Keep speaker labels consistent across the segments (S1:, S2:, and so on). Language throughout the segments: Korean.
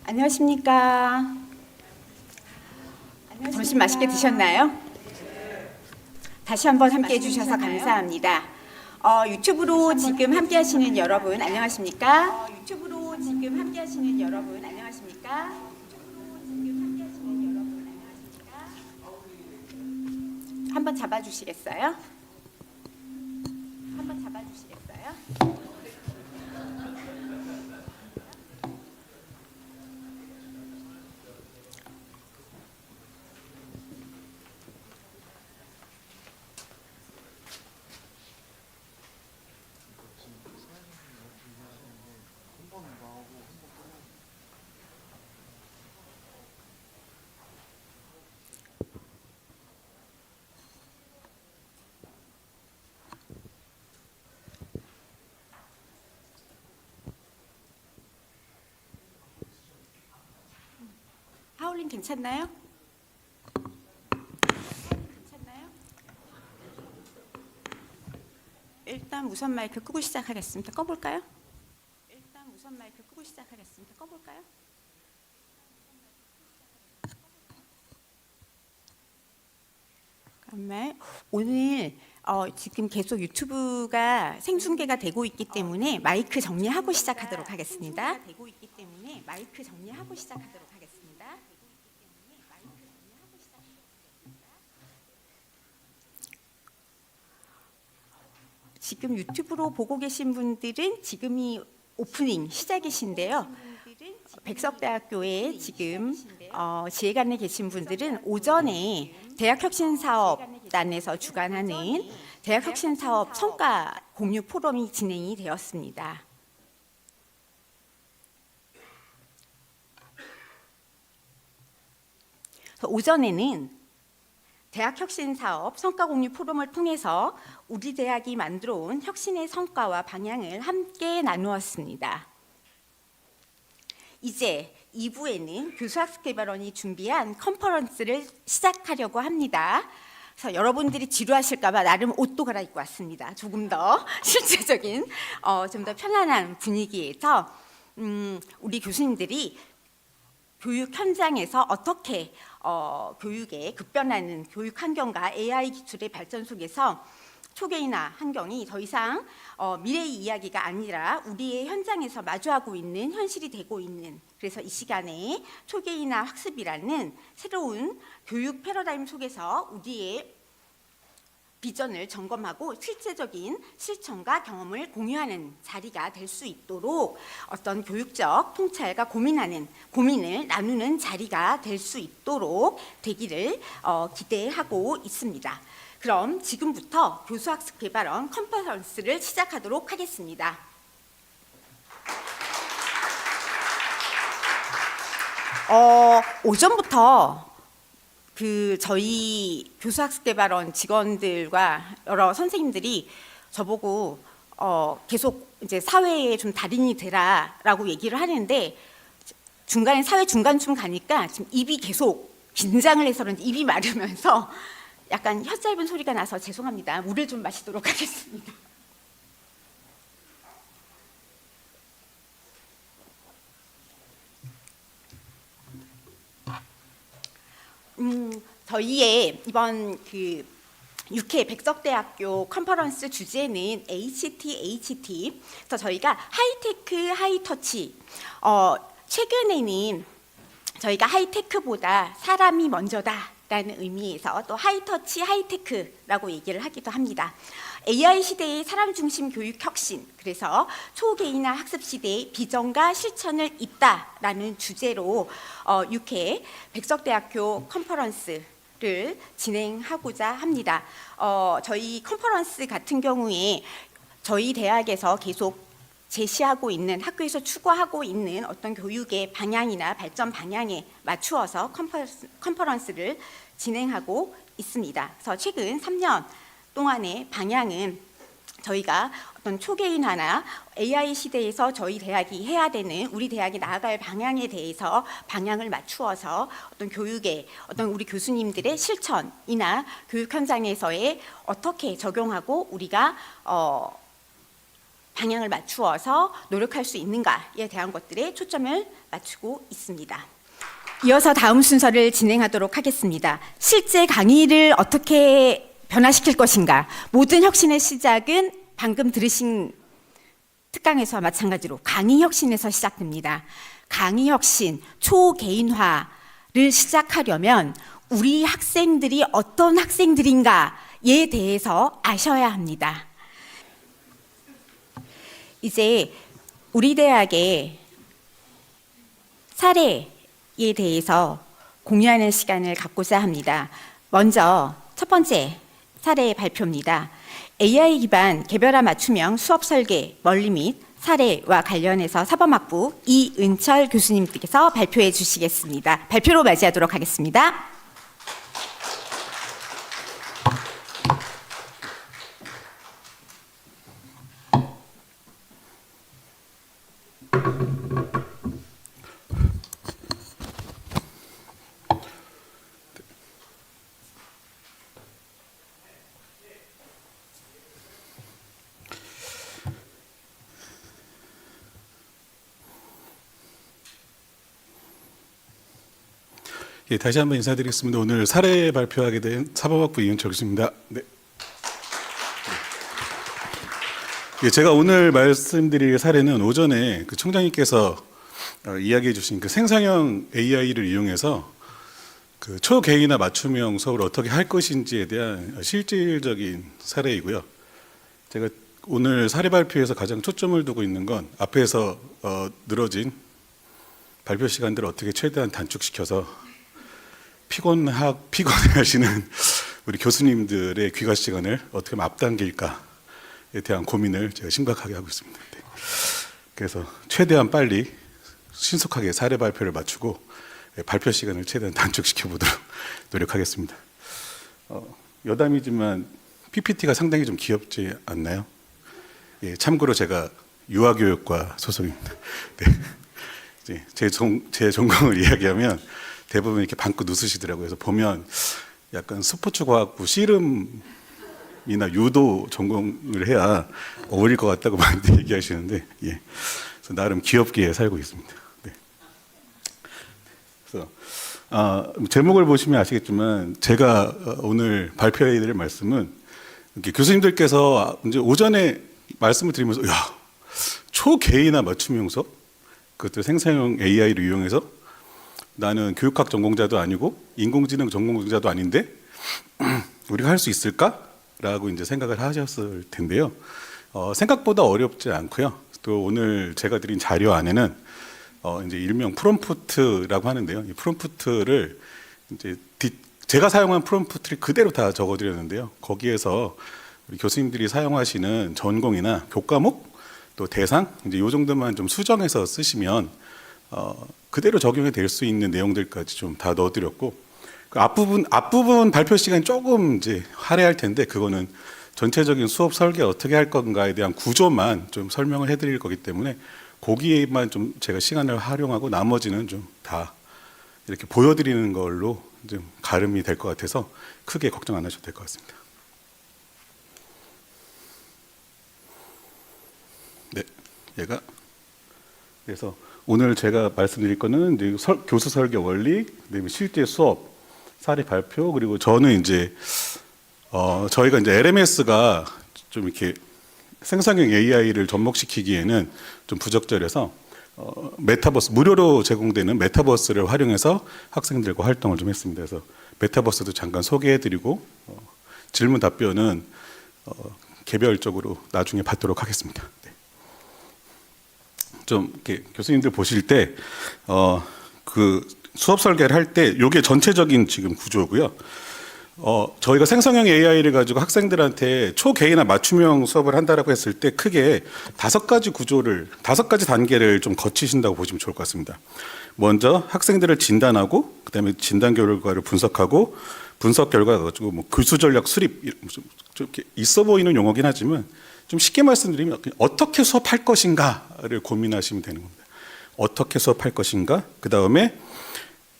S1: 안녕하십니까. 점심 맛있게 드셨나요? 다시 한번 함께 해주셔서 감사합니다. 유튜브로 지금 함께 하시는 여러분 안녕하십니까? 유튜브로 지금 함께 하시는 여러분 안녕하십니까? 한번 잡아주시겠어요? 한번 잡아주시겠어요? 하울링 괜찮나요? 괜찮나요? 일단 무선 마이크 끄고 시작하겠습니다. 꺼볼까요? 일단 무선 마이크 끄고 시작하겠습니다. 꺼볼까요? 잠깐만. 오늘 지금 계속 유튜브가 생중계가 되고 있기 때문에 마이크 정리하고 시작하도록 하겠습니다. 되고 있기 때문에 마이크 정리하고 시작하도록 하겠습니다. 지금 유튜브로 보고 계신 분들은 지금이 오프닝 시작이신데요. 백석대학교에 지금 지휘관에 계신 분들은 오전에 대학혁신사업단에서 주관하는 대학혁신사업 성과 공유 포럼이 진행이 되었습니다. 오전에는 대학혁신사업 성과공유 포럼을 통해서 우리 대학이 만들어온 혁신의 성과와 방향을 함께 나누었습니다. 이제 2부에는 교수학습개발원이 준비한 컨퍼런스를 시작하려고 합니다. 그래서 여러분들이 지루하실까 봐 나름 옷도 갈아입고 왔습니다. 조금 더 실제적인 좀 더 편안한 분위기에서 우리 교수님들이 교육 현장에서 어떻게 교육에 급변하는 교육 환경과 AI 기술의 발전 속에서 초계인화 환경이 더 이상 미래의 이야기가 아니라 우리의 현장에서 마주하고 있는 현실이 되고 있는, 그래서 이 시간에 초계인화 학습이라는 새로운 교육 패러다임 속에서 우리의 비전을 점검하고 실제적인 실천과 경험을 공유하는 자리가 될 수 있도록 어떤 교육적 통찰과 고민을 나누는 자리가 될 수 있도록 되기를 기대하고 있습니다. 그럼 지금부터 교수학습개발원 컨퍼런스를 시작하도록 하겠습니다. 오전부터 저희 교수학습개발원 직원들과 여러 선생님들이 저보고 계속 이제 사회에 좀 달인이 되라라고 얘기를 하는데, 중간에 사회 중간쯤 가니까 지금 입이 계속 긴장을 해서 그런지 입이 마르면서 약간 혀 짧은 소리가 나서 죄송합니다. 물을 좀 마시도록 하겠습니다. 저희의 이번 6회 백석대학교 컨퍼런스 주제는 HT. 그래서 저희가 하이테크, 하이터치. 최근에는 저희가 하이테크보다 사람이 먼저다라는 의미에서 또 하이터치, 하이테크라고 얘기를 하기도 합니다. AI 시대의 사람 중심 교육 혁신, 그래서 초개인화 학습 시대의 비전과 실천을 잇다라는 주제로 6회 백석대학교 컨퍼런스를 진행하고자 합니다. 저희 컨퍼런스 같은 경우에 저희 대학에서 계속 제시하고 있는, 학교에서 추구하고 있는 어떤 교육의 방향이나 발전 방향에 맞추어서 컨퍼런스를 진행하고 있습니다. 그래서 최근 3년 동안의 방향은 저희가 어떤 초개인화나 AI 시대에서 저희 대학이 해야 되는, 우리 대학이 나아갈 방향에 대해서 방향을 맞추어서 어떤 교육의 어떤 우리 교수님들의 실천이나 교육 현장에서의 어떻게 적용하고 우리가 방향을 맞추어서 노력할 수 있는가에 대한 것들에 초점을 맞추고 있습니다. 이어서 다음 순서를 진행하도록 하겠습니다. 실제 강의를 어떻게 변화시킬 것인가. 모든 혁신의 시작은 방금 들으신 특강에서와 마찬가지로 강의 혁신에서 시작됩니다. 강의 혁신, 초개인화를 시작하려면 우리 학생들이 어떤 학생들인가에 대해서 아셔야 합니다. 이제 우리 대학의 사례에 대해서 공유하는 시간을 갖고자 합니다. 먼저 첫 번째 사례 발표입니다. AI 기반 개별화 맞춤형 수업 설계, 원리 및 사례와 관련해서 사범학부 이은철 교수님께서 발표해 주시겠습니다. 발표로 맞이하도록 하겠습니다.
S2: 예, 다시 한번 인사드리겠습니다. 오늘 사례 발표하게 된 사범학부 이은철 교수입니다. 네. 예, 제가 오늘 말씀드릴 사례는 오전에 그 총장님께서 이야기해 주신 그 생성형 AI를 이용해서 그 초개인화 맞춤형 수업을 어떻게 할 것인지에 대한 실질적인 사례이고요. 제가 오늘 사례 발표에서 가장 초점을 두고 있는 건 앞에서 늘어진 발표 시간들을 어떻게 최대한 단축시켜서 피곤해하시는 우리 교수님들의 귀가 시간을 어떻게 하면 앞당길까에 대한 고민을 제가 심각하게 하고 있습니다. 네. 그래서 최대한 빨리 신속하게 사례 발표를 마치고 발표 시간을 최대한 단축시켜 보도록 노력하겠습니다. 여담이지만 PPT가 상당히 좀 귀엽지 않나요? 예, 참고로 제가 유아교육과 소속입니다. 네. 제 전공을 이야기하면 대부분 이렇게 방긋 웃으시더라고요. 그래서 보면 약간 스포츠과학부 씨름이나 유도 전공을 해야 어울릴 것 같다고 많이 얘기하시는데, 예. 그래서 나름 귀엽게 살고 있습니다. 네. 그래서 제목을 보시면 아시겠지만 제가 오늘 발표해야 될 말씀은 이렇게 교수님들께서 이제 오전에 말씀을 드리면서 야, 초개인화 맞춤형 수업, 그것도 생성형 AI를 이용해서 나는 교육학 전공자도 아니고 인공지능 전공자도 아닌데 우리가 할 수 있을까라고 이제 생각을 하셨을 텐데요. 생각보다 어렵지 않고요. 또 오늘 제가 드린 자료 안에는 이제 일명 프롬프트라고 하는데요. 이 프롬프트를 이제 제가 사용한 프롬프트를 그대로 다 적어드렸는데요. 거기에서 우리 교수님들이 사용하시는 전공이나 교과목 또 대상 이제 이 정도만 좀 수정해서 쓰시면 그대로 적용이 될 수 있는 내용들까지 좀 다 넣어드렸고 그 앞부분 발표 시간이 조금 이제 할애할 텐데 그거는 전체적인 수업 설계 어떻게 할 건가에 대한 구조만 좀 설명을 해드릴 거기 때문에 거기에만 좀 제가 시간을 활용하고 나머지는 좀 다 이렇게 보여드리는 걸로 좀 가름이 될 것 같아서 크게 걱정 안 하셔도 될 것 같습니다. 네, 얘가 그래서 오늘 제가 말씀드릴 거는 이제 교수 설계 원리, 그다음에 실제 수업, 사례 발표, 그리고 저는 이제 저희가 이제 LMS가 좀 이렇게 생성형 AI를 접목시키기에는 좀 부적절해서 메타버스 무료로 제공되는 메타버스를 활용해서 학생들과 활동을 좀 했습니다. 그래서 메타버스도 잠깐 소개해드리고 질문 답변은 개별적으로 나중에 받도록 하겠습니다. 좀 이렇게 교수님들 보실 때 그 수업 설계를 할 때 이게 전체적인 지금 구조고요. 저희가 생성형 AI를 가지고 학생들한테 초개인화 맞춤형 수업을 한다라고 했을 때 크게 5가지 단계를 좀 거치신다고 보시면 좋을 것 같습니다. 먼저 학생들을 진단하고 그다음에 진단 결과를 분석하고 분석 결과가 가지고 뭐 교수 전략 수립 좀 이렇게 있어 보이는 용어긴 하지만 좀 쉽게 말씀드리면 어떻게 수업할 것인가를 고민하시면 되는 겁니다. 어떻게 수업할 것인가? 그 다음에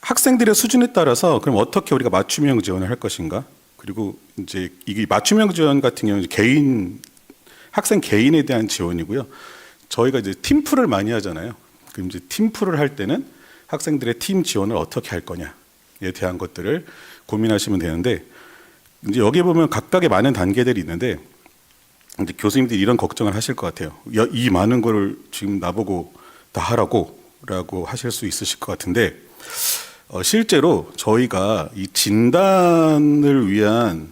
S2: 학생들의 수준에 따라서 그럼 어떻게 우리가 맞춤형 지원을 할 것인가? 그리고 이제 이게 맞춤형 지원 같은 경우는 개인 학생 개인에 대한 지원이고요. 저희가 이제 팀플을 많이 하잖아요. 그럼 이제 팀플을 할 때는 학생들의 팀 지원을 어떻게 할 거냐에 대한 것들을 고민하시면 되는데, 이제 여기 보면 각각의 많은 단계들이 있는데, 이제 교수님들이 이런 걱정을 하실 것 같아요. 이 많은 거를 지금 나보고 다 하라고 하실 수 있으실 것 같은데, 실제로 저희가 이 진단을 위한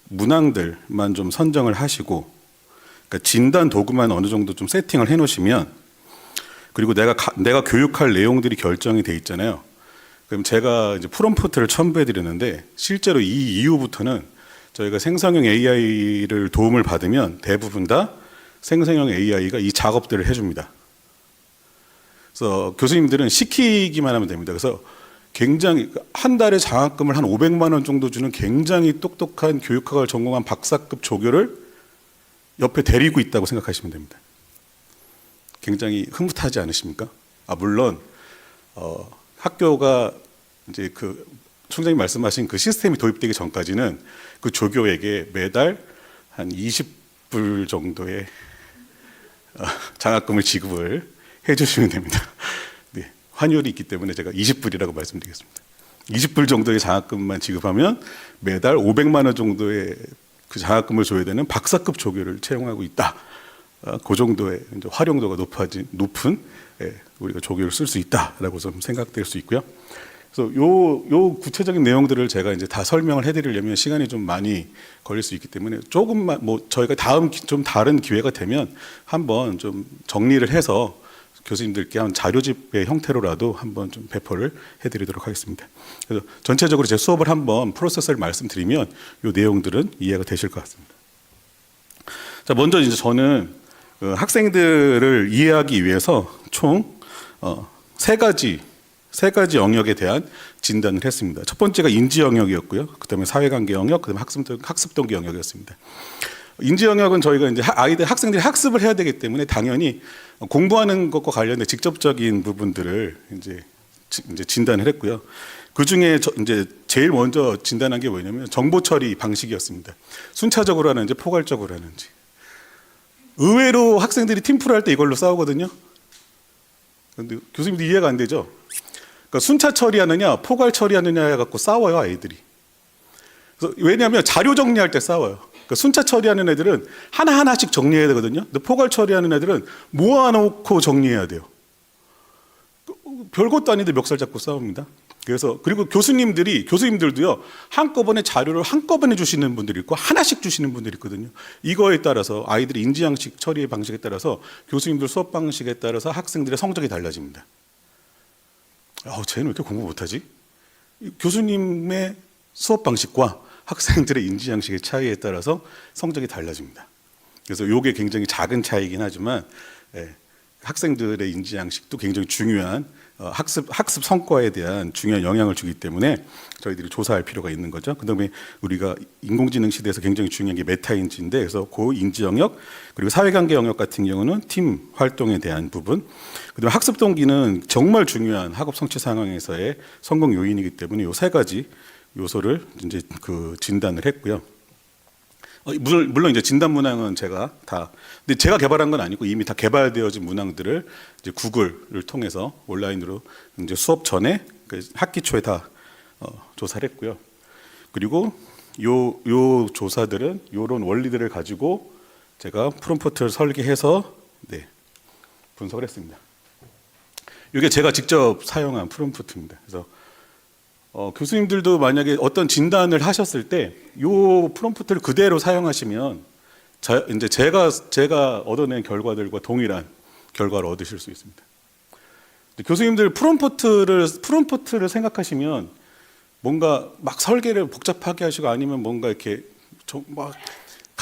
S2: 문항들만 좀 선정을 하시고, 그러니까 진단 도구만 어느 정도 좀 세팅을 해놓으시면, 그리고 내가 교육할 내용들이 결정이 돼 있잖아요. 그럼 제가 이제 프롬프트를 첨부해 드렸는데, 실제로 이 이후부터는 저희가 생성형 AI를 도움을 받으면 대부분 다 생성형 AI가 이 작업들을 해줍니다. 그래서 교수님들은 시키기만 하면 됩니다. 그래서 굉장히 한 달에 장학금을 한 500만 원 정도 주는 굉장히 똑똑한 교육학을 전공한 박사급 조교를 옆에 데리고 있다고 생각하시면 됩니다. 굉장히 흐뭇하지 않으십니까? 물론 학교가 이제 그 총장님 말씀하신 그 시스템이 도입되기 전까지는 그 조교에게 매달 한 20불 정도의 장학금을 지급을 해주시면 됩니다. 네, 환율이 있기 때문에 제가 20불이라고 말씀드리겠습니다. 20불 정도의 장학금만 지급하면 매달 500만 원 정도의 그 장학금을 줘야 되는 박사급 조교를 채용하고 있다. 그 정도의 이제 활용도가 높은 우리가 조교를 쓸 수 있다라고 좀 생각될 수 있고요. 그래서 요 구체적인 내용들을 제가 이제 다 설명을 해드리려면 시간이 좀 많이 걸릴 수 있기 때문에 조금만 저희가 다음 좀 다른 기회가 되면 한번 좀 정리를 해서 교수님들께 한 자료집의 형태로라도 한번 좀 배포를 해드리도록 하겠습니다. 그래서 전체적으로 제 수업을 한번 프로세스를 말씀드리면 이 내용들은 이해가 되실 것 같습니다. 자, 먼저 이제 저는 학생들을 이해하기 위해서 총 세 가지 영역에 대한 진단을 했습니다. 첫 번째가 인지 영역이었고요. 그다음에 사회관계 영역, 그다음에 학습 동기 영역이었습니다. 인지 영역은 저희가 이제 학생들이 학습을 해야 되기 때문에 당연히 공부하는 것과 관련된 직접적인 부분들을 이제 진단을 했고요. 그 중에 이제 제일 먼저 진단한 게 뭐냐면 정보 처리 방식이었습니다. 순차적으로 하는지 포괄적으로 하는지. 의외로 학생들이 팀플 할 때 이걸로 싸우거든요. 그런데 교수님도 이해가 안 되죠? 그러니까 순차 처리하느냐, 포괄 처리하느냐에 갖고 싸워요, 아이들이. 그래서 왜냐하면 자료 정리할 때 싸워요. 그러니까 순차 처리하는 애들은 하나하나씩 정리해야 되거든요. 근데 포괄 처리하는 애들은 모아놓고 정리해야 돼요. 별것도 아닌데 멱살 잡고 싸웁니다. 그래서 그리고 교수님들도요, 한꺼번에 자료를 한꺼번에 주시는 분들이 있고 하나씩 주시는 분들이 있거든요. 이거에 따라서 아이들의 인지양식 처리 방식에 따라서 교수님들 수업 방식에 따라서 학생들의 성적이 달라집니다. 쟤는 왜 이렇게 공부 못하지? 교수님의 수업 방식과 학생들의 인지 양식의 차이에 따라서 성적이 달라집니다. 그래서 이게 굉장히 작은 차이긴 하지만 학생들의 인지 양식도 굉장히 중요한 학습 성과에 대한 중요한 영향을 주기 때문에 저희들이 조사할 필요가 있는 거죠. 그다음에 우리가 인공지능 시대에서 굉장히 중요한 게 메타인지인데, 그래서 그 인지 영역 그리고 사회관계 영역 같은 경우는 팀 활동에 대한 부분, 그다음에 학습 동기는 정말 중요한 학업 성취 상황에서의 성공 요인이기 때문에 이 세 가지 요소를 이제 그 진단을 했고요. 물론 이제 진단 문항은 근데 제가 개발한 건 아니고 이미 다 개발되어진 문항들을 이제 구글을 통해서 온라인으로 이제 수업 전에 학기 초에 다 조사를 했고요. 그리고 요 조사들은 요런 원리들을 가지고 제가 프롬프트를 설계해서 분석을 했습니다. 이게 제가 직접 사용한 프롬프트입니다. 그래서 교수님들도 만약에 어떤 진단을 하셨을 때 이 프롬프트를 그대로 사용하시면 이제 제가 얻어낸 결과들과 동일한 결과를 얻으실 수 있습니다. 교수님들 프롬프트를 생각하시면 뭔가 막 설계를 복잡하게 하시고 아니면 뭔가 이렇게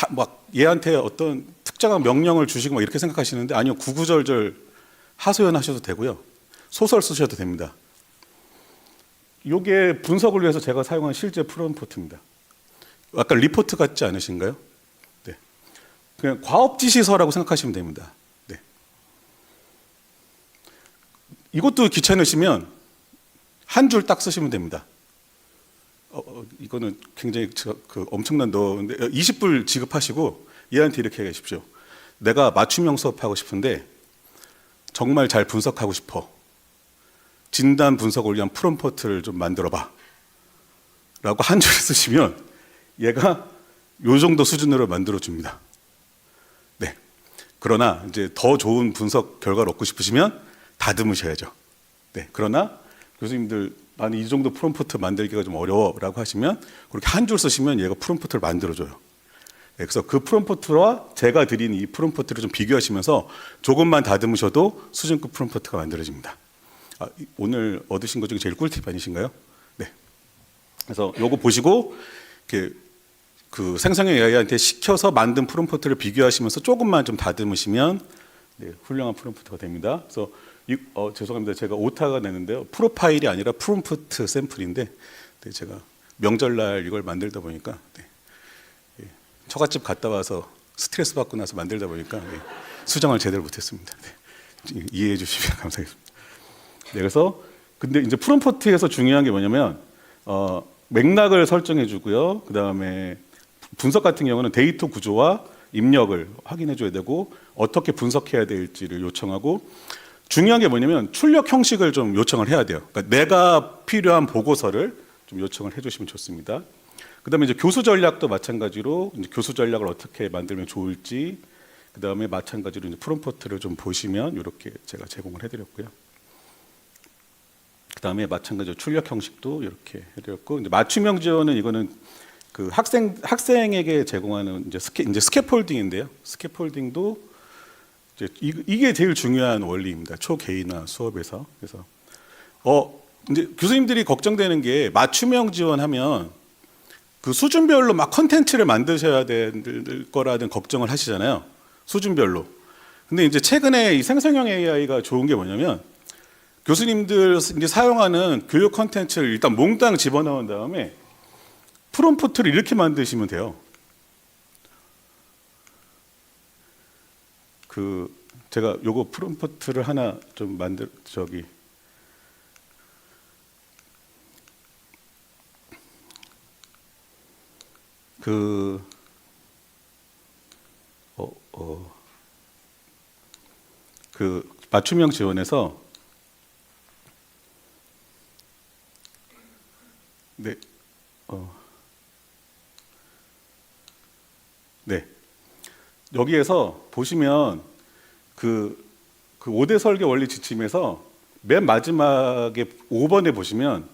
S2: 막 얘한테 어떤 특정한 명령을 주시고 막 이렇게 생각하시는데, 아니요, 구구절절 하소연하셔도 되고요, 소설 쓰셔도 됩니다. 이게 분석을 위해서 제가 사용한 실제 프롬프트입니다. 약간 리포트 같지 않으신가요? 네. 그냥 과업지시서라고 생각하시면 됩니다. 네. 이것도 귀찮으시면 한 줄 딱 쓰시면 됩니다. 이거는 굉장히 엄청난 20불 지급하시고 얘한테 이렇게 하십시오. 내가 맞춤형 수업하고 싶은데 정말 잘 분석하고 싶어. 진단 분석을 위한 프롬프트를 좀 만들어봐. 라고 한 줄 쓰시면 얘가 요 정도 수준으로 만들어줍니다. 네. 그러나 이제 더 좋은 분석 결과를 얻고 싶으시면 다듬으셔야죠. 네. 그러나 교수님들 나는 이 정도 프롬프트 만들기가 좀 어려워라고 하시면 그렇게 한 줄 쓰시면 얘가 프롬프트를 만들어줘요. 네, 그래서 그 프롬프트와 제가 드린 이 프롬프트를 좀 비교하시면서 조금만 다듬으셔도 수준급 프롬프트가 만들어집니다. 오늘 얻으신 것 중에 제일 꿀팁 아니신가요? 네. 그래서 요거 보시고 이렇게 그 생성형 AI한테 시켜서 만든 프롬프트를 비교하시면서 조금만 좀 다듬으시면 네, 훌륭한 프롬프트가 됩니다. 그래서 죄송합니다. 제가 오타가 내는데요. 프로파일이 아니라 프롬프트 샘플인데 네, 제가 명절날 이걸 만들다 보니까 네, 예, 처갓집 갔다 와서 스트레스 받고 나서 만들다 보니까 네, 수정을 제대로 못했습니다. 네, 이해해 주시면 감사하겠습니다. 네, 그래서 근데 이제 프롬프트에서 중요한 게 뭐냐면 맥락을 설정해 주고요. 그 다음에 분석 같은 경우는 데이터 구조와 입력을 확인해 줘야 되고 어떻게 분석해야 될지를 요청하고 중요한 게 뭐냐면 출력 형식을 좀 요청을 해야 돼요. 그러니까 내가 필요한 보고서를 좀 요청을 해주시면 좋습니다. 그다음에 이제 교수 전략도 마찬가지로 이제 교수 전략을 어떻게 만들면 좋을지 그다음에 마찬가지로 이제 프롬프트를 좀 보시면 이렇게 제가 제공을 해드렸고요. 그다음에 마찬가지로 출력 형식도 이렇게 해드렸고 이제 맞춤형 지원은 이거는 그 학생에게 제공하는 이제 스캐폴딩인데요. 스캐폴딩도 이게 제일 중요한 원리입니다. 초개인화 수업에서. 그래서 이제 교수님들이 걱정되는 게 맞춤형 지원하면 그 수준별로 막 컨텐츠를 만드셔야 될 거라는 걱정을 하시잖아요. 수준별로. 근데 이제 최근에 이 생성형 AI가 좋은 게 뭐냐면 교수님들 이제 사용하는 교육 컨텐츠를 일단 몽땅 집어넣은 다음에 프롬프트를 이렇게 만드시면 돼요. 제가 요거 프롬프트를 하나 좀 맞춤형 지원에서 네, 네. 여기에서 보시면 그 5대 설계 원리 지침에서 맨 마지막에 5번에 보시면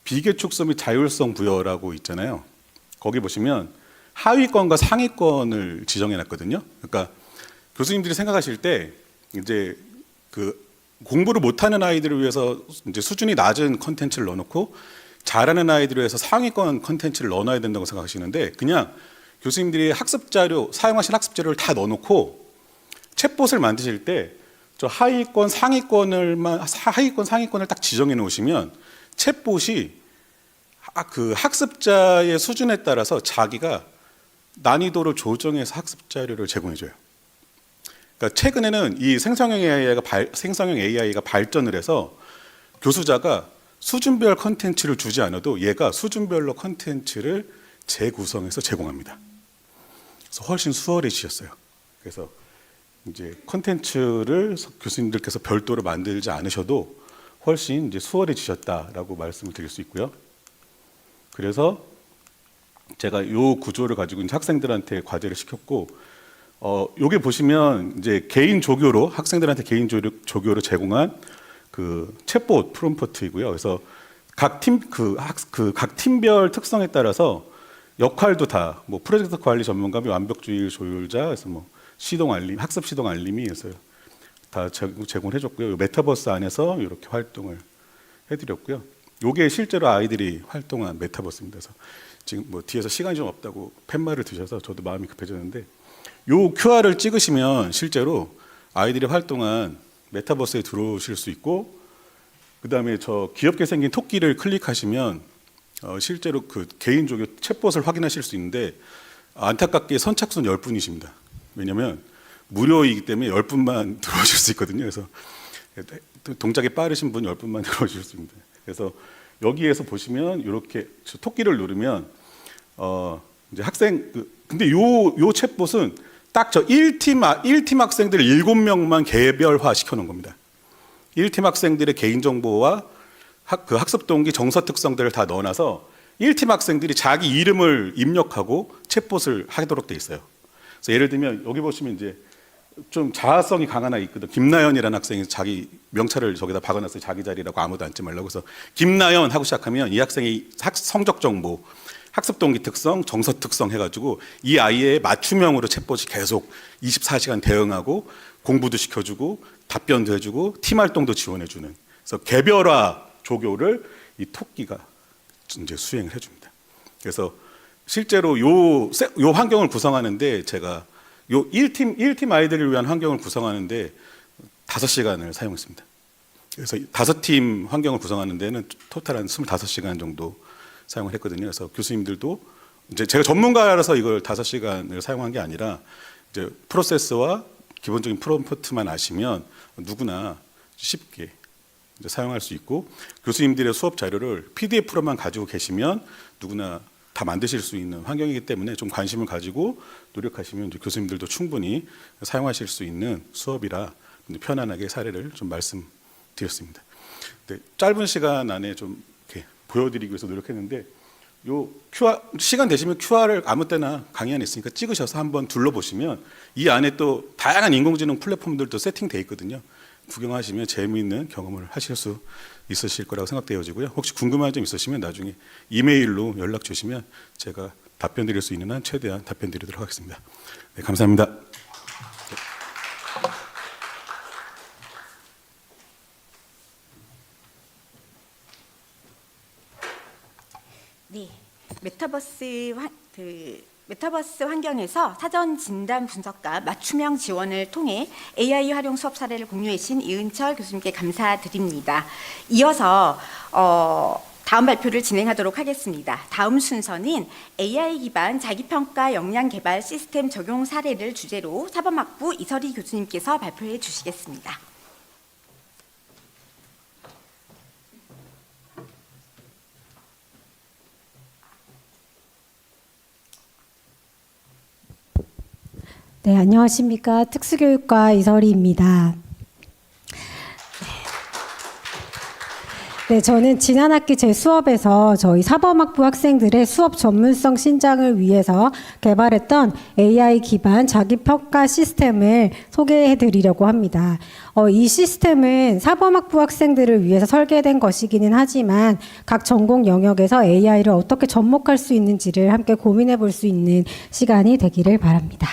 S2: 비계축소 및 자율성 부여라고 있잖아요. 거기 보시면 하위권과 상위권을 지정해 놨거든요. 그러니까 교수님들이 생각하실 때 이제 그 공부를 못하는 아이들을 위해서 이제 수준이 낮은 컨텐츠를 넣어놓고 잘하는 아이들을 위해서 상위권 컨텐츠를 넣어놔야 된다고 생각하시는데 그냥 교수님들이 학습 자료 사용하신 학습 자료를 다 넣어놓고 챗봇을 만드실 때 저 하위권 상위권을 딱 지정해 놓으시면 챗봇이 그 학습자의 수준에 따라서 자기가 난이도를 조정해서 학습 자료를 제공해 줘요. 그러니까 최근에는 이 생성형 AI가 발전을 해서 교수자가 수준별 컨텐츠를 주지 않아도 얘가 수준별로 컨텐츠를 재구성해서 제공합니다. 그래서 훨씬 수월해지셨어요. 그래서 이제 컨텐츠를 교수님들께서 별도로 만들지 않으셔도 훨씬 이제 수월해지셨다라고 말씀을 드릴 수 있고요. 그래서 제가 이 구조를 가지고 이제 학생들한테 과제를 시켰고, 요게 보시면 이제 개인 조교로 학생들한테 개인 조교로 제공한 그 챗봇 프롬프트이고요. 그래서 각 팀별 특성에 따라서 역할도 다 뭐 프로젝트 관리 전문가 및 완벽주의 조율자, 그래서 뭐 시동 알림, 학습 시동 알림이 해서 다 제공을 해줬고요. 메타버스 안에서 이렇게 활동을 해드렸고요. 요게 실제로 아이들이 활동한 메타버스입니다. 그래서 지금 뭐 뒤에서 시간이 좀 없다고 팻말을 드셔서 저도 마음이 급해졌는데 요 QR을 찍으시면 실제로 아이들이 활동한 메타버스에 들어오실 수 있고 그 다음에 저 귀엽게 생긴 토끼를 클릭하시면 실제로 그 개인 조교 챗봇을 확인하실 수 있는데 안타깝게 선착순 10분이십니다. 왜냐하면 무료이기 때문에 10분만 들어오실 수 있거든요. 그래서 동작이 빠르신 분 10분만 들어오실 수 있습니다. 그래서 여기에서 보시면 이렇게 토끼를 누르면 이제 학생 근데 요 챗봇은 딱 저 1팀 학생들 7명만 개별화 시켜놓은 겁니다. 1팀 학생들의 개인정보와 그 학습 동기 정서 특성들을 다 넣어놔서 1팀 학생들이 자기 이름을 입력하고 챗봇을 하도록 돼 있어요. 그래서 예를 들면 여기 보시면 이제 좀 자아성이 강한 아이 있거든. 김나연이라는 학생이 자기 명찰을 저기다 박아놨어요. 자기 자리라고 아무도 앉지 말라고. 그래서 김나연 하고 시작하면 이 학생의 성적 정보, 학습 동기 특성, 정서 특성 해가지고 이 아이의 맞춤형으로 챗봇이 계속 24시간 대응하고 공부도 시켜주고 답변도 해주고 팀 활동도 지원해주는. 그래서 개별화 조교를 이 토끼가 이제 수행을 해줍니다. 그래서 실제로 요 환경을 구성하는데 제가 요 1팀 아이들을 위한 환경을 구성하는데 5시간을 사용했습니다. 그래서 5팀 환경을 구성하는 데는 토탈 한 25시간 정도 사용을 했거든요. 그래서 교수님들도 이제 제가 전문가라서 이걸 5시간을 사용한 게 아니라 이제 프로세스와 기본적인 프롬프트만 아시면 누구나 쉽게 이제 사용할 수 있고 교수님들의 수업 자료를 PDF로만 가지고 계시면 누구나 다 만드실 수 있는 환경이기 때문에 좀 관심을 가지고 노력하시면 이제 교수님들도 충분히 사용하실 수 있는 수업이라 편안하게 사례를 좀 말씀드렸습니다. 네, 짧은 시간 안에 좀 이렇게 보여드리기 위해서 노력했는데 요 QR 시간 되시면 QR을 아무 때나 강의 안에 있으니까 찍으셔서 한번 둘러보시면 이 안에 또 다양한 인공지능 플랫폼들도 세팅돼 있거든요. 구경하시면 재미있는 경험을 하실 수 있으실 거라고 생각되어지고요. 혹시 궁금한 점 있으시면 나중에 이메일로 연락 주시면 제가 답변 드릴 수 있는 한 최대한 답변 드리도록 하겠습니다. 네, 감사합니다.
S1: 네, 메타버스 환경에서 사전 진단 분석과 맞춤형 지원을 통해 AI 활용 수업 사례를 공유해 주신 이은철 교수님께 감사드립니다. 이어서 다음 발표를 진행하도록 하겠습니다. 다음 순서는 AI 기반 자기평가 역량 개발 시스템 적용 사례를 주제로 사범학부 이설희 교수님께서 발표해 주시겠습니다.
S3: 네, 안녕하십니까. 특수교육과 이설희입니다. 네, 저는 지난 학기 제 수업에서 저희 사범학부 학생들의 수업 전문성 신장을 위해서 개발했던 AI 기반 자기평가 시스템을 소개해 드리려고 합니다. 이 시스템은 사범학부 학생들을 위해서 설계된 것이기는 하지만 각 전공 영역에서 AI를 어떻게 접목할 수 있는지를 함께 고민해 볼 수 있는 시간이 되기를 바랍니다.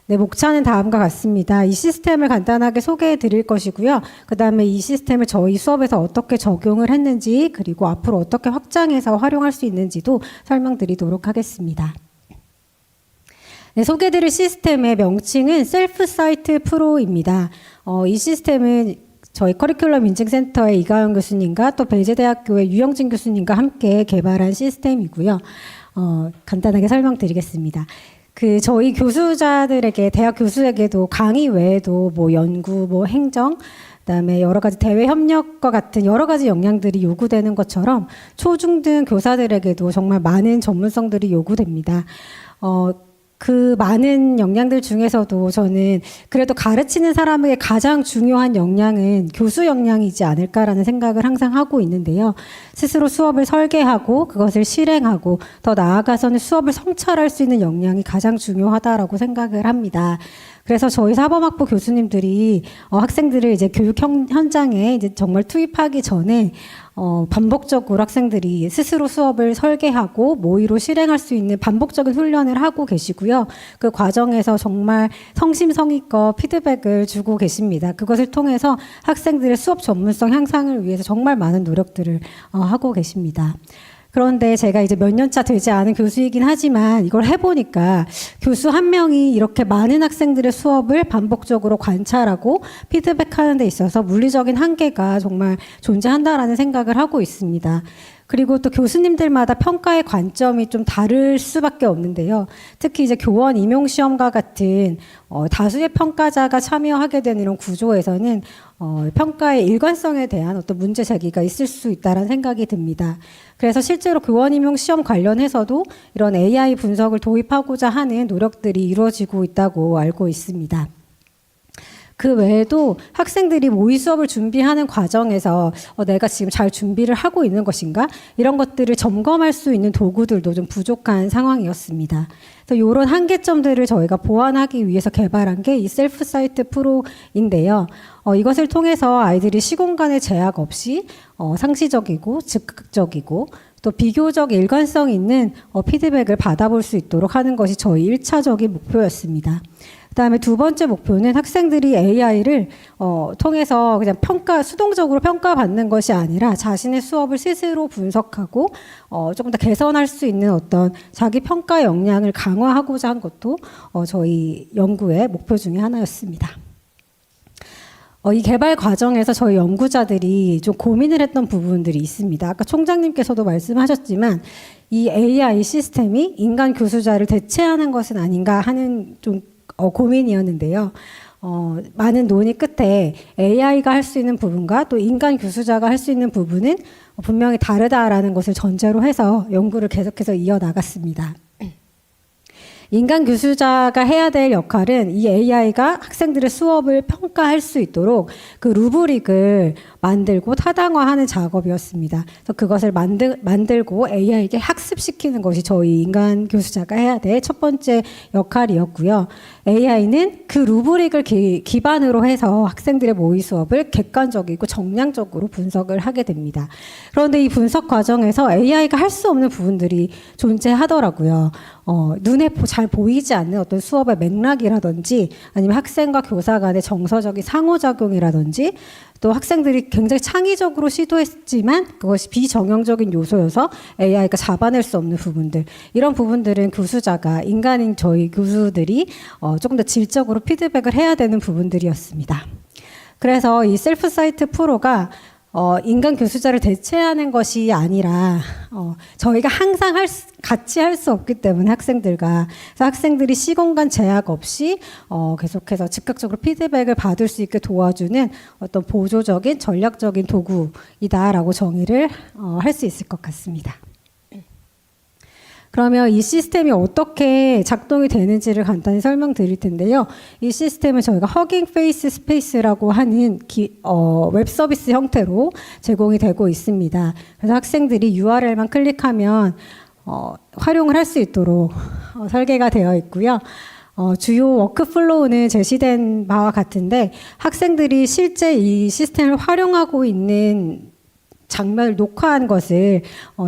S3: 네, 목차는 다음과 같습니다. 이 시스템을 간단하게 소개해 드릴 것이고요. 그 다음에 이 시스템을 저희 수업에서 어떻게 적용을 했는지, 그리고 앞으로 어떻게 확장해서 활용할 수 있는지도 설명드리도록 하겠습니다. 네, 소개해 드릴 시스템의 명칭은 셀프 사이트 프로입니다. 이 시스템은 저희 커리큘럼 인증센터의 이가영 교수님과 또 벨제대학교의 유영진 교수님과 함께 개발한 시스템이고요. 간단하게 설명드리겠습니다. 저희 교수자들에게, 대학 교수에게도 강의 외에도 연구, 행정, 그다음에 여러 가지 대외 협력과 같은 여러 가지 역량들이 요구되는 것처럼 초중등 교사들에게도 정말 많은 전문성들이 요구됩니다. 그 많은 역량들 중에서도 저는 그래도 가르치는 사람에게 가장 중요한 역량은 교수 역량이지 않을까라는 생각을 항상 하고 있는데요. 스스로 수업을 설계하고 그것을 실행하고 더 나아가서는 수업을 성찰할 수 있는 역량이 가장 중요하다라고 생각을 합니다. 그래서 저희 사범학부 교수님들이 학생들을 이제 교육 현장에 이제 정말 투입하기 전에 반복적으로 학생들이 스스로 수업을 설계하고 모의로 실행할 수 있는 반복적인 훈련을 하고 계시고요. 그 과정에서 정말 성심성의껏 피드백을 주고 계십니다. 그것을 통해서 학생들의 수업 전문성 향상을 위해서 정말 많은 노력들을 하고 계십니다. 그런데 제가 이제 몇 년 차 되지 않은 교수이긴 하지만 이걸 해보니까 교수 한 명이 이렇게 많은 학생들의 수업을 반복적으로 관찰하고 피드백하는 데 있어서 물리적인 한계가 정말 존재한다라는 생각을 하고 있습니다. 그리고 또 교수님들마다 평가의 관점이 좀 다를 수밖에 없는데요. 특히 이제 교원 임용 시험과 같은 다수의 평가자가 참여하게 되는 이런 구조에서는 평가의 일관성에 대한 어떤 문제 제기가 있을 수 있다는 생각이 듭니다. 그래서 실제로 교원 임용 시험 관련해서도 이런 AI 분석을 도입하고자 하는 노력들이 이루어지고 있다고 알고 있습니다. 그 외에도 학생들이 모의 수업을 준비하는 과정에서 내가 지금 잘 준비를 하고 있는 것인가? 이런 것들을 점검할 수 있는 도구들도 좀 부족한 상황이었습니다. 그래서 이런 한계점들을 저희가 보완하기 위해서 개발한 게 이 셀프 사이트 프로인데요. 이것을 통해서 아이들이 시공간의 제약 없이 상시적이고 즉각적이고 또 비교적 일관성 있는 피드백을 받아볼 수 있도록 하는 것이 저희 1차적인 목표였습니다. 그다음에 두 번째 목표는 학생들이 AI를 통해서 그냥 수동적으로 평가받는 것이 아니라 자신의 수업을 스스로 분석하고 조금 더 개선할 수 있는 어떤 자기 평가 역량을 강화하고자 한 것도 저희 연구의 목표 중에 하나였습니다. 이 개발 과정에서 저희 연구자들이 좀 고민을 했던 부분들이 있습니다. 아까 총장님께서도 말씀하셨지만 이 AI 시스템이 인간 교수자를 대체하는 것은 아닌가 하는 좀 고민이었는데요. 많은 논의 끝에 AI가 할 수 있는 부분과 또 인간 교수자가 할 수 있는 부분은 분명히 다르다라는 것을 전제로 해서 연구를 계속해서 이어나갔습니다. 인간 교수자가 해야 될 역할은 이 AI가 학생들의 수업을 평가할 수 있도록 그 루브릭을 만들고 타당화하는 작업이었습니다. 그래서 그것을 만들고 AI에게 학습시키는 것이 저희 인간 교수자가 해야 될 첫 번째 역할이었고요. AI는 그 루브릭을 기반으로 해서 학생들의 모의 수업을 객관적이고 정량적으로 분석을 하게 됩니다. 그런데 이 분석 과정에서 AI가 할 수 없는 부분들이 존재하더라고요. 눈에 잘 보이지 않는 어떤 수업의 맥락이라든지 아니면 학생과 교사 간의 정서적인 상호작용이라든지 또 학생들이 굉장히 창의적으로 시도했지만 그것이 비정형적인 요소여서 AI가 잡아낼 수 없는 부분들, 이런 부분들은 교수자가, 인간인 저희 교수들이 조금 더 질적으로 피드백을 해야 되는 부분들이었습니다. 그래서 이 셀프 사이트 프로가 인간 교수자를 대체하는 것이 아니라 저희가 항상 같이 할 수 없기 때문에 학생들과, 그래서 학생들이 시공간 제약 없이 계속해서 즉각적으로 피드백을 받을 수 있게 도와주는 어떤 보조적인 전략적인 도구이다라고 정의를 할 수 있을 것 같습니다. 그러면 이 시스템이 어떻게 작동이 되는지를 간단히 설명드릴 텐데요. 이 시스템은 저희가 허깅 페이스 스페이스라고 하는 웹 서비스 형태로 제공이 되고 있습니다. 그래서 학생들이 URL만 클릭하면 활용을 할 수 있도록 설계가 되어 있고요. 주요 워크플로우는 제시된 바와 같은데 학생들이 실제 이 시스템을 활용하고 있는 장면을 녹화한 것을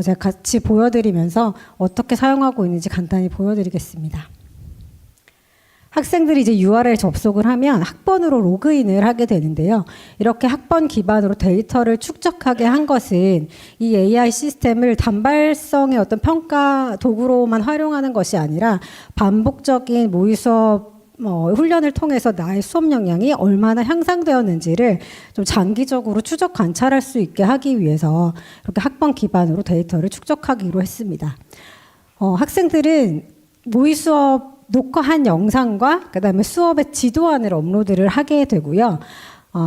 S3: 제가 같이 보여드리면서 어떻게 사용하고 있는지 간단히 보여드리겠습니다. 학생들이 이제 URL 접속을 하면 학번으로 로그인을 하게 되는데요. 이렇게 학번 기반으로 데이터를 축적하게 한 것은 이 AI 시스템을 단발성의 어떤 평가 도구로만 활용하는 것이 아니라 반복적인 모의 수업 훈련을 통해서 나의 수업 역량이 얼마나 향상되었는지를 좀 장기적으로 추적 관찰할 수 있게 하기 위해서 이렇게 학번 기반으로 데이터를 축적하기로 했습니다. 학생들은 모의 수업 녹화한 영상과 그다음에 수업의 지도안을 업로드를 하게 되고요.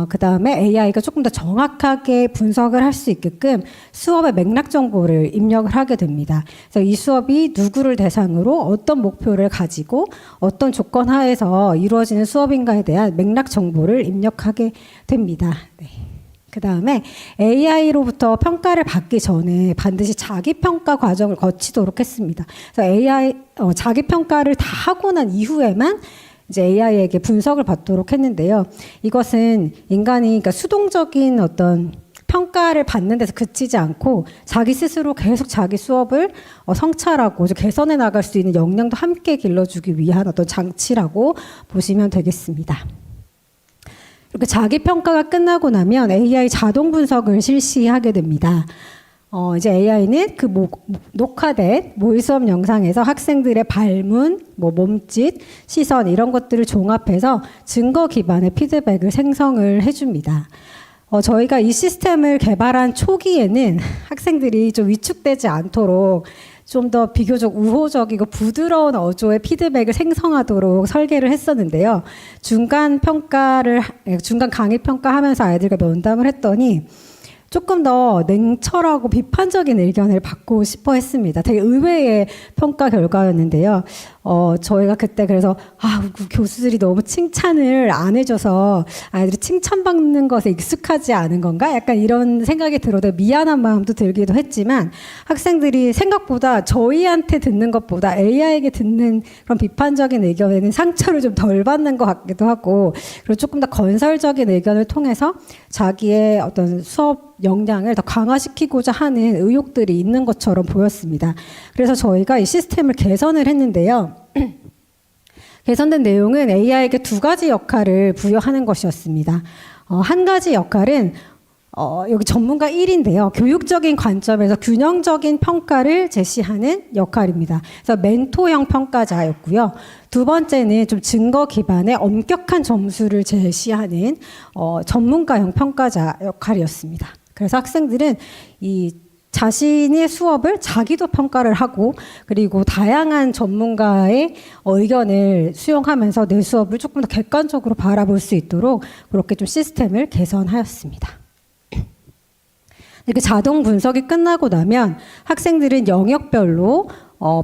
S3: 그다음에 AI가 조금 더 정확하게 분석을 할 수 있게끔 수업의 맥락 정보를 입력을 하게 됩니다. 그래서 이 수업이 누구를 대상으로 어떤 목표를 가지고 어떤 조건 하에서 이루어지는 수업인가에 대한 맥락 정보를 입력하게 됩니다. 네. 그다음에 AI로부터 평가를 받기 전에 반드시 자기평가 과정을 거치도록 했습니다. 그래서 AI 자기평가를 다 하고 난 이후에만 이제 AI에게 분석을 받도록 했는데요. 이것은 인간이 그러니까 수동적인 어떤 평가를 받는 데서 그치지 않고 자기 스스로 계속 자기 수업을 성찰하고 개선해 나갈 수 있는 역량도 함께 길러주기 위한 어떤 장치라고 보시면 되겠습니다. 이렇게 자기 평가가 끝나고 나면 AI 자동 분석을 실시하게 됩니다. 이제 AI는 그 녹화된 모의 수업 영상에서 학생들의 발문, 몸짓, 시선 이런 것들을 종합해서 증거 기반의 피드백을 생성을 해줍니다. 저희가 이 시스템을 개발한 초기에는 학생들이 좀 위축되지 않도록 좀 더 비교적 우호적이고 부드러운 어조의 피드백을 생성하도록 설계를 했었는데요. 중간 강의 평가하면서 아이들과 면담을 했더니 조금 더 냉철하고 비판적인 의견을 받고 싶어 했습니다. 되게 의외의 평가 결과였는데요. 저희가 그때 그래서 교수들이 너무 칭찬을 안 해줘서 아이들이 칭찬받는 것에 익숙하지 않은 건가? 약간 이런 생각이 들어도 미안한 마음도 들기도 했지만 학생들이 생각보다 저희한테 듣는 것보다 AI에게 듣는 그런 비판적인 의견에는 상처를 좀 덜 받는 것 같기도 하고 그리고 조금 더 건설적인 의견을 통해서 자기의 어떤 수업 역량을 더 강화시키고자 하는 의욕들이 있는 것처럼 보였습니다. 그래서 저희가 이 시스템을 개선을 했는데요. 개선된 내용은 AI에게 두 가지 역할을 부여하는 것이었습니다. 한 가지 역할은 여기 전문가 1인데요. 교육적인 관점에서 균형적인 평가를 제시하는 역할입니다. 그래서 멘토형 평가자였고요. 두 번째는 좀 증거 기반의 엄격한 점수를 제시하는 전문가형 평가자 역할이었습니다. 그래서 학생들은 이 자신의 수업을 자기도 평가를 하고 그리고 다양한 전문가의 의견을 수용하면서 내 수업을 조금 더 객관적으로 바라볼 수 있도록 그렇게 좀 시스템을 개선하였습니다. 이렇게 자동 분석이 끝나고 나면 학생들은 영역별로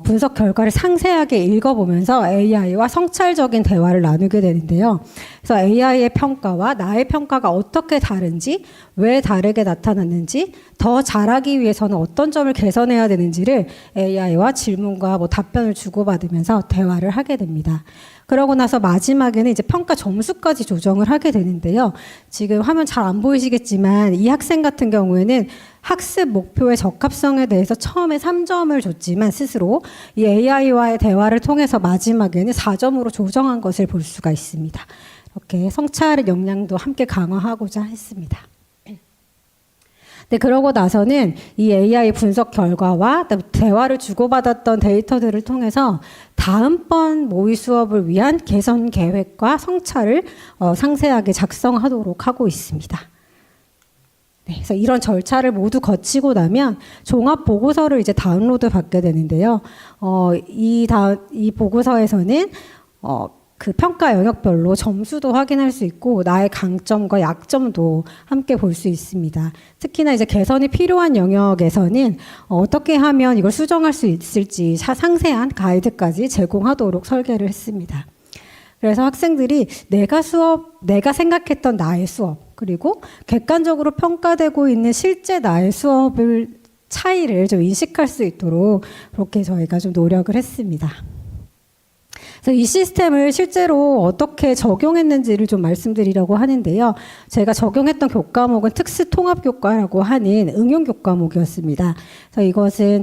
S3: 분석 결과를 상세하게 읽어보면서 AI와 성찰적인 대화를 나누게 되는데요. 그래서 AI의 평가와 나의 평가가 어떻게 다른지, 왜 다르게 나타났는지, 더 잘하기 위해서는 어떤 점을 개선해야 되는지를 AI와 질문과 답변을 주고받으면서 대화를 하게 됩니다. 그러고 나서 마지막에는 이제 평가 점수까지 조정을 하게 되는데요. 지금 화면 잘 안 보이시겠지만 이 학생 같은 경우에는 학습 목표의 적합성에 대해서 처음에 3점을 줬지만 스스로 이 AI와의 대화를 통해서 마지막에는 4점으로 조정한 것을 볼 수가 있습니다. 이렇게 성찰의 역량도 함께 강화하고자 했습니다. 네, 그러고 나서는 이 AI 분석 결과와 대화를 주고받았던 데이터들을 통해서 다음번 모의 수업을 위한 개선 계획과 성찰을 상세하게 작성하도록 하고 있습니다. 네, 그래서 이런 절차를 모두 거치고 나면 종합 보고서를 이제 다운로드 받게 되는데요. 이 보고서에서는 그 평가 영역별로 점수도 확인할 수 있고 나의 강점과 약점도 함께 볼 수 있습니다. 특히나 이제 개선이 필요한 영역에서는 어떻게 하면 이걸 수정할 수 있을지 상세한 가이드까지 제공하도록 설계를 했습니다. 그래서 학생들이 내가 생각했던 나의 수업 그리고 객관적으로 평가되고 있는 실제 나의 수업을 차이를 좀 인식할 수 있도록 그렇게 저희가 좀 노력을 했습니다. 그래서 이 시스템을 실제로 어떻게 적용했는지를 좀 말씀드리려고 하는데요. 제가 적용했던 교과목은 특수통합교과라고 하는 응용교과목이었습니다. 그래서 이것은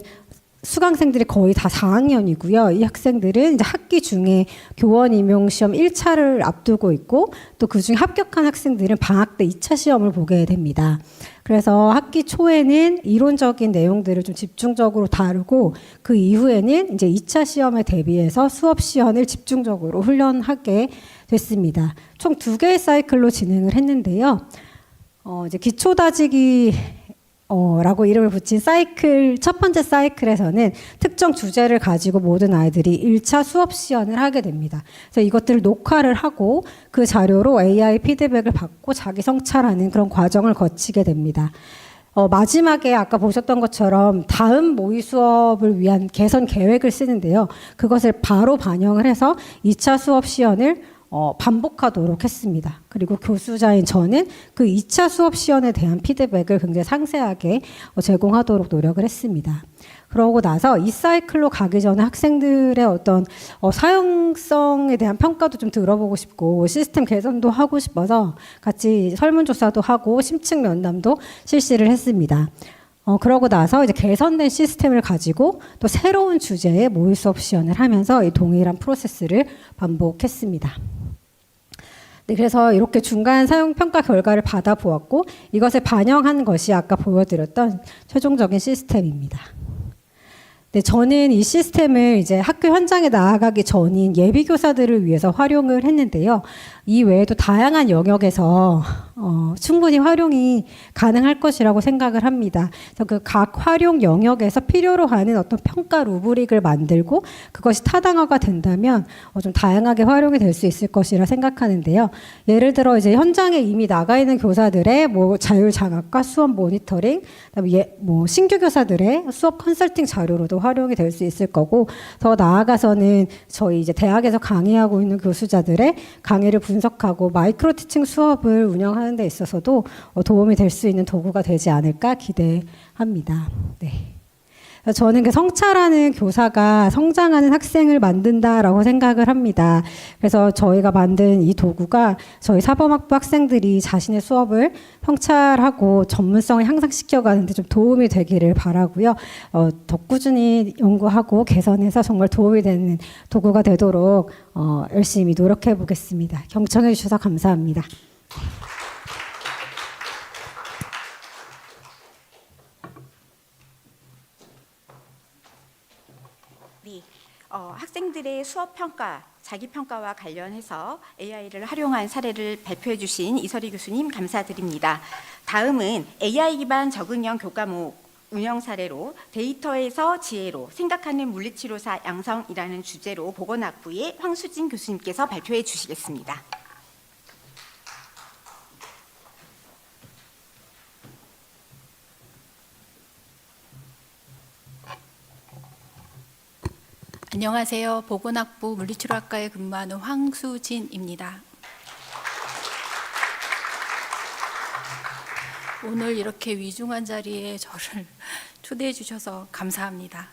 S3: 수강생들이 거의 다 4학년이고요. 이 학생들은 이제 학기 중에 교원 임용 시험 1차를 앞두고 있고 또 그중에 합격한 학생들은 방학 때 2차 시험을 보게 됩니다. 그래서 학기 초에는 이론적인 내용들을 좀 집중적으로 다루고 그 이후에는 이제 2차 시험에 대비해서 수업 시연을 집중적으로 훈련하게 됐습니다. 총 2개의 사이클로 진행을 했는데요. 이제 기초 다지기 라고 이름을 붙인 첫 번째 사이클에서는 특정 주제를 가지고 모든 아이들이 1차 수업 시연을 하게 됩니다. 그래서 이것들을 녹화를 하고 그 자료로 AI 피드백을 받고 자기 성찰하는 그런 과정을 거치게 됩니다. 마지막에 아까 보셨던 것처럼 다음 모의 수업을 위한 개선 계획을 쓰는데요. 그것을 바로 반영을 해서 2차 수업 시연을 반복하도록 했습니다. 그리고 교수자인 저는 그 2차 수업 시연에 대한 피드백을 굉장히 상세하게 제공하도록 노력을 했습니다. 그러고 나서 이 사이클로 가기 전에 학생들의 어떤 사용성에 대한 평가도 좀 들어보고 싶고 시스템 개선도 하고 싶어서 같이 설문조사도 하고 심층 면담도 실시를 했습니다. 그러고 나서 이제 개선된 시스템을 가지고 또 새로운 주제의 모의 수업 시연을 하면서 이 동일한 프로세스를 반복했습니다. 네, 그래서 이렇게 중간 사용 평가 결과를 받아보았고 이것을 반영한 것이 아까 보여드렸던 최종적인 시스템입니다. 네, 저는 이 시스템을 이제 학교 현장에 나아가기 전인 예비 교사들을 위해서 활용을 했는데요. 이 외에도 다양한 영역에서 충분히 활용이 가능할 것이라고 생각을 합니다. 그래서 그 각 활용 영역에서 필요로 하는 어떤 평가 루브릭을 만들고 그것이 타당화가 된다면 좀 다양하게 활용이 될 수 있을 것이라 생각하는데요. 예를 들어 이제 현장에 이미 나가 있는 교사들의 뭐 자율 장학과 수업 모니터링, 그다음에 뭐 신규 교사들의 수업 컨설팅 자료로도 활용이 될 수 있을 거고, 더 나아가서는 저희 이제 대학에서 강의하고 있는 교수자들의 강의를 분석하고 마이크로 티칭 수업을 운영하는 데 있어서도 도움이 될 수 있는 도구가 되지 않을까 기대합니다. 네. 저는 그 성찰하는 교사가 성장하는 학생을 만든다라고 생각을 합니다. 그래서 저희가 만든 이 도구가 저희 사범학부 학생들이 자신의 수업을 성찰하고 전문성을 향상시켜가는데 좀 도움이 되기를 바라고요. 더 꾸준히 연구하고 개선해서 정말 도움이 되는 도구가 되도록 열심히 노력해 보겠습니다. 경청해 주셔서 감사합니다.
S1: 네, 학생들의 수업 평가, 자기 평가와 관련해서 AI를 활용한 사례를 발표해 주신 이설희 교수님 감사드립니다. 다음은 AI 기반 적응형 교과목 운영 사례로 데이터에서 지혜로 생각하는 물리치료사 양성이라는 주제로 보건학부의 황수진 교수님께서 발표해 주시겠습니다.
S4: 안녕하세요. 보건학부 물리치료학과에 근무하는 황수진입니다. 오늘 이렇게 위중한 자리에 저를 초대해 주셔서 감사합니다.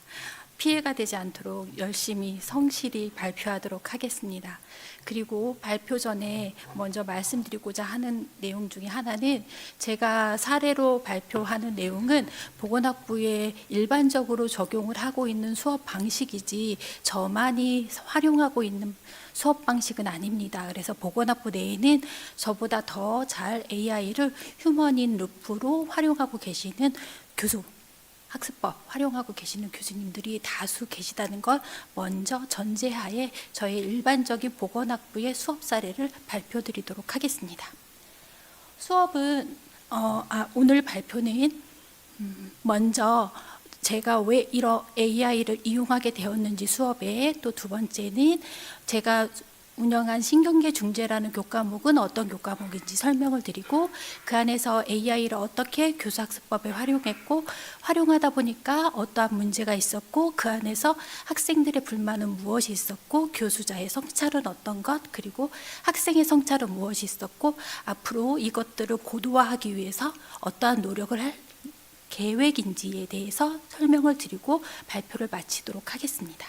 S4: 피해가 되지 않도록 열심히 성실히 발표하도록 하겠습니다. 그리고 발표 전에 먼저 말씀드리고자 하는 내용 중에 하나는, 제가 사례로 발표하는 내용은 보건학부에 일반적으로 적용을 하고 있는 수업 방식이지 저만이 활용하고 있는 수업 방식은 아닙니다. 그래서 보건학부 내에는 저보다 더 잘 AI를 휴먼인 루프로 활용하고 계시는 학습법 활용하고 계시는 교수님들이 다수 계시다는 걸 먼저 전제하에 저의 일반적인 보건학부의 수업 사례를 발표드리도록 하겠습니다. 수업은 오늘 발표는 먼저 제가 왜 이런 AI를 이용하게 되었는지 수업에, 또 두 번째는 제가 운영한 신경계 중재라는 교과목은 어떤 교과목인지 설명을 드리고, 그 안에서 AI를 어떻게 교사학습법에 활용했고, 활용하다 보니까 어떠한 문제가 있었고, 그 안에서 학생들의 불만은 무엇이 있었고, 교수자의 성찰은 어떤 것, 그리고 학생의 성찰은 무엇이 있었고, 앞으로 이것들을 고도화하기 위해서 어떠한 노력을 할 계획인지에 대해서 설명을 드리고 발표를 마치도록 하겠습니다.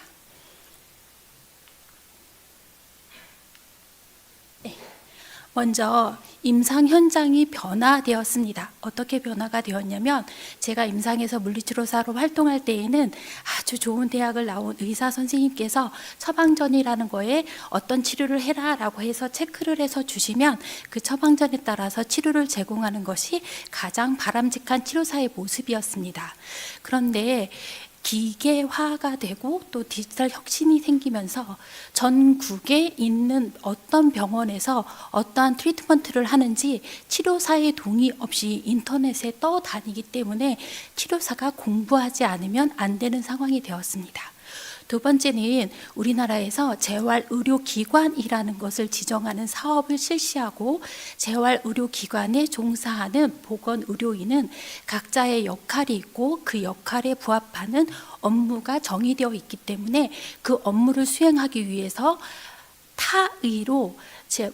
S4: 먼저 임상 현장이 변화되었습니다. 어떻게 변화가 되었냐면, 제가 임상에서 물리치료사로 활동할 때에는 아주 좋은 대학을 나온 의사 선생님께서 처방전이라는 거에 어떤 치료를 해라라고 해서 체크를 해서 주시면 그 처방전에 따라서 치료를 제공하는 것이 가장 바람직한 치료사의 모습이었습니다. 그런데 기계화가 되고 또 디지털 혁신이 생기면서 전국에 있는 어떤 병원에서 어떠한 트리트먼트를 하는지 치료사의 동의 없이 인터넷에 떠다니기 때문에 치료사가 공부하지 않으면 안 되는 상황이 되었습니다. 두 번째는 우리나라에서 재활의료기관이라는 것을 지정하는 사업을 실시하고, 재활의료기관에 종사하는 보건의료인은 각자의 역할이 있고 그 역할에 부합하는 업무가 정의되어 있기 때문에 그 업무를 수행하기 위해서 타의로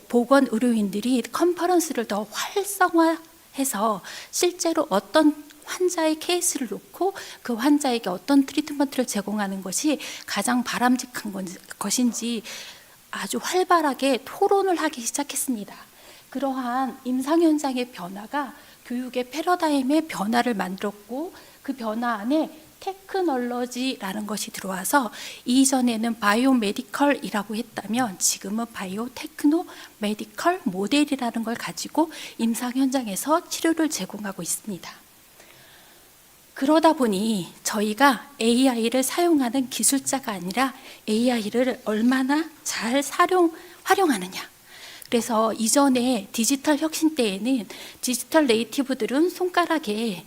S4: 보건의료인들이 컨퍼런스를 더 활성화해서 실제로 어떤 환자의 케이스를 놓고 그 환자에게 어떤 트리트먼트를 제공하는 것이 가장 바람직한 것인지 아주 활발하게 토론을 하기 시작했습니다. 그러한 임상 현장의 변화가 교육의 패러다임의 변화를 만들었고, 그 변화 안에 테크놀로지라는 것이 들어와서, 이전에는 바이오메디컬이라고 했다면 지금은 바이오테크노 메디컬 모델이라는 걸 가지고 임상 현장에서 치료를 제공하고 있습니다. 그러다 보니 저희가 AI를 사용하는 기술자가 아니라 AI를 얼마나 잘 활용하느냐, 그래서 이전에 디지털 혁신 때에는 디지털 네이티브들은 손가락에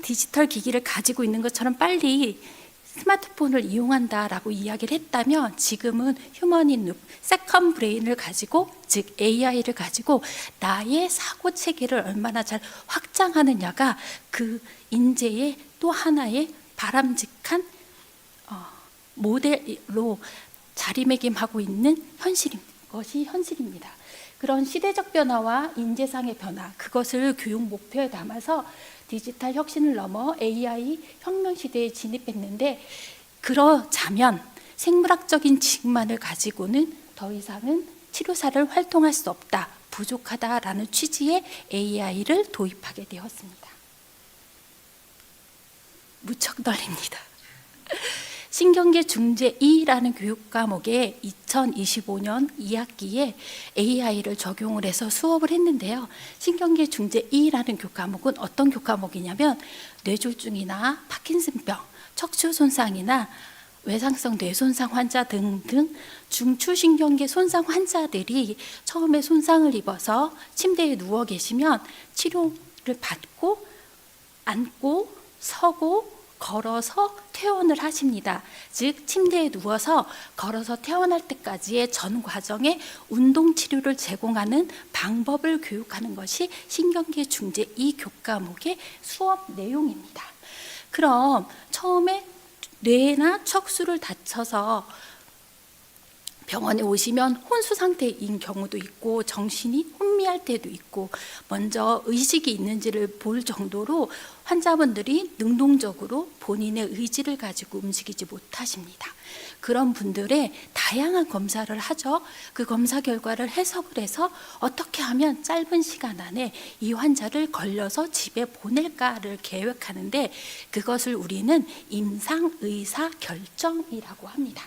S4: 디지털 기기를 가지고 있는 것처럼 빨리 스마트폰을 이용한다라고 이야기를 했다면, 지금은 휴머닌 룹, 세컨 브레인을 가지고, 즉 AI를 가지고 나의 사고 체계를 얼마나 잘 확장하느냐가 그 인재의 또 하나의 바람직한 모델로 자리매김하고 있는 것이 현실입니다. 그런 시대적 변화와 인재상의 변화, 그것을 교육 목표에 담아서 디지털 혁신을 넘어 AI 혁명 시대에 진입했는데, 그러자면 생물학적인 지식만을 가지고는 더 이상은 치료사를 활동할 수 없다, 부족하다라는 취지의 AI를 도입하게 되었습니다. 무척 떨립니다. 신경계 중재 2라는 교육 과목에 2025년 2학기에 AI를 적용을 해서 수업을 했는데요. 신경계 중재 2라는 교육 과목은 어떤 교육 과목이냐면, 뇌졸중이나 파킨슨병, 척추 손상이나 외상성 뇌손상 환자 등등 중추신경계 손상 환자들이 처음에 손상을 입어서 침대에 누워 계시면 치료를 받고 앉고 서고 걸어서 퇴원을 하십니다. 즉 침대에 누워서 걸어서 퇴원할 때까지의 전 과정에 운동 치료를 제공하는 방법을 교육하는 것이 신경계 중재 2 교과목의 수업 내용입니다. 그럼 처음에 뇌나 척수를 다쳐서 병원에 오시면 혼수 상태인 경우도 있고 정신이 혼미할 때도 있고, 먼저 의식이 있는지를 볼 정도로 환자분들이 능동적으로 본인의 의지를 가지고 움직이지 못하십니다. 그런 분들의 다양한 검사를 하죠. 그 검사 결과를 해석을 해서 어떻게 하면 짧은 시간 안에 이 환자를 걸려서 집에 보낼까를 계획하는데, 그것을 우리는 임상의사결정이라고 합니다.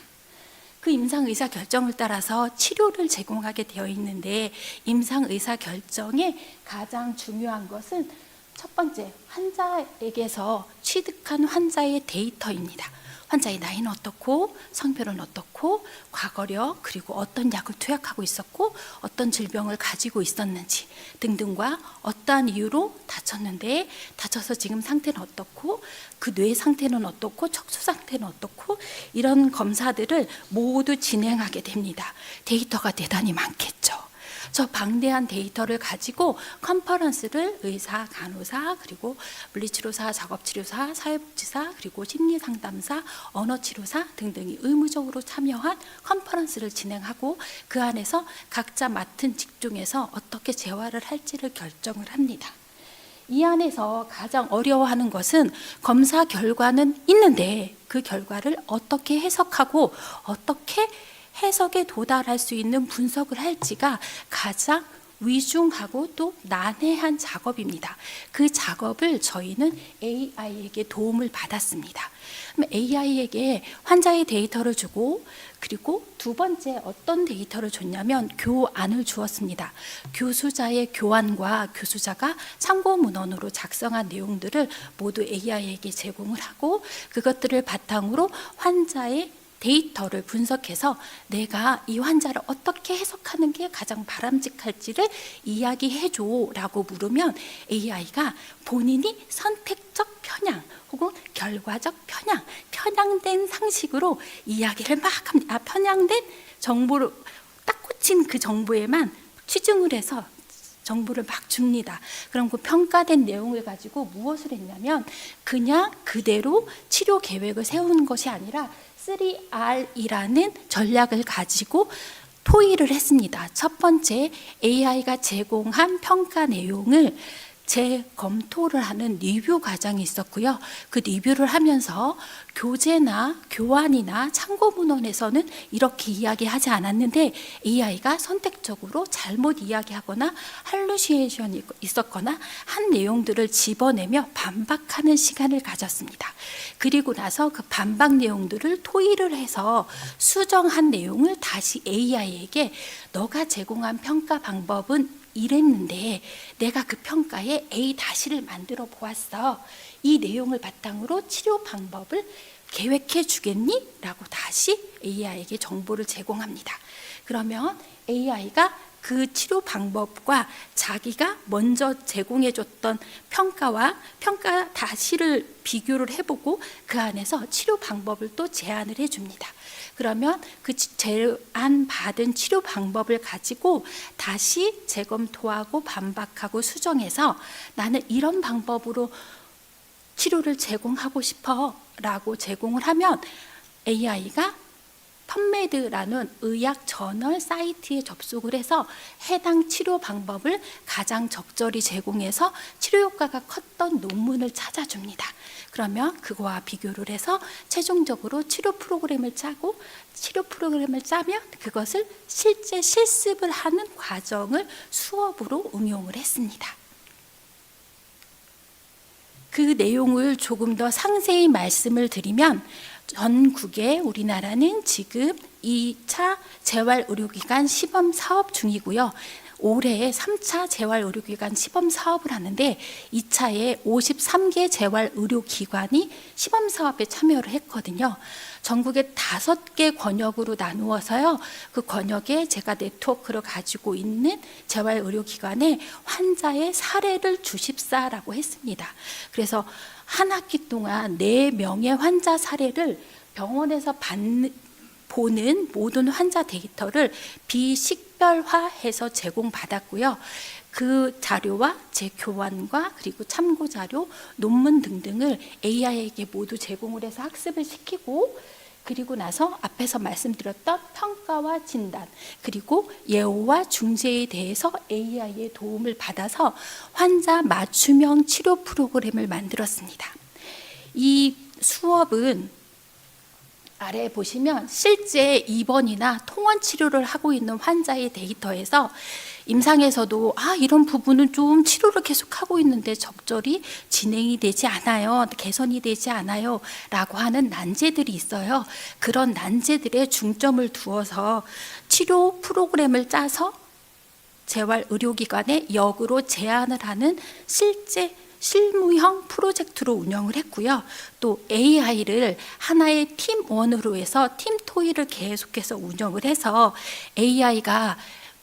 S4: 그 임상의사결정을 따라서 치료를 제공하게 되어 있는데, 임상의사결정의 가장 중요한 것은 첫 번째, 환자에게서 취득한 환자의 데이터입니다. 환자의 나이는 어떻고, 성별은 어떻고, 과거력, 그리고 어떤 약을 투약하고 있었고, 어떤 질병을 가지고 있었는지 등등과 어떠한 이유로 다쳤는데, 다쳐서 지금 상태는 어떻고, 그 뇌 상태는 어떻고, 척수 상태는 어떻고, 이런 검사들을 모두 진행하게 됩니다. 데이터가 대단히 많겠죠. 저 방대한 데이터를 가지고 컨퍼런스를 의사, 간호사, 그리고 물리치료사, 작업치료사, 사회복지사, 그리고 심리상담사, 언어치료사 등등이 의무적으로 참여한 컨퍼런스를 진행하고, 그 안에서 각자 맡은 직종에서 어떻게 재활을 할지를 결정을 합니다. 이 안에서 가장 어려워하는 것은 검사 결과는 있는데 그 결과를 어떻게 해석하고 어떻게 해석에 도달할 수 있는 분석을 할지가 가장 위중하고 또 난해한 작업입니다. 그 작업을 저희는 AI에게 도움을 받았습니다. AI에게 환자의 데이터를 주고, 그리고 두 번째 어떤 데이터를 줬냐면 교안을 주었습니다. 교수자의 교안과 교수자가 참고 문헌으로 작성한 내용들을 모두 AI에게 제공을 하고, 그것들을 바탕으로 환자의 데이터를 분석해서 내가 이 환자를 어떻게 해석하는 게 가장 바람직할지를 이야기해줘라고 물으면 AI가 본인이 선택적 편향 혹은 결과적 편향, 편향된 상식으로 이야기를 막 합니다. 편향된 정보를 딱 꽂힌 그 정보에만 치중을 해서 정보를 막 줍니다. 그럼 그 평가된 내용을 가지고 무엇을 했냐면, 그냥 그대로 치료 계획을 세우는 것이 아니라 3R이라는 전략을 가지고 토의를 했습니다. 첫 번째, AI가 제공한 평가 내용을 재검토를 하는 리뷰 과정이 있었고요. 그 리뷰를 하면서 교재나 교환이나 참고 문헌에서는 이렇게 이야기하지 않았는데 AI가 선택적으로 잘못 이야기하거나 할루시에이션이 있었거나 한 내용들을 집어내며 반박하는 시간을 가졌습니다. 그리고 나서 그 반박 내용들을 토의를 해서 수정한 내용을 다시 AI에게 너가 제공한 평가 방법은 이랬는데 내가 그 평가에 A-를 만들어 보았어. 이 내용을 바탕으로 치료 방법을 계획해 주겠니? 라고 다시 AI에게 정보를 제공합니다. 그러면 AI가 그 치료 방법과 자기가 먼저 제공해줬던 평가 다시를 비교를 해보고 그 안에서 치료 방법을 또 제안을 해줍니다. 그러면 그 제안 받은 치료 방법을 가지고 다시 재검토하고 반박하고 수정해서 나는 이런 방법으로 치료를 제공하고 싶어 라고 제공을 하면 AI가 펀메드라는 의학 저널 사이트에 접속을 해서 해당 치료 방법을 가장 적절히 제공해서 치료 효과가 컸던 논문을 찾아줍니다. 그러면 그거와 비교를 해서 최종적으로 치료 프로그램을 짜고 치료 프로그램을 짜면 그것을 실제 실습을 하는 과정을 수업으로 응용을 했습니다. 그 내용을 조금 더 상세히 말씀을 드리면 전국에 우리나라는 지금 2차 재활의료기관 시범 사업 중이고요. 올해 3차 재활의료기관 시범 사업을 하는데 2차에 53개 재활의료기관이 시범 사업에 참여를 했거든요. 전국에 5개 권역으로 나누어서요. 그 권역에 제가 네트워크를 가지고 있는 재활의료기관에 환자의 사례를 주십사라고 했습니다. 그래서 한 학기 동안 4명의 환자 사례를 병원에서 보는 모든 환자 데이터를 비식별화해서 제공받았고요. 그 자료와 제 교환과 그리고 참고 자료, 논문 등등을 AI에게 모두 제공을 해서 학습을 시키고 그리고 나서 앞에서 말씀드렸던 평가와 진단 그리고 예후와 중재에 대해서 AI의 도움을 받아서 환자 맞춤형 치료 프로그램을 만들었습니다. 이 수업은 아래에 보시면 실제 입원이나 통원 치료를 하고 있는 환자의 데이터에서 임상에서도 이런 부분은 좀 치료를 계속하고 있는데 적절히 진행이 되지 않아요. 개선이 되지 않아요. 라고 하는 난제들이 있어요. 그런 난제들에 중점을 두어서 치료 프로그램을 짜서 재활의료기관에 역으로 제안을 하는 실제 실무형 프로젝트로 운영을 했고요. 또 AI를 하나의 팀원으로 해서 팀토이를 계속해서 운영을 해서 AI가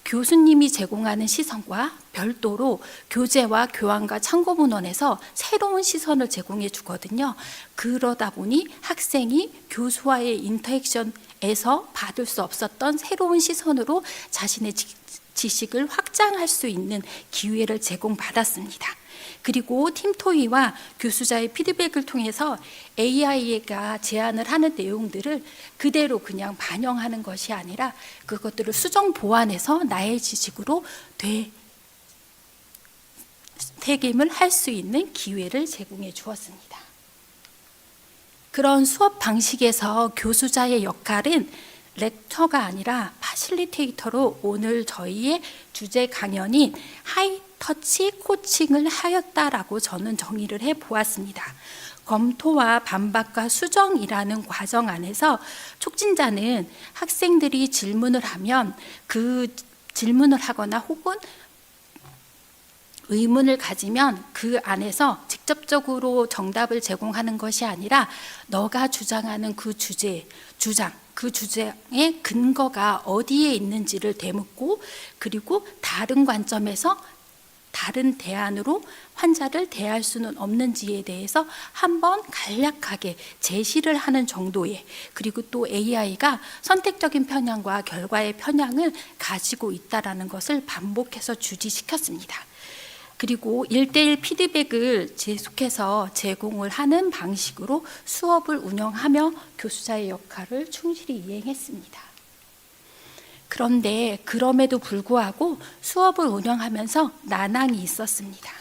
S4: 교수님이 제공하는 시선과 별도로 교재와 교환과 참고문헌에서 새로운 시선을 제공해 주거든요. 그러다 보니 학생이 교수와의 인터액션에서 받을 수 없었던 새로운 시선으로 자신의 지식을 확장할 수 있는 기회를 제공받았습니다. 그리고 팀토이와 교수자의 피드백을 통해서 AI가 제안을 하는 내용들을 그대로 그냥 반영하는 것이 아니라 그것들을 수정 보완해서 나의 지식으로 되새김을 할 수 있는 기회를 제공해 주었습니다. 그런 수업 방식에서 교수자의 역할은 렉처가 아니라 파실리테이터로 오늘 저희의 주제 강연인 하이터치 코칭을 하였다라고 저는 정의를 해보았습니다. 검토와 반박과 수정이라는 과정 안에서 촉진자는 학생들이 질문을 하면 그 질문을 하거나 혹은 의문을 가지면 그 안에서 직접적으로 정답을 제공하는 것이 아니라 너가 주장하는 그 그 주장의 근거가 어디에 있는지를 되묻고 그리고 다른 관점에서 다른 대안으로 환자를 대할 수는 없는지에 대해서 한번 간략하게 제시를 하는 정도의 그리고 또 AI가 선택적인 편향과 결과의 편향을 가지고 있다는 것을 반복해서 주지시켰습니다. 그리고 1:1 피드백을 계속해서 제공을 하는 방식으로 수업을 운영하며 교수자의 역할을 충실히 이행했습니다. 그런데 그럼에도 불구하고 수업을 운영하면서 난항이 있었습니다.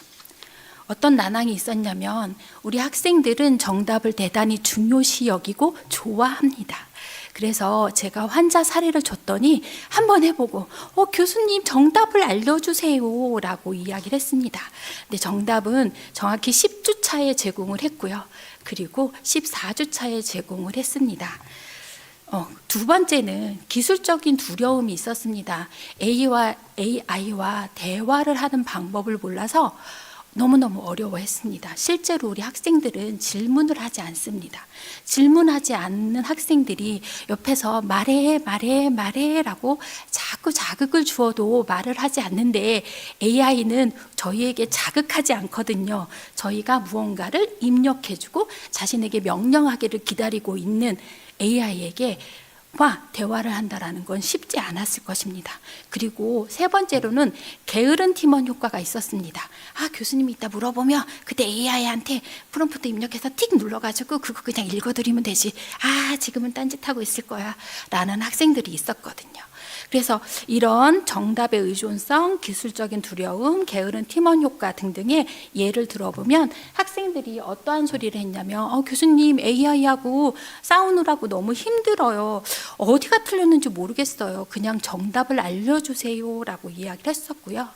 S4: 어떤 난항이 있었냐면 우리 학생들은 정답을 대단히 중요시 여기고 좋아합니다. 그래서 제가 환자 사례를 줬더니 한번 해보고 교수님 정답을 알려주세요 라고 이야기를 했습니다. 근데 정답은 정확히 10주 차에 제공을 했고요. 그리고 14주 차에 제공을 했습니다. 두 번째는 기술적인 두려움이 있었습니다. AI와 대화를 하는 방법을 몰라서 너무너무 어려워했습니다. 실제로 우리 학생들은 질문을 하지 않습니다. 질문하지 않는 학생들이 옆에서 말해 라고 자꾸 자극을 주어도 말을 하지 않는데 AI는 저희에게 자극하지 않거든요. 저희가 무언가를 입력해주고 자신에게 명령하기를 기다리고 있는 AI에게 대화를 한다라는 건 쉽지 않았을 것입니다. 그리고 세 번째로는 게으른 팀원 효과가 있었습니다. 교수님이 이따 물어보면 그때 AI한테 프롬프트 입력해서 틱 눌러가지고 그거 그냥 읽어드리면 되지. 지금은 딴짓하고 있을 거야 라는 학생들이 있었거든요. 그래서 이런 정답의 의존성, 기술적인 두려움, 게으른 팀원 효과 등등의 예를 들어보면 학생들이 어떠한 소리를 했냐면 교수님 AI하고 싸우느라고 너무 힘들어요. 어디가 틀렸는지 모르겠어요. 그냥 정답을 알려주세요 라고 이야기를 했었고요.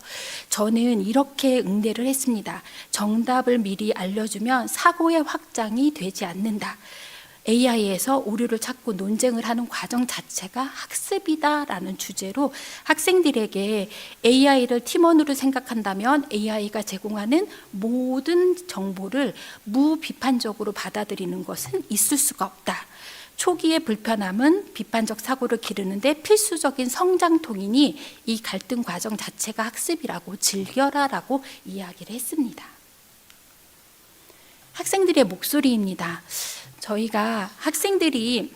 S4: 저는 이렇게 응대를 했습니다. 정답을 미리 알려주면 사고의 확장이 되지 않는다. AI에서 오류를 찾고 논쟁을 하는 과정 자체가 학습이다라는 주제로 학생들에게 AI를 팀원으로 생각한다면 AI가 제공하는 모든 정보를 무비판적으로 받아들이는 것은 있을 수가 없다. 초기의 불편함은 비판적 사고를 기르는데 필수적인 성장통이니 이 갈등 과정 자체가 학습이라고 즐겨라라고 이야기를 했습니다. 학생들의 목소리입니다. 저희가 학생들이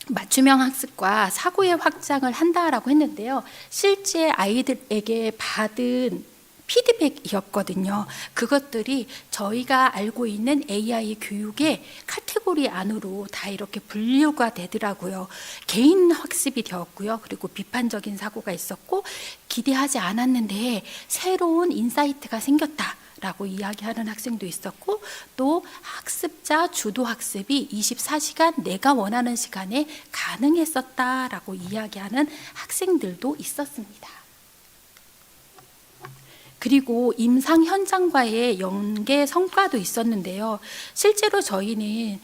S4: 맞춤형 학습과 사고의 확장을 한다라고 했는데요. 실제 아이들에게 받은 피드백이었거든요. 그것들이 저희가 알고 있는 AI 교육의 카테고리 안으로 다 이렇게 분류가 되더라고요. 개인 학습이 되었고요. 그리고 비판적인 사고가 있었고 기대하지 않았는데 새로운 인사이트가 생겼다. 라고 이야기하는 학생도 있었고 또 학습자 주도 학습이 24시간 내가 원하는 시간에 가능했었다라고 이야기하는 학생들도 있었습니다. 그리고 임상 현장과의 연계 성과도 있었는데요. 실제로 저희는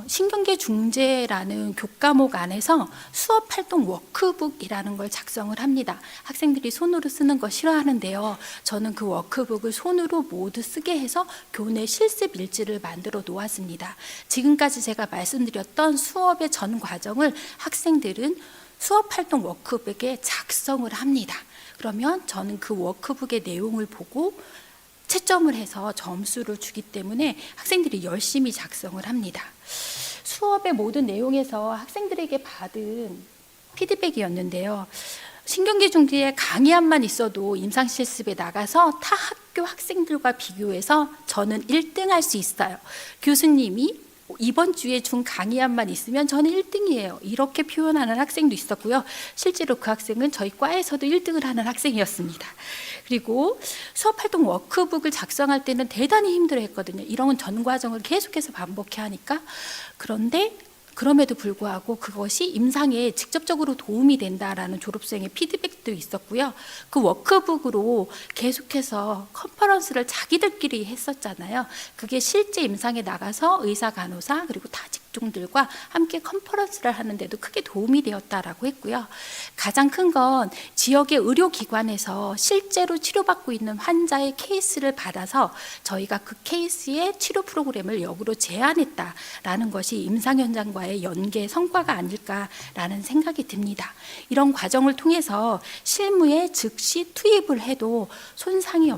S4: 신경계 중재라는 교과목 안에서 수업 활동 워크북이라는 걸 작성을 합니다. 학생들이 손으로 쓰는 거 싫어하는데요. 저는 그 워크북을 손으로 모두 쓰게 해서 교내 실습 일지를 만들어 놓았습니다. 지금까지 제가 말씀드렸던 수업의 전 과정을 학생들은 수업 활동 워크북에 작성을 합니다. 그러면 저는 그 워크북의 내용을 보고 채점을 해서 점수를 주기 때문에 학생들이 열심히 작성을 합니다. 수업의 모든 내용에서 학생들에게 받은 피드백이었는데요. 신경계 중지에 강의안만 있어도 임상실습에 나가서 타 학교 학생들과 비교해서 저는 1등할 수 있어요. 교수님이 이번 주에 준 강의안만 있으면 저는 1등이에요. 이렇게 표현하는 학생도 있었고요. 실제로 그 학생은 저희 과에서도 1등을 하는 학생이었습니다. 그리고 수업활동 워크북을 작성할 때는 대단히 힘들어했거든요. 이런 전 과정을 계속해서 반복해야 하니까. 그럼에도 불구하고 그것이 임상에 직접적으로 도움이 된다라는 졸업생의 피드백도 있었고요. 그 워크북으로 계속해서 컨퍼런스를 자기들끼리 했었잖아요. 그게 실제 임상에 나가서 의사, 간호사 그리고 타 직종들과 함께 컨퍼런스를 하는데도 크게 도움이 되었다라고 했고요. 가장 큰 건 지역의 의료기관에서 실제로 치료받고 있는 환자의 케이스를 받아서 저희가 그 케이스의 치료 프로그램을 역으로 제안했다라는 것이 임상 현장과의 연계 성과가 아닐까라는 생각이 듭니다. 이런 과정을 통해서 실무에 즉시 투입을 해도 손색이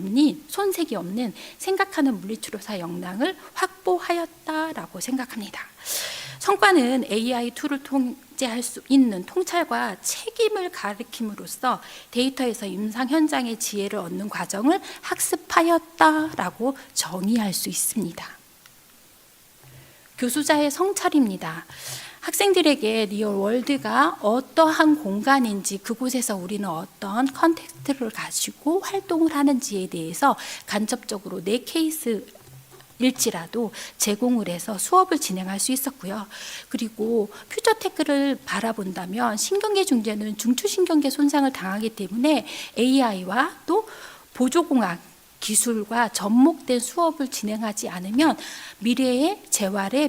S4: 없는 생각하는 물리치료사 역량을 확보하였다라고 생각합니다. 성과는 AI 툴을 통제할 수 있는 통찰과 책임을 가리킴으로써 데이터에서 임상 현장의 지혜를 얻는 과정을 학습하였다라고 정의할 수 있습니다. 교수자의 성찰입니다. 학생들에게 리얼 월드가 어떠한 공간인지 그곳에서 우리는 어떤 컨텍스트를 가지고 활동을 하는지에 대해서 간접적으로 내 케이스 일지라도 제공을 해서 수업을 진행할 수 있었고요. 그리고 퓨처테크를 바라본다면 신경계 중재는 중추신경계 손상을 당하기 때문에 AI와 또 보조공학 기술과 접목된 수업을 진행하지 않으면 미래의 재활에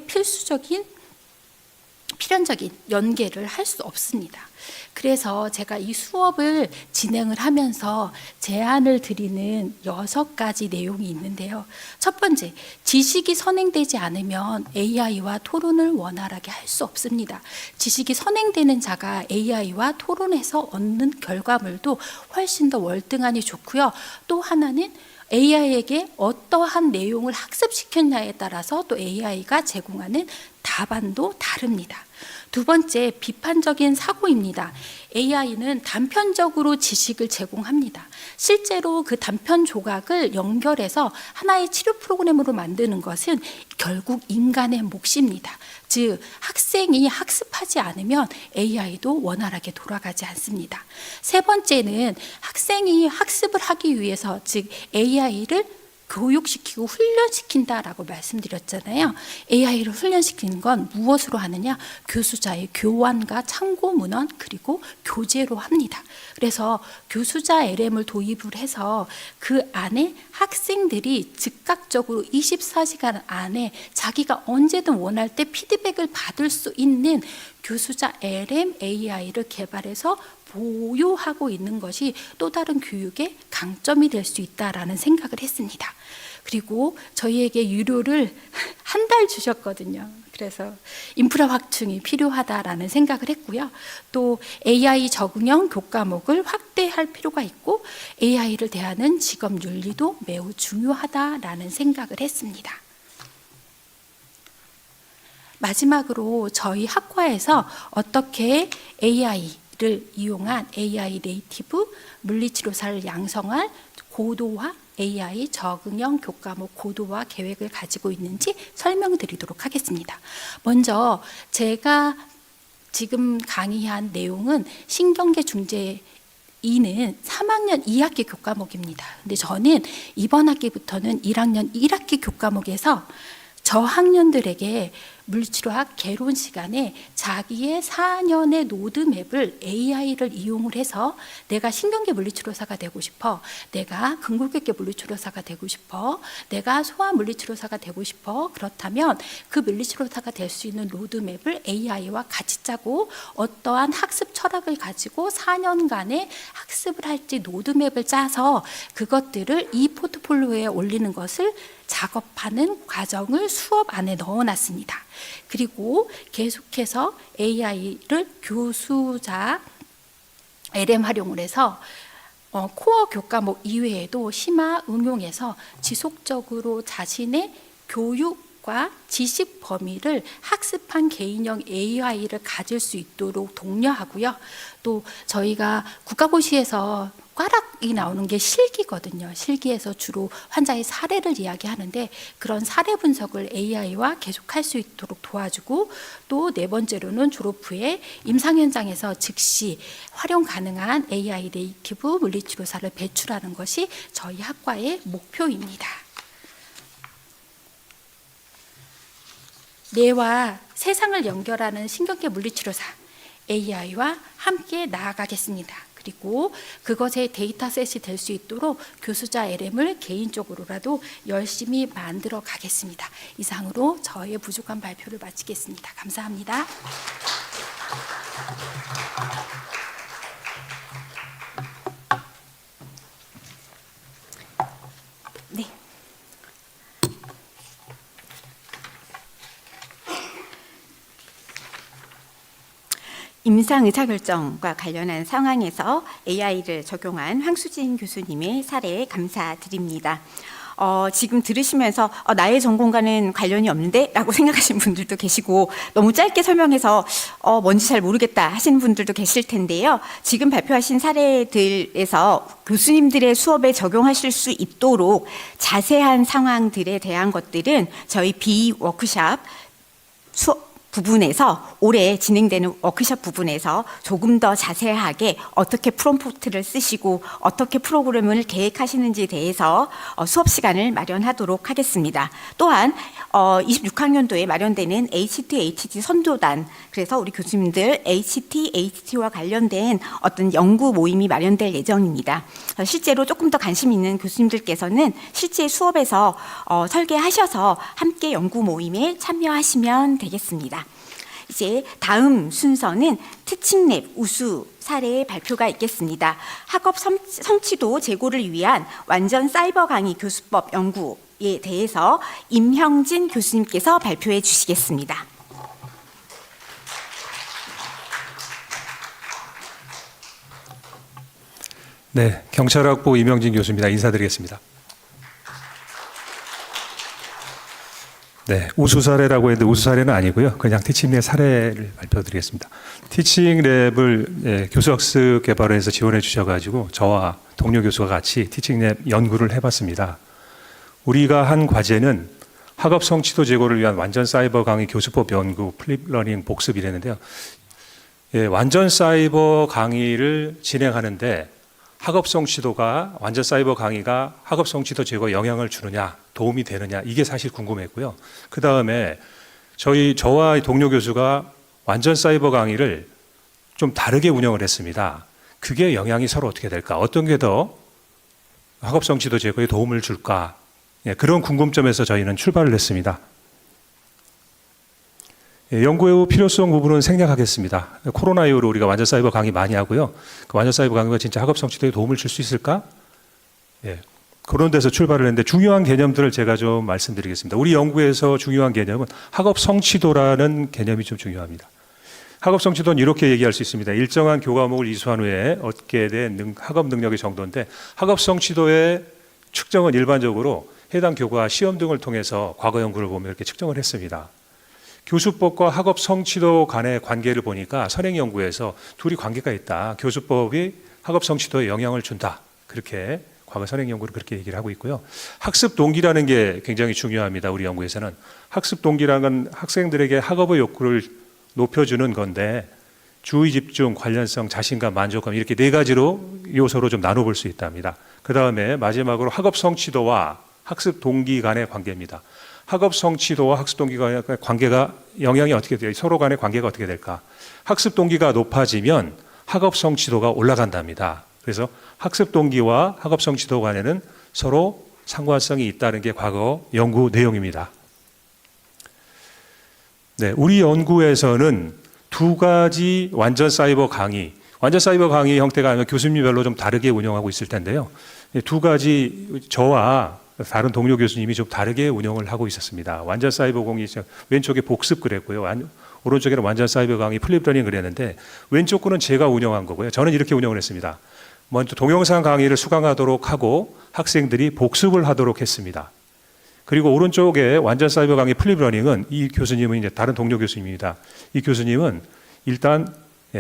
S4: 필연적인 연계를 할 수 없습니다. 그래서 제가 이 수업을 진행을 하면서 제안을 드리는 6가지 내용이 있는데요. 첫 번째, 지식이 선행되지 않으면 AI와 토론을 원활하게 할 수 없습니다. 지식이 선행되는 자가 AI와 토론해서 얻는 결과물도 훨씬 더 월등하니 좋고요. 또 하나는 AI에게 어떠한 내용을 학습시켰냐에 따라서 또 AI가 제공하는 답안도 다릅니다. 두 번째, 비판적인 사고입니다. AI는 단편적으로 지식을 제공합니다. 실제로 그 단편 조각을 연결해서 하나의 치료 프로그램으로 만드는 것은 결국 인간의 몫입니다. 즉, 학생이 학습하지 않으면 AI도 원활하게 돌아가지 않습니다. 세 번째는 학생이 학습을 하기 위해서, 즉 AI를 교육시키고 훈련시킨다라고 말씀드렸잖아요. AI를 훈련시키는 건 무엇으로 하느냐? 교수자의 교환과 참고 문헌 그리고 교재로 합니다. 그래서 교수자 LM을 도입을 해서 그 안에 학생들이 즉각적으로 24시간 안에 자기가 언제든 원할 때 피드백을 받을 수 있는 교수자 LM AI를 개발해서 보유하고 있는 것이 또 다른 교육의 강점이 될 수 있다라는 생각을 했습니다. 그리고 저희에게 유료를 한 달 주셨거든요. 그래서 인프라 확충이 필요하다라는 생각을 했고요. 또 AI 적응형 교과목을 확대할 필요가 있고 AI를 대하는 직업 윤리도 매우 중요하다라는 생각을 했습니다. 마지막으로 저희 학과에서 어떻게 AI를 이용한 AI 네이티브 물리치료사를 양성할 고도화 AI 적응형 교과목 고도화 계획을 가지고 있는지 설명드리도록 하겠습니다. 먼저 제가 지금 강의한 내용은 신경계 중재 2는 3학년 2학기 교과목입니다. 근데 저는 이번 학기부터는 1학년 1학기 교과목에서 저학년들에게 물리치료학 개론 시간에 자기의 4년의 로드맵을 AI를 이용을 해서 내가 신경계 물리치료사가 되고 싶어, 내가 근골격계 물리치료사가 되고 싶어, 내가 소아 물리치료사가 되고 싶어, 그렇다면 그 물리치료사가 될 수 있는 로드맵을 AI와 같이 짜고 어떠한 학습 철학을 가지고 4년간의 학습을 할지 로드맵을 짜서 그것들을 이 포트폴리오에 올리는 것을 작업하는 과정을 수업 안에 넣어놨습니다. 그리고 계속해서 AI를 교수자 LM 활용을 해서 코어 교과목 이외에도 심화 응용해서 지속적으로 자신의 교육과 지식 범위를 학습한 개인형 AI를 가질 수 있도록 독려하고요. 또 저희가 국가고시에서 꽈락이 나오는 게 실기거든요. 실기에서 주로 환자의 사례를 이야기하는데 그런 사례 분석을 AI와 계속할 수 있도록 도와주고 또 네 번째로는 졸업 후에 임상 현장에서 즉시 활용 가능한 AI 네이티브 물리치료사를 배출하는 것이 저희 학과의 목표입니다. 뇌와 세상을 연결하는 신경계 물리치료사 AI와 함께 나아가겠습니다. 그리고 그것의 데이터셋이 될 수 있도록 교수자 LM을 개인적으로라도 열심히 만들어 가겠습니다. 이상으로 저의 부족한 발표를 마치겠습니다. 감사합니다.
S1: 네. 임상 의사결정과 관련한 상황에서 AI를 적용한 황수진 교수님의 사례에 감사드립니다. 지금 들으시면서 나의 전공과는 관련이 없는데? 라고 생각하시는 분들도 계시고 너무 짧게 설명해서 뭔지 잘 모르겠다 하시는 분들도 계실 텐데요. 지금 발표하신 사례들에서 교수님들의 수업에 적용하실 수 있도록 자세한 상황들에 대한 것들은 저희 B 워크샵 수업 부분에서 올해 진행되는 워크숍 부분에서 조금 더 자세하게 어떻게 프롬프트를 쓰시고 어떻게 프로그램을 계획하시는지에 대해서 수업 시간을 마련하도록 하겠습니다. 또한 26학년도에 마련되는 HT 선도단, 그래서 우리 교수님들 HT와 관련된 어떤 연구 모임이 마련될 예정입니다. 실제로 조금 더 관심 있는 교수님들께서는 실제 수업에서 설계하셔서 함께 연구 모임에 참여하시면 되겠습니다. 이제 다음 순서는 티칭랩 우수 사례 발표가 있겠습니다. 학업 성취도 제고를 위한 완전 사이버 강의 교수법 연구에 대해서 임형진 교수님께서 발표해 주시겠습니다.
S5: 네, 경찰학부 임형진 교수입니다. 인사드리겠습니다. 네, 우수 사례라고 했는데 우수 사례는 아니고요. 그냥 티칭랩 사례를 발표드리겠습니다. 티칭랩을 교수학습 개발원에서 지원해 주셔가지고 저와 동료 교수가 같이 티칭랩 연구를 해봤습니다. 우리가 한 과제는 학업 성취도 제고를 위한 완전 사이버 강의 교수법 연구 플립 러닝 복습이라는데요. 완전 사이버 강의를 진행하는데 학업 성취도가 완전 사이버 강의가 학업 성취도 제고에 영향을 주느냐, 도움이 되느냐, 이게 사실 궁금했고요. 그 다음에 저와 동료 교수가 완전 사이버 강의를 좀 다르게 운영을 했습니다. 그게 영향이 서로 어떻게 될까? 어떤 게 더 학업 성취도 제고에 도움을 줄까? 그런 궁금점에서 저희는 출발을 했습니다. 연구의 필요성 부분은 생략하겠습니다. 코로나 이후로 우리가 완전 사이버 강의 많이 하고요. 그 완전 사이버 강의가 진짜 학업 성취도에 도움을 줄 수 있을까? 그런 데서 출발을 했는데 중요한 개념들을 제가 좀 말씀드리겠습니다. 우리 연구에서 중요한 개념은 학업 성취도라는 개념이 좀 중요합니다. 학업 성취도는 이렇게 얘기할 수 있습니다. 일정한 교과목을 이수한 후에 얻게 된 학업 능력의 정도인데 학업 성취도의 측정은 일반적으로 해당 교과 시험 등을 통해서 과거 연구를 보면 이렇게 측정을 했습니다. 교수법과 학업 성취도 간의 관계를 보니까 선행 연구에서 둘이 관계가 있다. 교수법이 학업 성취도에 영향을 준다. 그렇게 과거 선행 연구를 그렇게 얘기를 하고 있고요. 학습 동기라는 게 굉장히 중요합니다. 우리 연구에서는 학습 동기라는 건 학생들에게 학업의 욕구를 높여주는 건데 주의 집중, 관련성, 자신감, 만족감 이렇게 네 가지로 요소로 좀 나눠볼 수 있답니다. 그 다음에 마지막으로 학업 성취도와 학습 동기 간의 관계입니다. 학업 성취도와 학습 동기 간의 관계가 영향이 어떻게 돼요? 서로 간의 관계가 어떻게 될까? 학습 동기가 높아지면 학업 성취도가 올라간답니다. 그래서 학습 동기와 학업 성취도 간에는 서로 상관성이 있다는 게 과거 연구 내용입니다. 네, 우리 연구에서는 두 가지 완전 사이버 강의 형태가 아니면 교수님별로 좀 다르게 운영하고 있을 텐데요. 두 가지 저와 다른 동료 교수님이 좀 다르게 운영을 하고 있었습니다. 완전 사이버 강의 왼쪽에 복습 그랬고요. 오른쪽에는 완전 사이버 강의 플립 러닝 그랬는데 왼쪽 거는 제가 운영한 거고요. 저는 이렇게 운영을 했습니다. 먼저 동영상 강의를 수강하도록 하고 학생들이 복습을 하도록 했습니다. 그리고 오른쪽에 완전 사이버 강의 플립 러닝은 이 교수님은 이제 다른 동료 교수님입니다. 이 교수님은 일단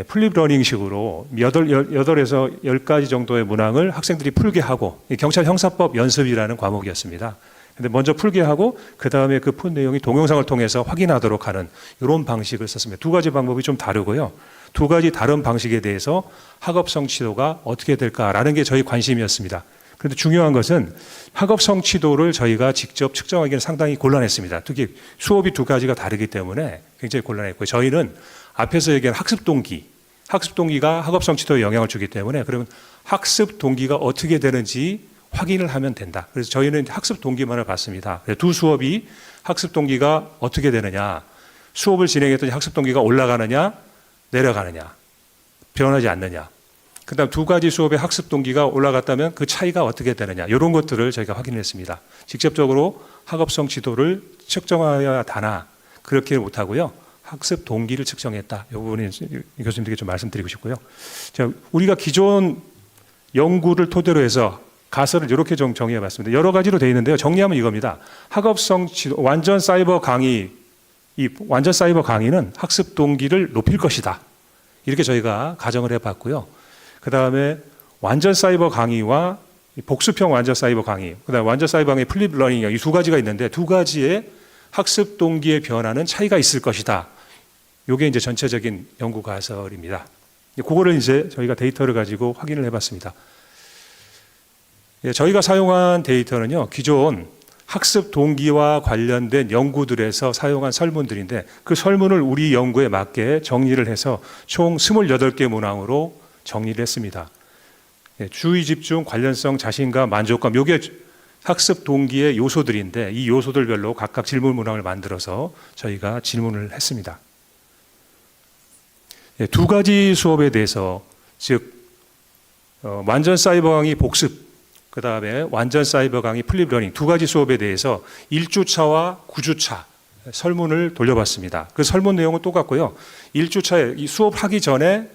S5: 플립 러닝식으로 8에서 10가지 정도의 문항을 학생들이 풀게 하고 경찰 형사법 연습이라는 과목이었습니다. 근데 먼저 풀게 하고 그 다음에 그 푼 내용이 동영상을 통해서 확인하도록 하는 이런 방식을 썼습니다. 두 가지 방법이 좀 다르고요. 두 가지 다른 방식에 대해서 학업 성취도가 어떻게 될까라는 게 저희 관심이었습니다. 그런데 중요한 것은 학업 성취도를 저희가 직접 측정하기는 상당히 곤란했습니다. 특히 수업이 두 가지가 다르기 때문에 굉장히 곤란했고요. 저희는 앞에서 얘기한 학습 동기가 학업 성취도에 영향을 주기 때문에 그러면 학습 동기가 어떻게 되는지 확인을 하면 된다. 그래서 저희는 학습 동기만을 봤습니다. 두 수업이 학습 동기가 어떻게 되느냐, 수업을 진행했더니 학습 동기가 올라가느냐, 내려가느냐, 변하지 않느냐. 그다음 두 가지 수업의 학습 동기가 올라갔다면 그 차이가 어떻게 되느냐, 이런 것들을 저희가 확인했습니다. 직접적으로 학업 성취도를 측정해야 하나 그렇게 못하고요. 학습 동기를 측정했다. 이 부분은 교수님들께 좀 말씀드리고 싶고요. 자, 우리가 기존 연구를 토대로 해서 가설을 이렇게 좀 정의해봤습니다. 여러 가지로 되어 있는데요. 정리하면 이겁니다. 학업 성취도, 완전 사이버 강의는 학습 동기를 높일 것이다. 이렇게 저희가 가정을 해봤고요. 그 다음에 완전 사이버 강의와 복수형 완전 사이버 강의, 그 다음에 완전 사이버 강의 플립 러닝 이 두 가지가 있는데 두 가지의 학습 동기의 변화는 차이가 있을 것이다. 이게 이제 전체적인 연구 가설입니다. 그거를 이제 저희가 데이터를 가지고 확인을 해봤습니다. 저희가 사용한 데이터는요, 기존 학습 동기와 관련된 연구들에서 사용한 설문들인데 그 설문을 우리 연구에 맞게 정리를 해서 총 28개 문항으로 정리를 했습니다. 주의 집중, 관련성, 자신감, 만족감, 이게 학습 동기의 요소들인데 이 요소들별로 각각 질문 문항을 만들어서 저희가 질문을 했습니다. 두 가지 수업에 대해서, 즉 완전 사이버 강의 복습, 그 다음에 완전 사이버 강의 플립 러닝 두 가지 수업에 대해서 1주차와 9주차 설문을 돌려봤습니다. 그 설문 내용은 똑같고요. 1주차에 이 수업하기 전에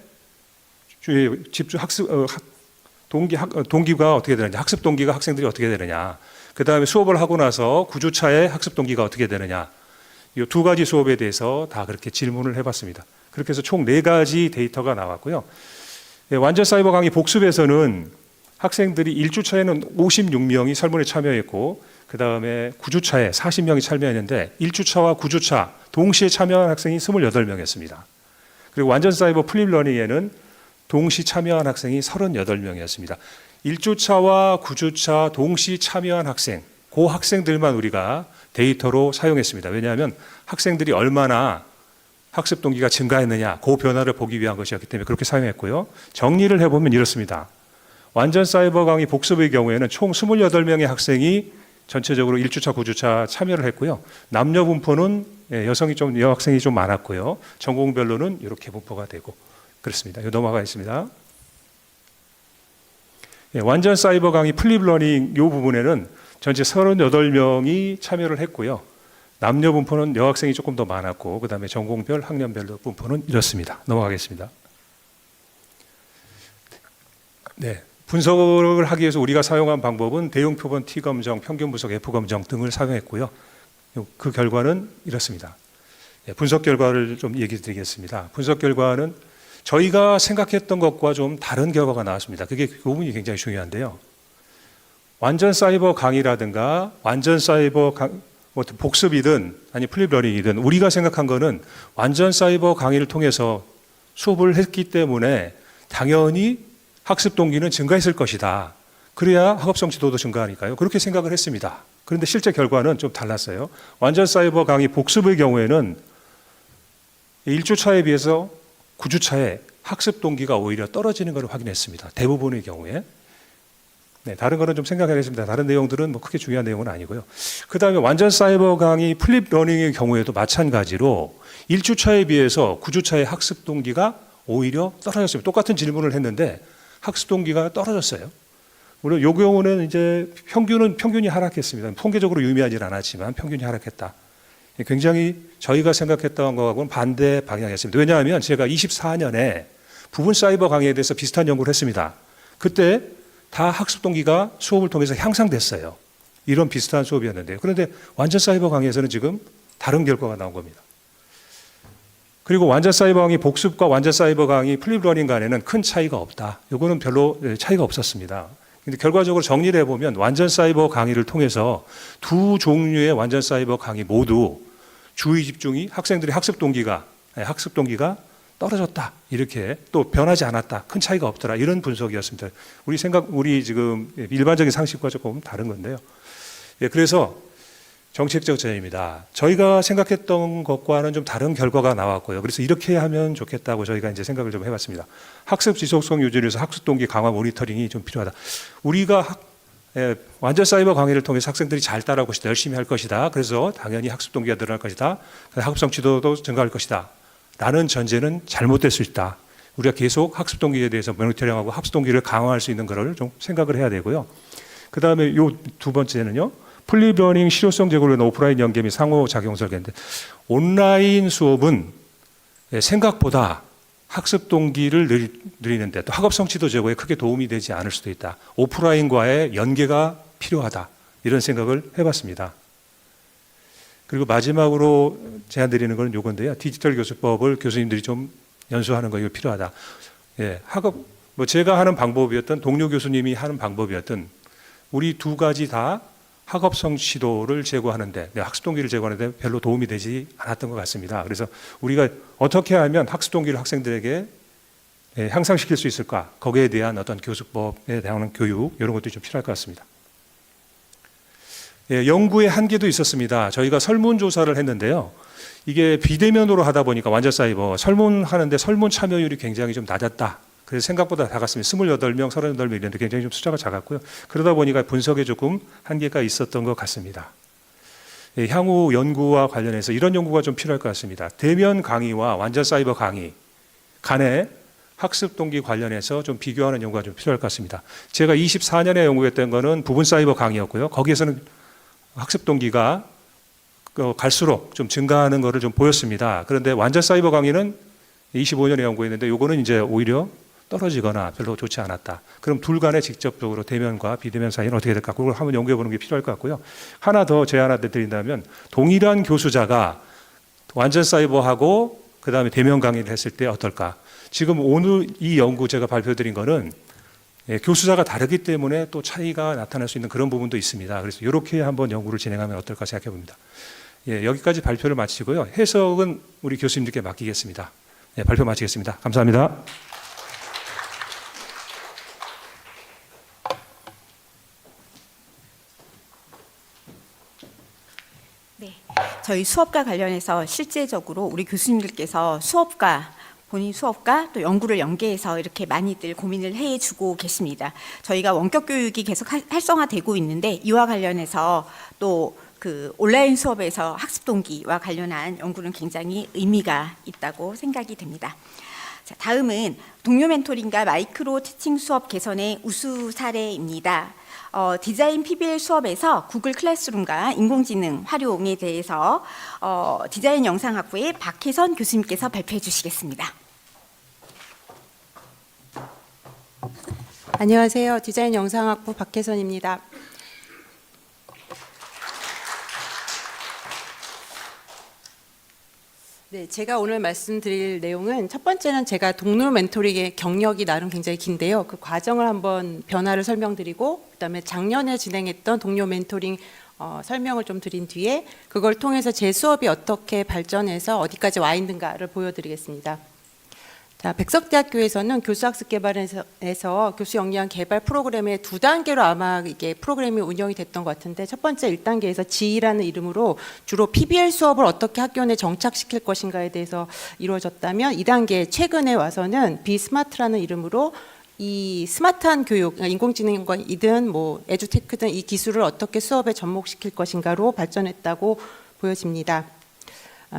S5: 집중 학습 동기가 어떻게 되느냐, 학습 동기가 학생들이 어떻게 되느냐, 그 다음에 수업을 하고 나서 9주차에 학습 동기가 어떻게 되느냐, 이 두 가지 수업에 대해서 다 그렇게 질문을 해봤습니다. 그렇게 해서 총 4가지 데이터가 나왔고요. 완전 사이버 강의 복습에서는 학생들이 1주차에는 56명이 설문에 참여했고, 그 다음에 9주차에 40명이 참여했는데 1주차와 9주차 동시에 참여한 학생이 28명이었습니다. 그리고 완전 사이버 플립 러닝에는 동시 참여한 학생이 38명이었습니다. 1주차와 9주차 동시 참여한 학생, 그 학생들만 우리가 데이터로 사용했습니다. 왜냐하면 학생들이 얼마나 학습 동기가 증가했느냐, 그 변화를 보기 위한 것이었기 때문에 그렇게 사용했고요. 정리를 해보면 이렇습니다. 완전 사이버 강의 복습의 경우에는 총 28명의 학생이 전체적으로 1주차, 9주차 참여를 했고요. 남녀 분포는 여학생이 좀 많았고요. 전공별로는 이렇게 분포가 되고 그렇습니다. 넘어가겠습니다. 완전 사이버 강의 플립 러닝 이 부분에는 전체 38명이 참여를 했고요. 남녀 분포는 여학생이 조금 더 많았고, 그 다음에 전공별, 학년별로 분포는 이렇습니다. 넘어가겠습니다. 네, 분석을 하기 위해서 우리가 사용한 방법은 대응 표본 T 검정, 평균 분석 F 검정 등을 사용했고요. 그 결과는 이렇습니다. 분석 결과를 좀 얘기 드리겠습니다. 분석 결과는 저희가 생각했던 것과 좀 다른 결과가 나왔습니다. 그게 그 부분이 굉장히 중요한데요. 완전 사이버 강의라든가 완전 사이버 복습이든 아니 플립 러닝이든 우리가 생각한 거는 완전 사이버 강의를 통해서 수업을 했기 때문에 당연히 학습 동기는 증가했을 것이다. 그래야 학업 성취도도 증가하니까요. 그렇게 생각을 했습니다. 그런데 실제 결과는 좀 달랐어요. 완전 사이버 강의 복습의 경우에는 1주차에 비해서 9주차에 학습 동기가 오히려 떨어지는 것을 확인했습니다. 대부분의 경우에. 네, 다른 거는 좀 생각하겠습니다. 다른 내용들은 뭐 크게 중요한 내용은 아니고요. 그 다음에 완전 사이버 강의 플립 러닝의 경우에도 마찬가지로 1주차에 비해서 9주차의 학습 동기가 오히려 떨어졌습니다. 똑같은 질문을 했는데 학습 동기가 떨어졌어요. 물론 이 경우는 이제 평균이 하락했습니다. 통계적으로 유의미하지는 않았지만 평균이 하락했다. 굉장히 저희가 생각했던 것하고는 반대 방향이었습니다. 왜냐하면 제가 24년에 부분 사이버 강의에 대해서 비슷한 연구를 했습니다. 그때 다 학습 동기가 수업을 통해서 향상됐어요. 이런 비슷한 수업이었는데요. 그런데 완전 사이버 강의에서는 지금 다른 결과가 나온 겁니다. 그리고 완전 사이버 강의 복습과 완전 사이버 강의 플립 러닝 간에는 큰 차이가 없다. 이거는 별로 차이가 없었습니다. 근데 결과적으로 정리를 해보면 완전 사이버 강의를 통해서 두 종류의 완전 사이버 강의 모두 주의 집중이 학생들의 학습 동기가 떨어졌다. 이렇게 또 변하지 않았다. 큰 차이가 없더라. 이런 분석이었습니다. 우리 지금 일반적인 상식과 조금 다른 건데요. 그래서 정책적 제안입니다. 저희가 생각했던 것과는 좀 다른 결과가 나왔고요. 그래서 이렇게 하면 좋겠다고 저희가 이제 생각을 좀 해봤습니다. 학습 지속성 유지를 위해서 학습 동기 강화 모니터링이 좀 필요하다. 우리가 완전 사이버 강의를 통해서 학생들이 잘 따라올 것이다. 열심히 할 것이다. 그래서 당연히 학습 동기가 늘어날 것이다. 학업 성취도도 증가할 것이다. 라는 전제는 잘못될 수 있다. 우리가 계속 학습 동기에 대해서 모니터링하고 학습 동기를 강화할 수 있는 것을 좀 생각을 해야 되고요. 그 다음에 요 두 번째는요. 플립 러닝 실효성 제고를 위한 오프라인 연계 및 상호작용 설계인데 온라인 수업은 생각보다 학습 동기를 늘리는데 또 학업 성취도 제고에 크게 도움이 되지 않을 수도 있다. 오프라인과의 연계가 필요하다. 이런 생각을 해봤습니다. 그리고 마지막으로 제안드리는 것은 요건데요. 디지털 교수법을 교수님들이 좀 연수하는 거 이거 필요하다. 학업 제가 하는 방법이었던 동료 교수님이 하는 방법이었던 우리 두 가지 다 학업 성취도를 제고하는데 학습 동기를 제고하는데 별로 도움이 되지 않았던 것 같습니다. 그래서 우리가 어떻게 하면 학습 동기를 학생들에게 향상시킬 수 있을까? 거기에 대한 어떤 교수법에 대한 교육 이런 것도 좀 필요할 것 같습니다. 연구의 한계도 있었습니다. 저희가 설문조사를 했는데요. 이게 비대면으로 하다 보니까 완전 사이버 설문하는데 설문 참여율이 굉장히 좀 낮았다. 그래서 생각보다 작았습니다. 28명, 38명 이랬는데 굉장히 좀 숫자가 작았고요. 그러다 보니까 분석에 조금 한계가 있었던 것 같습니다. 향후 연구와 관련해서 이런 연구가 좀 필요할 것 같습니다. 대면 강의와 완전 사이버 강의 간의 학습 동기 관련해서 좀 비교하는 연구가 좀 필요할 것 같습니다. 제가 24년에 연구했던 거는 부분 사이버 강의였고요. 거기에서는 학습 동기가 갈수록 좀 증가하는 것을 좀 보였습니다. 그런데 완전 사이버 강의는 25년에 연구했는데 요거는 이제 오히려 떨어지거나 별로 좋지 않았다. 그럼 둘 간에 직접적으로 대면과 비대면 사이는 어떻게 될까? 그걸 한번 연구해 보는 게 필요할 것 같고요. 하나 더 제안 하나 드린다면 동일한 교수자가 완전 사이버하고 그다음에 대면 강의를 했을 때 어떨까? 지금 오늘 이 연구 제가 발표드린 거는 교수자가 다르기 때문에 또 차이가 나타날 수 있는 그런 부분도 있습니다. 그래서 이렇게 한번 연구를 진행하면 어떨까 생각해 봅니다. 여기까지 발표를 마치고요. 해석은 우리 교수님들께 맡기겠습니다. 발표 마치겠습니다. 감사합니다.
S1: 네, 저희 수업과 관련해서 실제적으로 우리 교수님들께서 본인 수업과 또 연구를 연계해서 이렇게 많이들 고민을 해주고 계십니다. 저희가 원격 교육이 계속 활성화되고 있는데 이와 관련해서 또 그 온라인 수업에서 학습 동기와 관련한 연구는 굉장히 의미가 있다고 생각이 됩니다. 자, 다음은 동료 멘토링과 마이크로 티칭 수업 개선의 우수 사례입니다. 디자인 PBL 수업에서 구글 클래스룸과 인공지능 활용에 대해서 디자인 영상학부의 박혜선 교수님께서 발표해 주시겠습니다.
S6: 안녕하세요. 디자인 영상학부 박혜선입니다. 네, 제가 오늘 말씀드릴 내용은 첫 번째는 제가 동료 멘토링의 경력이 나름 굉장히 긴데요. 그 과정을 한번 변화를 설명드리고 그다음에 작년에 진행했던 동료 멘토링 설명을 좀 드린 뒤에 그걸 통해서 제 수업이 어떻게 발전해서 어디까지 와 있는가를 보여드리겠습니다. 자, 백석대학교에서는 교수학습 개발에서 교수 역량 개발 프로그램의 두 단계로 아마 이게 프로그램이 운영이 됐던 것 같은데 첫 번째 1단계에서 G라는 이름으로 주로 PBL 수업을 어떻게 학교 내 정착시킬 것인가에 대해서 이루어졌다면 2단계 최근에 와서는 비스마트라는 이름으로 이 스마트한 교육, 인공지능이든 뭐 에듀테크든 이 기술을 어떻게 수업에 접목시킬 것인가로 발전했다고 보여집니다.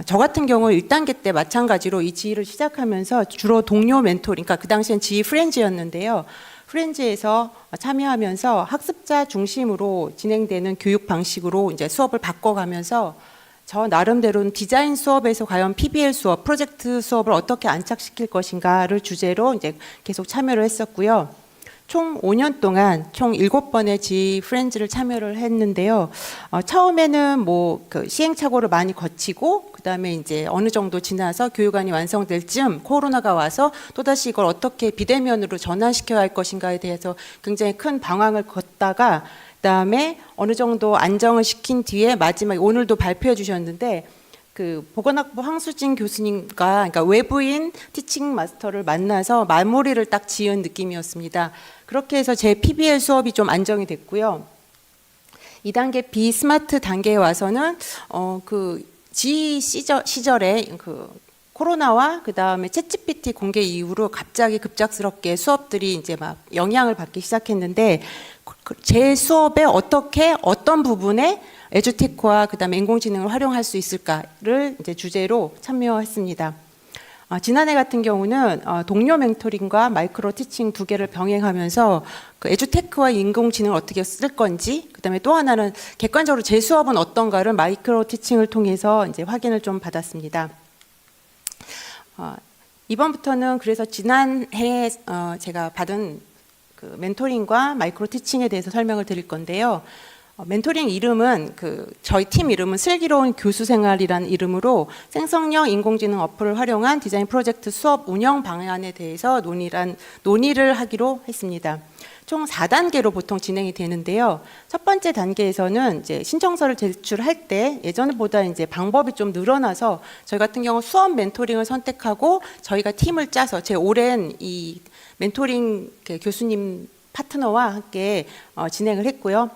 S6: 저 같은 경우 1단계 때 마찬가지로 이 지휘를 시작하면서 주로 동료 멘토링, 그러니까 그 당시엔 지휘 프렌즈였는데요. 프렌즈에서 참여하면서 학습자 중심으로 진행되는 교육 방식으로 이제 수업을 바꿔가면서 저 나름대로는 디자인 수업에서 과연 PBL 수업, 프로젝트 수업을 어떻게 안착시킬 것인가를 주제로 이제 계속 참여를 했었고요. 총 5년 동안 총 7번의 지휘 프렌즈를 참여를 했는데요. 처음에는 뭐 그 시행착오를 많이 거치고 그다음에 이제 어느 정도 지나서 교육안이 완성될 즈음 코로나가 와서 또다시 이걸 어떻게 비대면으로 전환시켜야 할 것인가에 대해서 굉장히 큰 방황을 걷다가 그다음에 어느 정도 안정을 시킨 뒤에 마지막에 오늘도 발표해 주셨는데 그 보건학부 황수진 교수님과 그러니까 외부인 티칭 마스터를 만나서 마무리를 딱 지은 느낌이었습니다. 그렇게 해서 제 PBL 수업이 좀 안정이 됐고요. 2단계 비스마트 단계에 와서는 그 G 시절에 그 코로나와 그 다음에 챗GPT 공개 이후로 갑자기 급작스럽게 수업들이 이제 막 영향을 받기 시작했는데 제 수업에 어떻게 어떤 부분에 에듀테크와 그다음에 인공지능을 활용할 수 있을까를 이제 주제로 참여했습니다. 지난해 같은 경우는 동료 멘토링과 마이크로 티칭 두 개를 병행하면서 그 에듀테크와 인공지능을 어떻게 쓸 건지, 그다음에 또 하나는 객관적으로 제 수업은 어떤가를 마이크로 티칭을 통해서 이제 확인을 좀 받았습니다. 이번부터는 그래서 지난해 제가 받은 그 멘토링과 마이크로 티칭에 대해서 설명을 드릴 건데요. 멘토링 이름은 저희 팀 이름은 슬기로운 교수생활이라는 이름으로 생성형 인공지능 어플을 활용한 디자인 프로젝트 수업 운영 방안에 대해서 논의를 하기로 했습니다. 총 4단계로 보통 진행이 되는데요. 첫 번째 단계에서는 이제 신청서를 제출할 때 예전보다 이제 방법이 좀 늘어나서 저희 같은 경우 수업 멘토링을 선택하고 저희가 팀을 짜서 제 오랜 이 멘토링 교수님 파트너와 함께 진행을 했고요.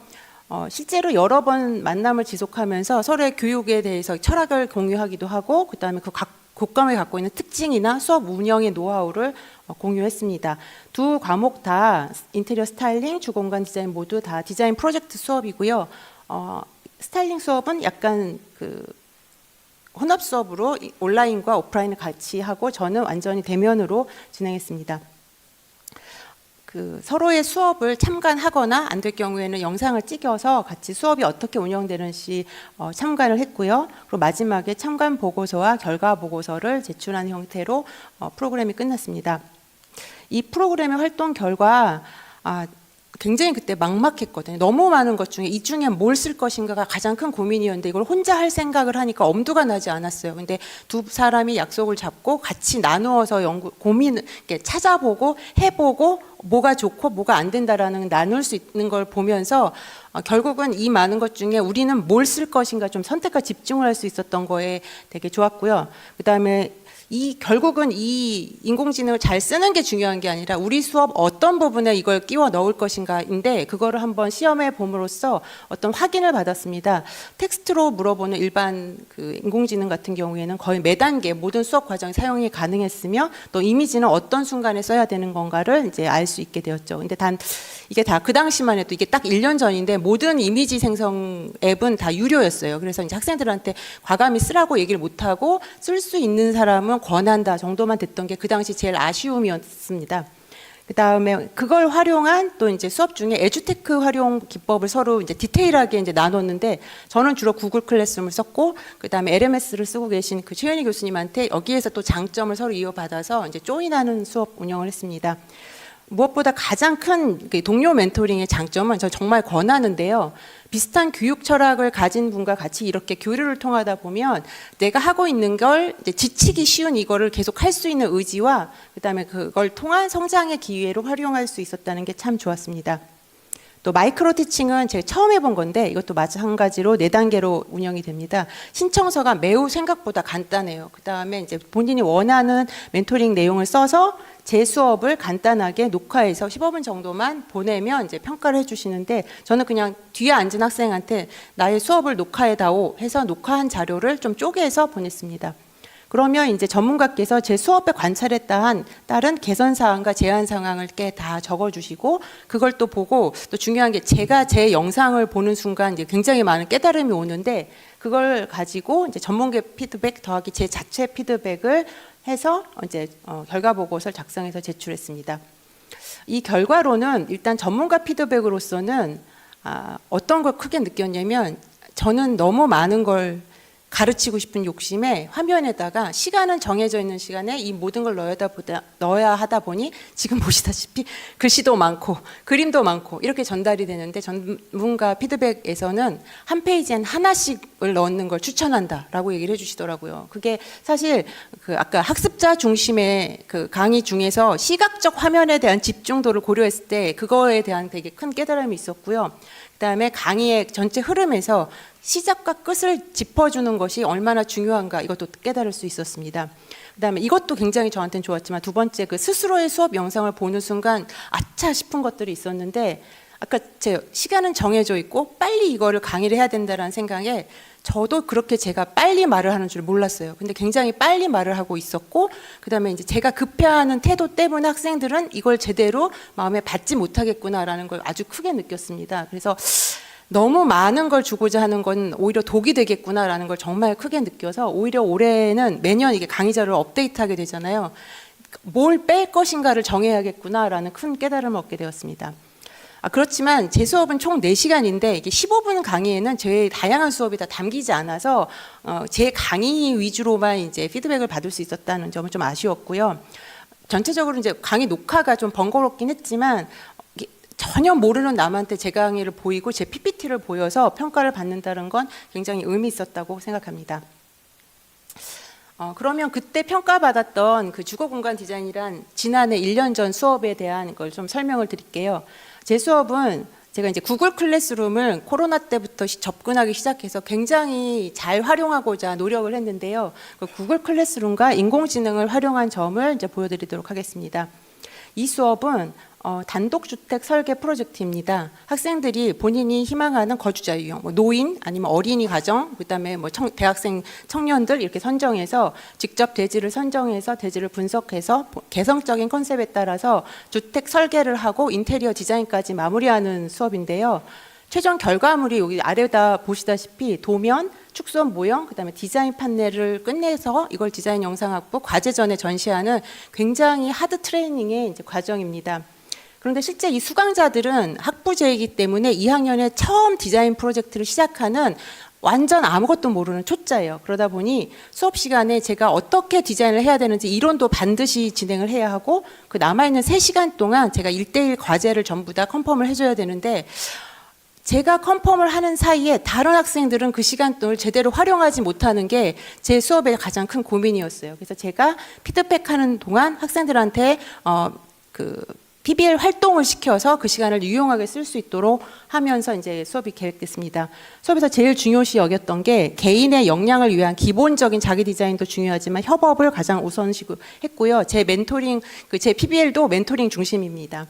S6: 실제로 여러 번 만남을 지속하면서 서로의 교육에 대해서 철학을 공유하기도 하고 그다음에 그 교과목이 갖고 있는 특징이나 수업 운영의 노하우를 공유했습니다. 두 과목 다 인테리어 스타일링, 주공간 디자인 모두 다 디자인 프로젝트 수업이고요. 스타일링 수업은 약간 혼합 수업으로 온라인과 오프라인을 같이 하고 저는 완전히 대면으로 진행했습니다. 서로의 수업을 참관하거나 안 될 경우에는 영상을 찍어서 같이 수업이 어떻게 운영되는지 참관을 했고요. 그리고 마지막에 참관 보고서와 결과 보고서를 제출하는 형태로 프로그램이 끝났습니다. 이 프로그램의 활동 결과 굉장히 그때 막막했거든요. 너무 많은 것 중에 이 중에 뭘 쓸 것인가가 가장 큰 고민이었는데 이걸 혼자 할 생각을 하니까 엄두가 나지 않았어요. 근데 두 사람이 약속을 잡고 같이 나누어서 고민을 찾아보고 해보고 뭐가 좋고 뭐가 안 된다라는 나눌 수 있는 걸 보면서 결국은 이 많은 것 중에 우리는 뭘 쓸 것인가 좀 선택과 집중을 할 수 있었던 거에 되게 좋았고요. 그다음에 결국은 이 인공지능을 잘 쓰는 게 중요한 게 아니라 우리 수업 어떤 부분에 이걸 끼워 넣을 것인가인데 그거를 한번 시험해 봄으로써 어떤 확인을 받았습니다. 텍스트로 물어보는 일반 인공지능 같은 경우에는 거의 매 단계 모든 수업 과정에 사용이 가능했으며 또 이미지는 어떤 순간에 써야 되는 건가를 이제 알 수 있게 되었죠. 근데 이게 다 그 당시만 해도 이게 딱 1년 전인데 모든 이미지 생성 앱은 다 유료였어요. 그래서 이제 학생들한테 과감히 쓰라고 얘기를 못 하고 쓸 수 있는 사람은 권한다 정도만 됐던 게 그 당시 제일 아쉬움이었습니다. 그 다음에 그걸 활용한 또 이제 수업 중에 에듀테크 활용 기법을 서로 이제 디테일하게 이제 나눴는데 저는 주로 구글 클래스룸을 썼고 그 다음에 LMS를 쓰고 계신 최현희 교수님한테 여기에서 또 장점을 서로 이어받아서 이제 조인하는 수업 운영을 했습니다. 무엇보다 가장 큰 동료 멘토링의 장점은 저 정말 권하는데요. 비슷한 교육 철학을 가진 분과 같이 이렇게 교류를 통하다 보면 내가 하고 있는 걸 이제 지치기 쉬운 이거를 계속 할 수 있는 의지와 그다음에 그걸 통한 성장의 기회로 활용할 수 있었다는 게 참 좋았습니다. 또 마이크로 티칭은 제가 처음 해본 건데 이것도 마찬가지로 4단계로 운영이 됩니다. 신청서가 매우 생각보다 간단해요. 그 다음에 이제 본인이 원하는 멘토링 내용을 써서 제 수업을 간단하게 녹화해서 15분 정도만 보내면 이제 평가를 해주시는데 저는 그냥 뒤에 앉은 학생한테 나의 수업을 녹화해다오 해서 녹화한 자료를 좀 쪼개서 보냈습니다. 그러면 이제 전문가께서 제 수업에 관찰에 따른 개선 사항과 제한 상황을 다 적어주시고 그걸 또 보고 또 중요한 게 제가 제 영상을 보는 순간 이제 굉장히 많은 깨달음이 오는데 그걸 가지고 이제 전문가 피드백 더하기 제 자체 피드백을 해서 이제 결과 보고서를 작성해서 제출했습니다. 이 결과로는 일단 전문가 피드백으로서는 어떤 걸 크게 느꼈냐면 저는 너무 많은 걸 가르치고 싶은 욕심에 화면에다가 시간은 정해져 있는 시간에 이 모든 걸 넣어야 하다 보니 지금 보시다시피 글씨도 많고 그림도 많고 이렇게 전달이 되는데 전문가 피드백에서는 한 페이지에 하나씩을 넣는 걸 추천한다라고 얘기를 해주시더라고요. 그게 사실 아까 학습자 중심의 강의 중에서 시각적 화면에 대한 집중도를 고려했을 때 그거에 대한 되게 큰 깨달음이 있었고요. 그다음에 강의의 전체 흐름에서 시작과 끝을 짚어주는 것이 얼마나 중요한가 이것도 깨달을 수 있었습니다. 그다음에 이것도 굉장히 저한테는 좋았지만 두 번째 스스로의 수업 영상을 보는 순간 아차 싶은 것들이 있었는데 아까 제 시간은 정해져 있고 빨리 이거를 강의를 해야 된다라는 생각에 저도 그렇게 제가 빨리 말을 하는 줄 몰랐어요. 근데 굉장히 빨리 말을 하고 있었고 그다음에 이제 제가 급해하는 태도 때문에 학생들은 이걸 제대로 마음에 받지 못하겠구나라는 걸 아주 크게 느꼈습니다. 그래서 너무 많은 걸 주고자 하는 건 오히려 독이 되겠구나라는 걸 정말 크게 느껴서 오히려 올해는 매년 이게 강의 자료를 업데이트하게 되잖아요. 뭘 뺄 것인가를 정해야겠구나라는 큰 깨달음을 얻게 되었습니다. 그렇지만 제 수업은 총 4시간인데 이게 15분 강의에는 제 다양한 수업이 다 담기지 않아서 제 강의 위주로만 이제 피드백을 받을 수 있었다는 점은 좀 아쉬웠고요. 전체적으로 이제 강의 녹화가 좀 번거롭긴 했지만 전혀 모르는 남한테 제 강의를 보이고 제 PPT를 보여서 평가를 받는다는 건 굉장히 의미 있었다고 생각합니다. 그러면 그때 평가받았던 주거 공간 디자인이란 지난해 1년 전 수업에 대한 걸 좀 설명을 드릴게요. 제 수업은 제가 이제 구글 클래스룸을 코로나 때부터 접근하기 시작해서 굉장히 잘 활용하고자 노력을 했는데요. 구글 클래스룸과 인공지능을 활용한 점을 이제 보여드리도록 하겠습니다. 이 수업은 단독주택 설계 프로젝트입니다. 학생들이 본인이 희망하는 거주자 유형, 노인 아니면 어린이 가정, 그다음에 대학생 청년들 이렇게 선정해서 직접 대지를 선정해서 대지를 분석해서 개성적인 컨셉에 따라서 주택 설계를 하고 인테리어 디자인까지 마무리하는 수업인데요. 최종 결과물이 여기 아래다 보시다시피 도면, 축소업 모형, 그다음에 디자인 판넬을 끝내서 이걸 디자인 영상 확보, 과제 전에 전시하는 굉장히 하드 트레이닝의 이제 과정입니다. 그런데 실제 이 수강자들은 학부제이기 때문에 2학년에 처음 디자인 프로젝트를 시작하는 완전 아무것도 모르는 초짜예요. 그러다 보니 수업 시간에 제가 어떻게 디자인을 해야 되는지 이론도 반드시 진행을 해야 하고, 그 남아있는 3시간 동안 제가 1대1 과제를 전부 다 컨펌을 해줘야 되는데, 제가 컨펌을 하는 사이에 다른 학생들은 그 시간 동안 제대로 활용하지 못하는 게 제 수업의 가장 큰 고민이었어요. 그래서 제가 피드백하는 동안 학생들한테 PBL 활동을 시켜서 그 시간을 유용하게 쓸 수 있도록 하면서 이제 수업이 계획됐습니다. 수업에서 제일 중요시 여겼던 게 개인의 역량을 위한 기본적인 자기 디자인도 중요하지만 협업을 가장 우선시고 했고요. 제 멘토링, 제 PBL도 멘토링 중심입니다.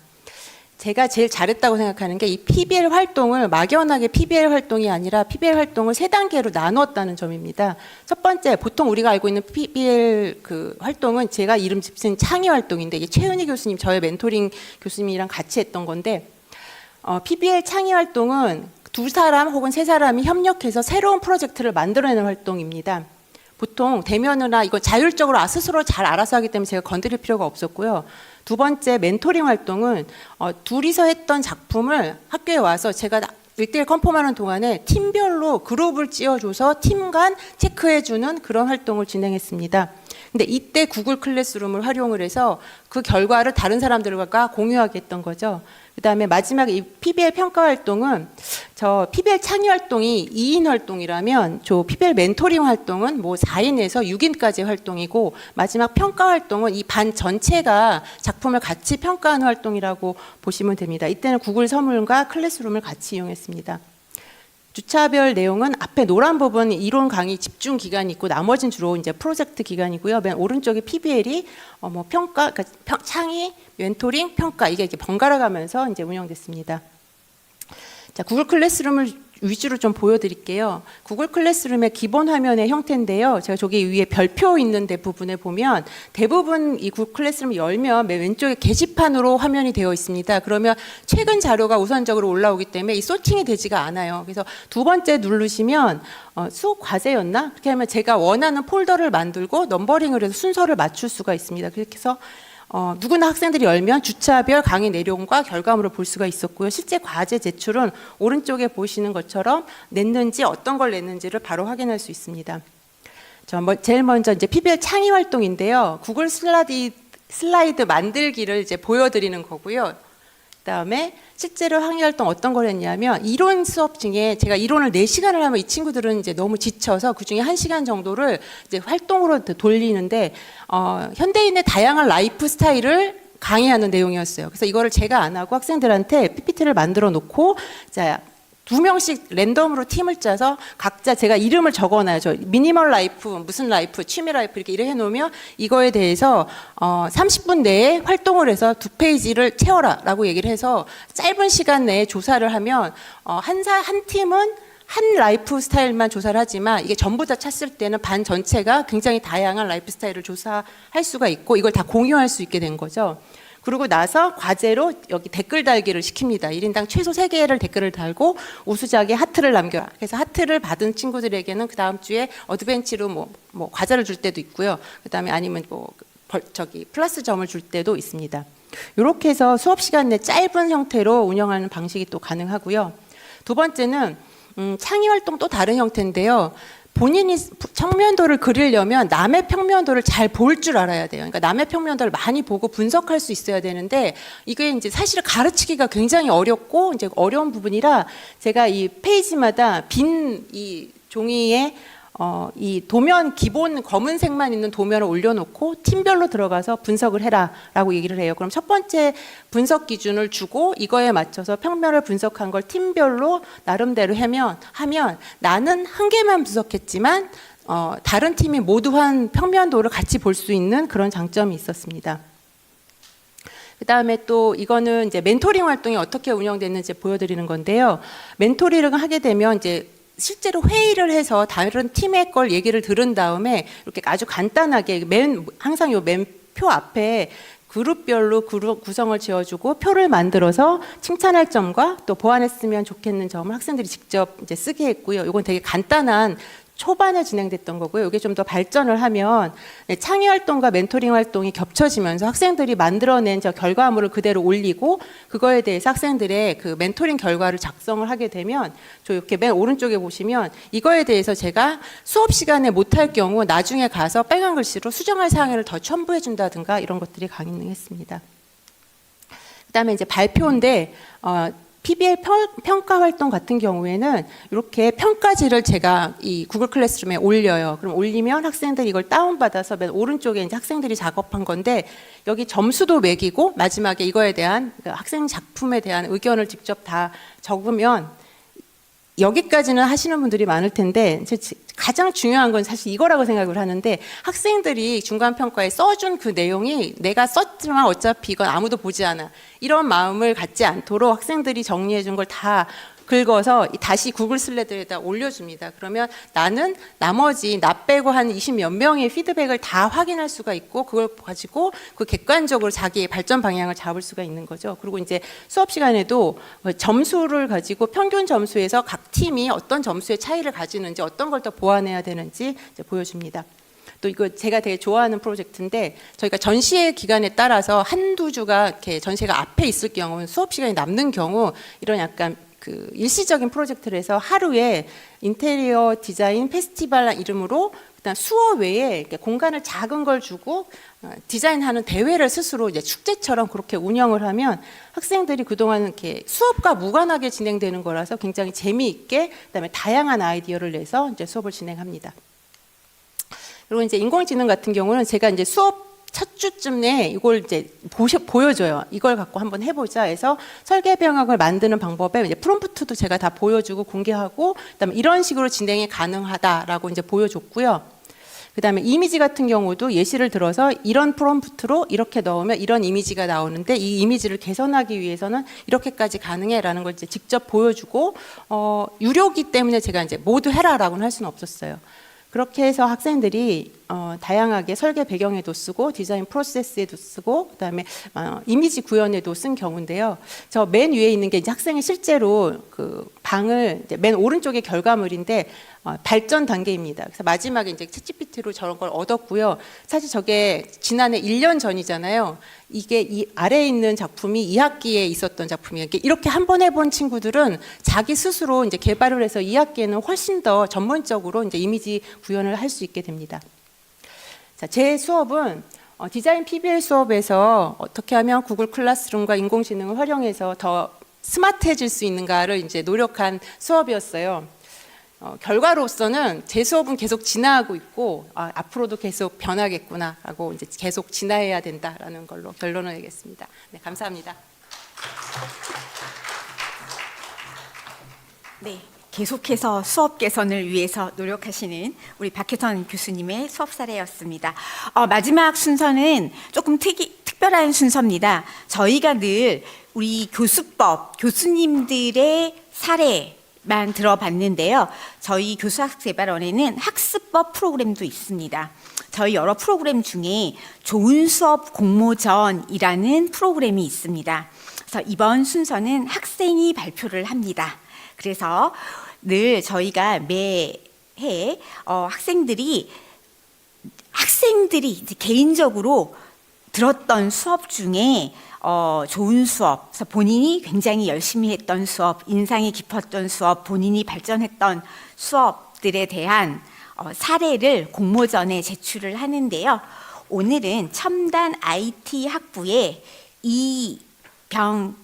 S6: 제가 제일 잘했다고 생각하는 게 이 PBL 활동을 막연하게 PBL 활동이 아니라 PBL 활동을 3단계로 나눴다는 점입니다. 첫 번째, 보통 우리가 알고 있는 PBL 활동은 제가 이름 짓은 창의 활동인데, 이게 최은희 교수님, 저의 멘토링 교수님이랑 같이 했던 건데, PBL 창의 활동은 2사람 혹은 3사람이 협력해서 새로운 프로젝트를 만들어내는 활동입니다. 보통 대면이나 이거 자율적으로 스스로 잘 알아서 하기 때문에 제가 건드릴 필요가 없었고요. 두 번째, 멘토링 활동은 둘이서 했던 작품을 학교에 와서 제가 1대1 컨펌하는 동안에 팀별로 그룹을 찌어줘서 팀 간 체크해주는 그런 활동을 진행했습니다. 근데 이때 구글 클래스룸을 활용을 해서 그 결과를 다른 사람들과 공유하게 했던 거죠. 그다음에 마지막 이 PBL 평가 활동은, 저 PBL 창의 활동이 2인 활동이라면 저 PBL 멘토링 활동은 뭐 4인에서 6인까지 활동이고, 마지막 평가 활동은 이 반 전체가 작품을 같이 평가하는 활동이라고 보시면 됩니다. 이때는 구글 서문과 클래스룸을 같이 이용했습니다. 주차별 내용은 앞에 노란 부분 이론 강의 집중 기간이 있고, 나머지는 주로 이제 프로젝트 기간이고요. 맨 오른쪽에 PBL이 평가, 그러니까 창의, 멘토링, 평가, 이게 이렇게 번갈아 가면서 이제 운영됐습니다. 자, 구글 클래스룸을 위주로 좀 보여드릴게요. 구글 클래스룸의 기본 화면의 형태인데요. 제가 저기 위에 별표 있는 데 부분에 보면 대부분 이 구글 클래스룸을 열면 맨 왼쪽에 게시판으로 화면이 되어 있습니다. 그러면 최근 자료가 우선적으로 올라오기 때문에 이 소팅이 되지가 않아요. 그래서 두 번째 누르시면 수업 과제였나? 그렇게 하면 제가 원하는 폴더를 만들고 넘버링을 해서 순서를 맞출 수가 있습니다. 그렇게 해서 누구나 학생들이 열면 주차별 강의 내용과 결과물을 볼 수가 있었고요. 실제 과제 제출은 오른쪽에 보시는 것처럼 냈는지 어떤 걸 냈는지를 바로 확인할 수 있습니다. 제일 먼저 이제 PBL 창의 활동인데요. 구글 슬라이드 만들기를 이제 보여드리는 거고요. 그다음에 실제로 항의 활동 어떤 걸 했냐면, 이론 수업 중에 제가 이론을 4시간을 하면 이 친구들은 이제 너무 지쳐서 그 중에 1시간 정도를 이제 활동으로 돌리는데, 현대인의 다양한 라이프 스타일을 강의하는 내용이었어요. 그래서 이거를 제가 안 하고 학생들한테 PPT를 만들어 놓고, 자, 2명씩 랜덤으로 팀을 짜서 각자 제가 이름을 적어놔요. 저 미니멀 라이프, 무슨 라이프, 취미 라이프 이렇게 해놓으면 이거에 대해서 30분 내에 활동을 해서 2페이지를 채워라 라고 얘기를 해서 짧은 시간 내에 조사를 하면 한 팀은 한 라이프 스타일만 조사를 하지만, 이게 전부 다 찼을 때는 반 전체가 굉장히 다양한 라이프 스타일을 조사할 수가 있고 이걸 다 공유할 수 있게 된 거죠. 그러고 나서 과제로 여기 댓글 달기를 시킵니다. 1인당 최소 3개를 댓글을 달고 우수자에게 하트를 남겨라. 그래서 하트를 받은 친구들에게는 그 다음 주에 어드벤치로 뭐 과자를 줄 때도 있고요. 그다음에 아니면 플러스 점을 줄 때도 있습니다. 이렇게 해서 수업 시간 내 짧은 형태로 운영하는 방식이 또 가능하고요. 두 번째는 창의 활동 또 다른 형태인데요. 본인이 평면도를 그리려면 남의 평면도를 잘 볼 줄 알아야 돼요. 그러니까 남의 평면도를 많이 보고 분석할 수 있어야 되는데, 이게 이제 사실 가르치기가 굉장히 어렵고 이제 어려운 부분이라, 제가 이 페이지마다 빈 이 종이에 이 도면, 기본 검은색만 있는 도면을 올려놓고 팀별로 들어가서 분석을 해라라고 얘기를 해요. 그럼 첫 번째 분석 기준을 주고 이거에 맞춰서 평면을 분석한 걸 팀별로 나름대로 하면 나는 한 개만 분석했지만 다른 팀이 모두 한 평면도를 같이 볼 수 있는 그런 장점이 있었습니다. 그 다음에 또 이거는 이제 멘토링 활동이 어떻게 운영됐는지 보여드리는 건데요. 멘토링을 하게 되면 이제 실제로 회의를 해서 다른 팀의 걸 얘기를 들은 다음에 이렇게 아주 간단하게 항상 요 맨표 앞에 그룹별로 그룹 구성을 지어주고 표를 만들어서 칭찬할 점과 또 보완했으면 좋겠는 점을 학생들이 직접 이제 쓰게 했고요. 이건 되게 간단한 초반에 진행됐던 거고요. 이게 좀 더 발전을 하면 창의 활동과 멘토링 활동이 겹쳐지면서 학생들이 만들어낸 저 결과물을 그대로 올리고 그거에 대해서 학생들의 그 멘토링 결과를 작성을 하게 되면 저 이렇게 맨 오른쪽에 보시면 이거에 대해서 제가 수업 시간에 못할 경우 나중에 가서 빨간 글씨로 수정할 사항을 더 첨부해 준다든가 이런 것들이 가능했습니다. 그다음에 이제 발표인데 PBL 평가 활동 같은 경우에는 이렇게 평가지를 제가 이 구글 클래스룸에 올려요. 그럼 올리면 학생들이 이걸 다운받아서 맨 오른쪽에 이제 학생들이 작업한 건데 여기 점수도 매기고 마지막에 이거에 대한 그 학생 작품에 대한 의견을 직접 다 적으면 여기까지는 하시는 분들이 많을 텐데 가장 중요한 건 사실 이거라고 생각을 하는데 학생들이 중간평가에 써준 그 내용이 내가 썼지만 어차피 이건 아무도 보지 않아 이런 마음을 갖지 않도록 학생들이 정리해준 걸 다 긁어서 다시 구글 슬래드에다 올려줍니다. 그러면 나는 나머지 나 빼고 한 20몇 명의 피드백을 다 확인할 수가 있고 그걸 가지고 그 객관적으로 자기의 발전 방향을 잡을 수가 있는 거죠. 그리고 이제 수업 시간에도 점수를 가지고 평균 점수에서 각 팀이 어떤 점수의 차이를 가지는지 어떤 걸 더 보완해야 되는지 이제 보여줍니다. 또 이거 제가 되게 좋아하는 프로젝트인데 저희가 전시회 기간에 따라서 한두 주가 이렇게 전시회가 앞에 있을 경우 수업 시간이 남는 경우 이런 약간 그 일시적인 프로젝트를 해서 하루에 인테리어 디자인 페스티벌 이름으로 그다음 수업 외에 이렇게 공간을 작은 걸 주고 디자인하는 대회를 스스로 이제 축제처럼 그렇게 운영을 하면 학생들이 그동안 이렇게 수업과 무관하게 진행되는 거라서 굉장히 재미있게 그다음에 다양한 아이디어를 내서 이제 수업을 진행합니다. 그리고 이제 인공지능 같은 경우는 제가 이제 수업 첫 주쯤에 이걸 이제 보여줘요. 이걸 갖고 한번 해보자 해서 설계 병역을 만드는 방법에 이제 프롬프트도 제가 다 보여주고 공개하고 그다음에 이런 식으로 진행이 가능하다라고 이제 보여줬고요. 그다음에 이미지 같은 경우도 예시를 들어서 이런 프롬프트로 이렇게 넣으면 이런 이미지가 나오는데 이 이미지를 개선하기 위해서는 이렇게까지 가능해라는 걸 이제 직접 보여주고 유료기 때문에 제가 이제 모두 해라라고는 할 수는 없었어요. 그렇게 해서 학생들이 다양하게 설계 배경에도 쓰고 디자인 프로세스에도 쓰고 그다음에 이미지 구현에도 쓴 경우인데요. 저 맨 위에 있는 게 이제 학생이 실제로 그 방을 이제 맨 오른쪽에 결과물인데 발전 단계입니다. 그래서 마지막에 이제 챗GPT로 저런 걸 얻었고요. 사실 저게 지난해 1년 전이잖아요. 이게 이 아래에 있는 작품이 2학기에 있었던 작품이에요. 이렇게 한 번 해본 친구들은 자기 스스로 이제 개발을 해서 2학기에는 훨씬 더 전문적으로 이제 이미지 구현을 할 수 있게 됩니다. 자, 제 수업은 디자인 PBL 수업에서 어떻게 하면 구글 클래스룸과 인공지능을 활용해서 더 스마트해질 수 있는가를 이제 노력한 수업이었어요. 결과로서는 제 수업은 계속 진화하고 있고 앞으로도 계속 변하겠구나라고 이제 계속 진화해야 된다라는 걸로 결론을 내겠습니다. 네, 감사합니다.
S1: 네, 계속해서 수업 개선을 위해서 노력하시는 우리 박혜선 교수님의 수업 사례였습니다. 마지막 순서는 조금 특별한 순서입니다. 저희가 늘 우리 교수법, 교수님들의 사례만 들어봤는데요. 저희 교수학개발원에는 학습법 프로그램도 있습니다. 저희 여러 프로그램 중에 좋은 수업 공모전이라는 프로그램이 있습니다. 그래서 이번 순서는 학생이 발표를 합니다. 그래서 늘 저희가 매해 학생들이 이제 개인적으로 들었던 수업 중에 좋은 수업, 그래서 본인이 굉장히 열심히 했던 수업, 인상이 깊었던 수업, 본인이 발전했던 수업들에 대한 사례를 공모전에 제출을 하는데요. 오늘은 첨단 IT 학부의 이병현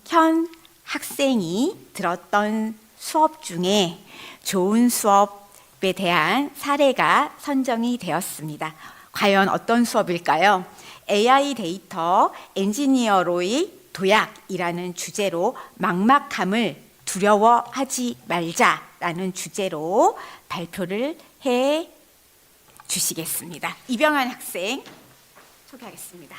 S1: 학생이 들었던 수업 중에 좋은 수업에 대한 사례가 선정이 되었습니다. 과연 어떤 수업일까요? AI 데이터 엔지니어로의 도약이라는 주제로 막막함을 두려워하지 말자라는 주제로 발표를 해 주시겠습니다. 이병환 학생 소개하겠습니다.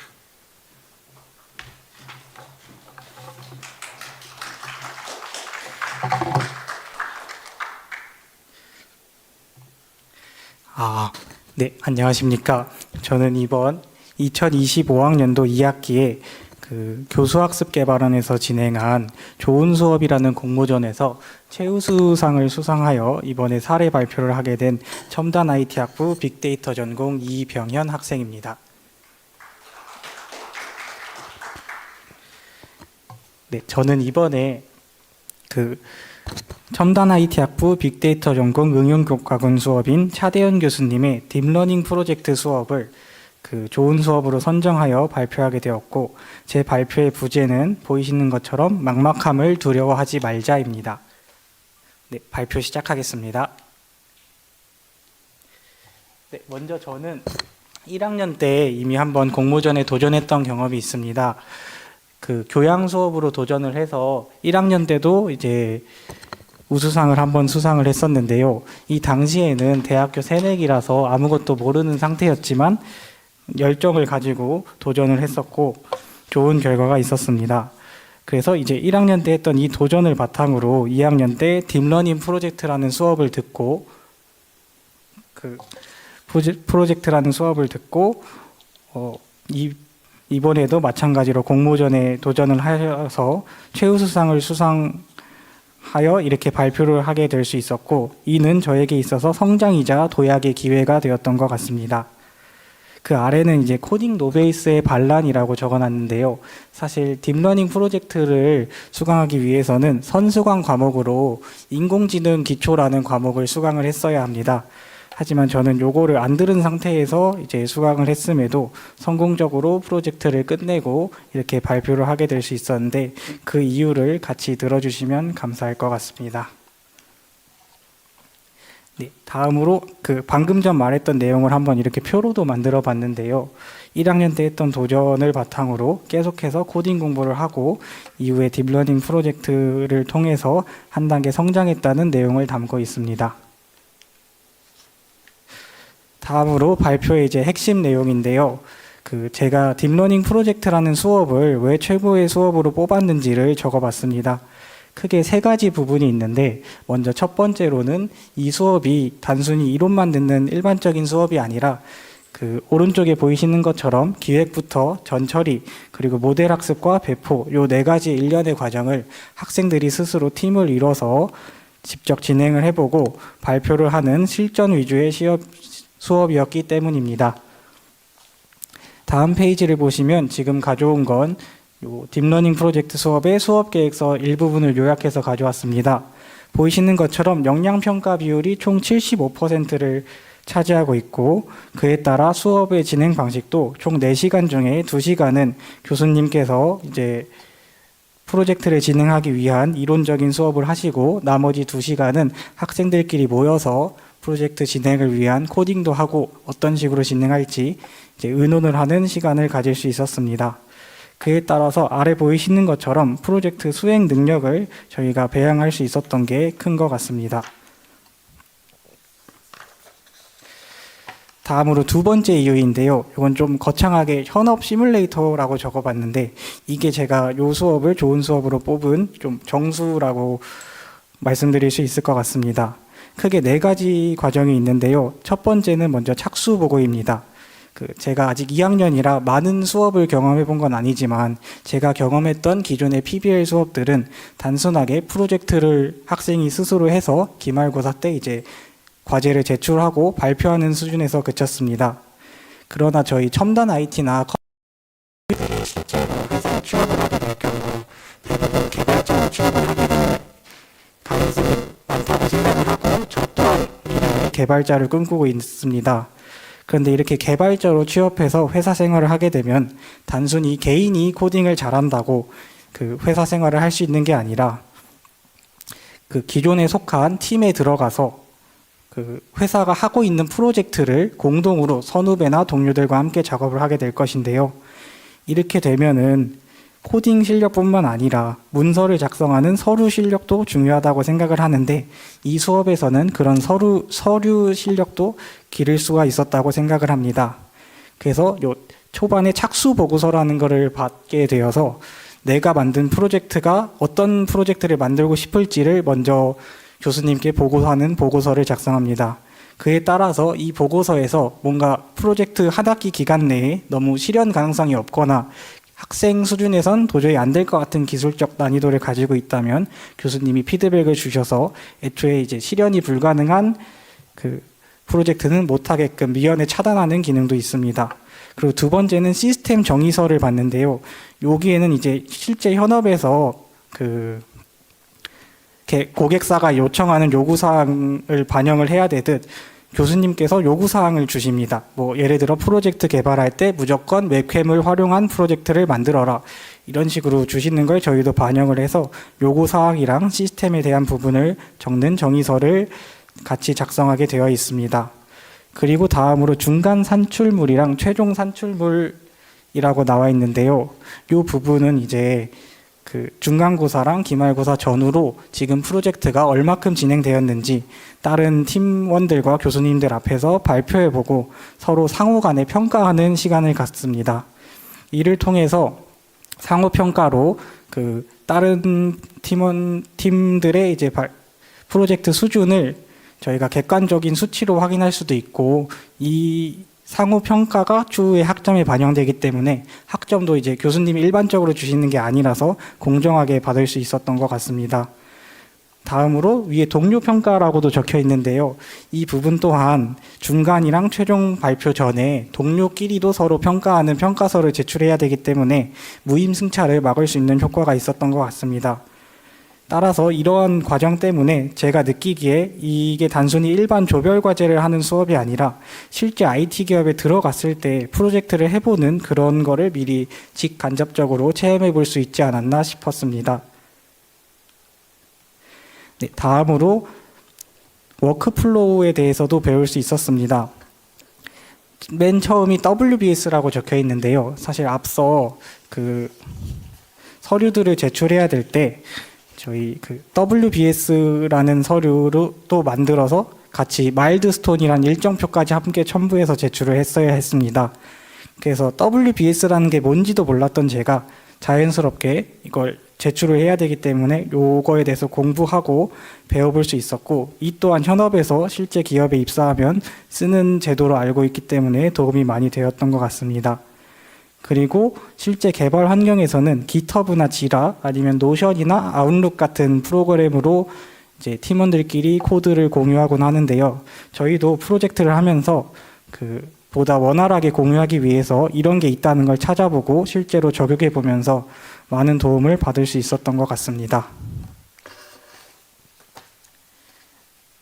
S7: 네, 안녕하십니까. 저는 이번 2025학년도 2학기에 그 교수학습개발원에서 진행한 좋은 수업이라는 공모전에서 최우수상을 수상하여 이번에 사례 발표를 하게 된 첨단 IT학부 빅데이터 전공 이병현 학생입니다. 네, 저는 이번에 그 첨단 IT학부 빅데이터 전공 응용교과군 수업인 차대현 교수님의 딥러닝 프로젝트 수업을 그 좋은 수업으로 선정하여 발표하게 되었고, 제 발표의 부제는 보이시는 것처럼 막막함을 두려워하지 말자입니다. 네, 발표 시작하겠습니다. 네, 먼저 저는 1학년 때 이미 한번 공모전에 도전했던 경험이 있습니다. 그 교양 수업으로 도전을 해서 1학년 때도 이제 우수상을 한번 수상을 했었는데요. 이 당시에는 대학교 새내기라서 아무것도 모르는 상태였지만 열정을 가지고 도전을 했었고 좋은 결과가 있었습니다. 그래서 이제 1학년 때 했던 이 도전을 바탕으로 2학년 때 딥러닝 프로젝트라는 수업을 듣고 이번에도 마찬가지로 공모전에 도전을 하여서 최우수상을 수상하여 이렇게 발표를 하게 될 수 있었고, 이는 저에게 있어서 성장이자 도약의 기회가 되었던 것 같습니다. 그 아래는 이제 코딩 노베이스의 반란이라고 적어놨는데요. 사실 딥러닝 프로젝트를 수강하기 위해서는 선수강 과목으로 인공지능 기초라는 과목을 수강을 했어야 합니다. 하지만 저는 요거를 안 들은 상태에서 이제 수강을 했음에도 성공적으로 프로젝트를 끝내고 이렇게 발표를 하게 될 수 있었는데, 그 이유를 같이 들어주시면 감사할 것 같습니다. 네, 다음으로 그 방금 전 말했던 내용을 한번 이렇게 표로도 만들어 봤는데요. 1학년 때 했던 도전을 바탕으로 계속해서 코딩 공부를 하고 이후에 딥러닝 프로젝트를 통해서 한 단계 성장했다는 내용을 담고 있습니다. 다음으로 발표의 이제 핵심 내용인데요. 그 제가 딥러닝 프로젝트라는 수업을 왜 최고의 수업으로 뽑았는지를 적어봤습니다. 크게 세 가지 부분이 있는데, 먼저 첫 번째로는 이 수업이 단순히 이론만 듣는 일반적인 수업이 아니라 그 오른쪽에 보이시는 것처럼 기획부터 전처리 그리고 모델 학습과 배포 요 네 가지 일련의 과정을 학생들이 스스로 팀을 이뤄서 직접 진행을 해보고 발표를 하는 실전 위주의 수업이었기 때문입니다. 다음 페이지를 보시면 지금 가져온 건 딥러닝 프로젝트 수업의 수업 계획서 일부분을 요약해서 가져왔습니다. 보이시는 것처럼 역량평가 비율이 총 75%를 차지하고 있고, 그에 따라 수업의 진행 방식도 총 4시간 중에 2시간은 교수님께서 이제 프로젝트를 진행하기 위한 이론적인 수업을 하시고, 나머지 2시간은 학생들끼리 모여서 프로젝트 진행을 위한 코딩도 하고 어떤 식으로 진행할지 이제 의논을 하는 시간을 가질 수 있었습니다. 그에 따라서 아래 보이시는 것처럼 프로젝트 수행 능력을 저희가 배양할 수 있었던 게 큰 것 같습니다. 다음으로 두 번째 이유인데요. 이건 좀 거창하게 현업 시뮬레이터라고 적어봤는데, 이게 제가 이 수업을 좋은 수업으로 뽑은 좀 정수라고 말씀드릴 수 있을 것 같습니다. 크게 4가지 과정이 있는데요. 첫 번째는 먼저 착수 보고입니다. 제가 아직 2학년이라 많은 수업을 경험해 본 건 아니지만 제가 경험했던 기존의 PBL 수업들은 단순하게 프로젝트를 학생이 스스로 해서 기말고사 때 이제 과제를 제출하고 발표하는 수준에서 그쳤습니다. 그러나 저희 첨단 IT나 회사에 취업을 하게 될 경우 대부분 개발자로 취업을 하게 되는 가능성이 많다고 생각을 하고, 저 또한 미래에 개발자를 꿈꾸고 있습니다. 그런데 이렇게 개발자로 취업해서 회사 생활을 하게 되면 단순히 개인이 코딩을 잘한다고 그 회사 생활을 할 수 있는 게 아니라 그 기존에 속한 팀에 들어가서 그 회사가 하고 있는 프로젝트를 공동으로 선후배나 동료들과 함께 작업을 하게 될 것인데요. 이렇게 되면은 코딩 실력뿐만 아니라 문서를 작성하는 서류 실력도 중요하다고 생각을 하는데, 이 수업에서는 그런 서류 실력도 기를 수가 있었다고 생각을 합니다. 그래서 요 초반에 착수 보고서라는 것을 받게 되어서 내가 만든 프로젝트가 어떤 프로젝트를 만들고 싶을지를 먼저 교수님께 보고하는 보고서를 작성합니다. 그에 따라서 이 보고서에서 뭔가 프로젝트 한 학기 기간 내에 너무 실현 가능성이 없거나 학생 수준에선 도저히 안 될 것 같은 기술적 난이도를 가지고 있다면 교수님이 피드백을 주셔서 애초에 이제 실현이 불가능한 그 프로젝트는 못하게끔 미연에 차단하는 기능도 있습니다. 그리고 두 번째는 시스템 정의서를 봤는데요. 여기에는 이제 실제 현업에서 그 고객사가 요청하는 요구사항을 반영을 해야 되듯 교수님께서 요구사항을 주십니다. 뭐 예를 들어 프로젝트 개발할 때 무조건 웹캠을 활용한 프로젝트를 만들어라. 이런 식으로 주시는 걸 저희도 반영을 해서 요구사항이랑 시스템에 대한 부분을 적는 정의서를 같이 작성하게 되어 있습니다. 그리고 다음으로 중간 산출물이랑 최종 산출물이라고 나와 있는데요. 이 부분은 이제 그 중간고사랑 기말고사 전후로 지금 프로젝트가 얼마큼 진행되었는지 다른 팀원들과 교수님들 앞에서 발표해보고 서로 상호 간에 평가하는 시간을 갖습니다. 이를 통해서 상호 평가로 그 다른 팀들의 이제 프로젝트 수준을 저희가 객관적인 수치로 확인할 수도 있고 이 상호 평가가 추후에 학점에 반영되기 때문에 학점도 이제 교수님이 일반적으로 주시는 게 아니라서 공정하게 받을 수 있었던 것 같습니다. 다음으로 위에 동료 평가라고도 적혀 있는데요. 이 부분 또한 중간이랑 최종 발표 전에 동료끼리도 서로 평가하는 평가서를 제출해야 되기 때문에 무임승차를 막을 수 있는 효과가 있었던 것 같습니다. 따라서 이러한 과정 때문에 제가 느끼기에 이게 단순히 일반 조별 과제를 하는 수업이 아니라 실제 IT 기업에 들어갔을 때 프로젝트를 해보는 그런 거를 미리 직간접적으로 체험해 볼 수 있지 않았나 싶었습니다. 네, 다음으로 워크플로우에 대해서도 배울 수 있었습니다. 맨 처음이 WBS라고 적혀 있는데요. 사실 앞서 그 서류들을 제출해야 될 때 저희 그 WBS라는 서류로 또 만들어서 같이 마일드스톤이란 일정표까지 함께 첨부해서 제출을 했어야 했습니다. 그래서 WBS라는 게 뭔지도 몰랐던 제가 자연스럽게 이걸 제출을 해야 되기 때문에 요거에 대해서 공부하고 배워볼 수 있었고 이 또한 현업에서 실제 기업에 입사하면 쓰는 제도로 알고 있기 때문에 도움이 많이 되었던 것 같습니다. 그리고 실제 개발 환경에서는 GitHub나 지라 아니면 노션이나 아웃룩 같은 프로그램으로 이제 팀원들끼리 코드를 공유하곤 하는데요. 저희도 프로젝트를 하면서 보다 원활하게 공유하기 위해서 이런 게 있다는 걸 찾아보고 실제로 적용해 보면서 많은 도움을 받을 수 있었던 것 같습니다.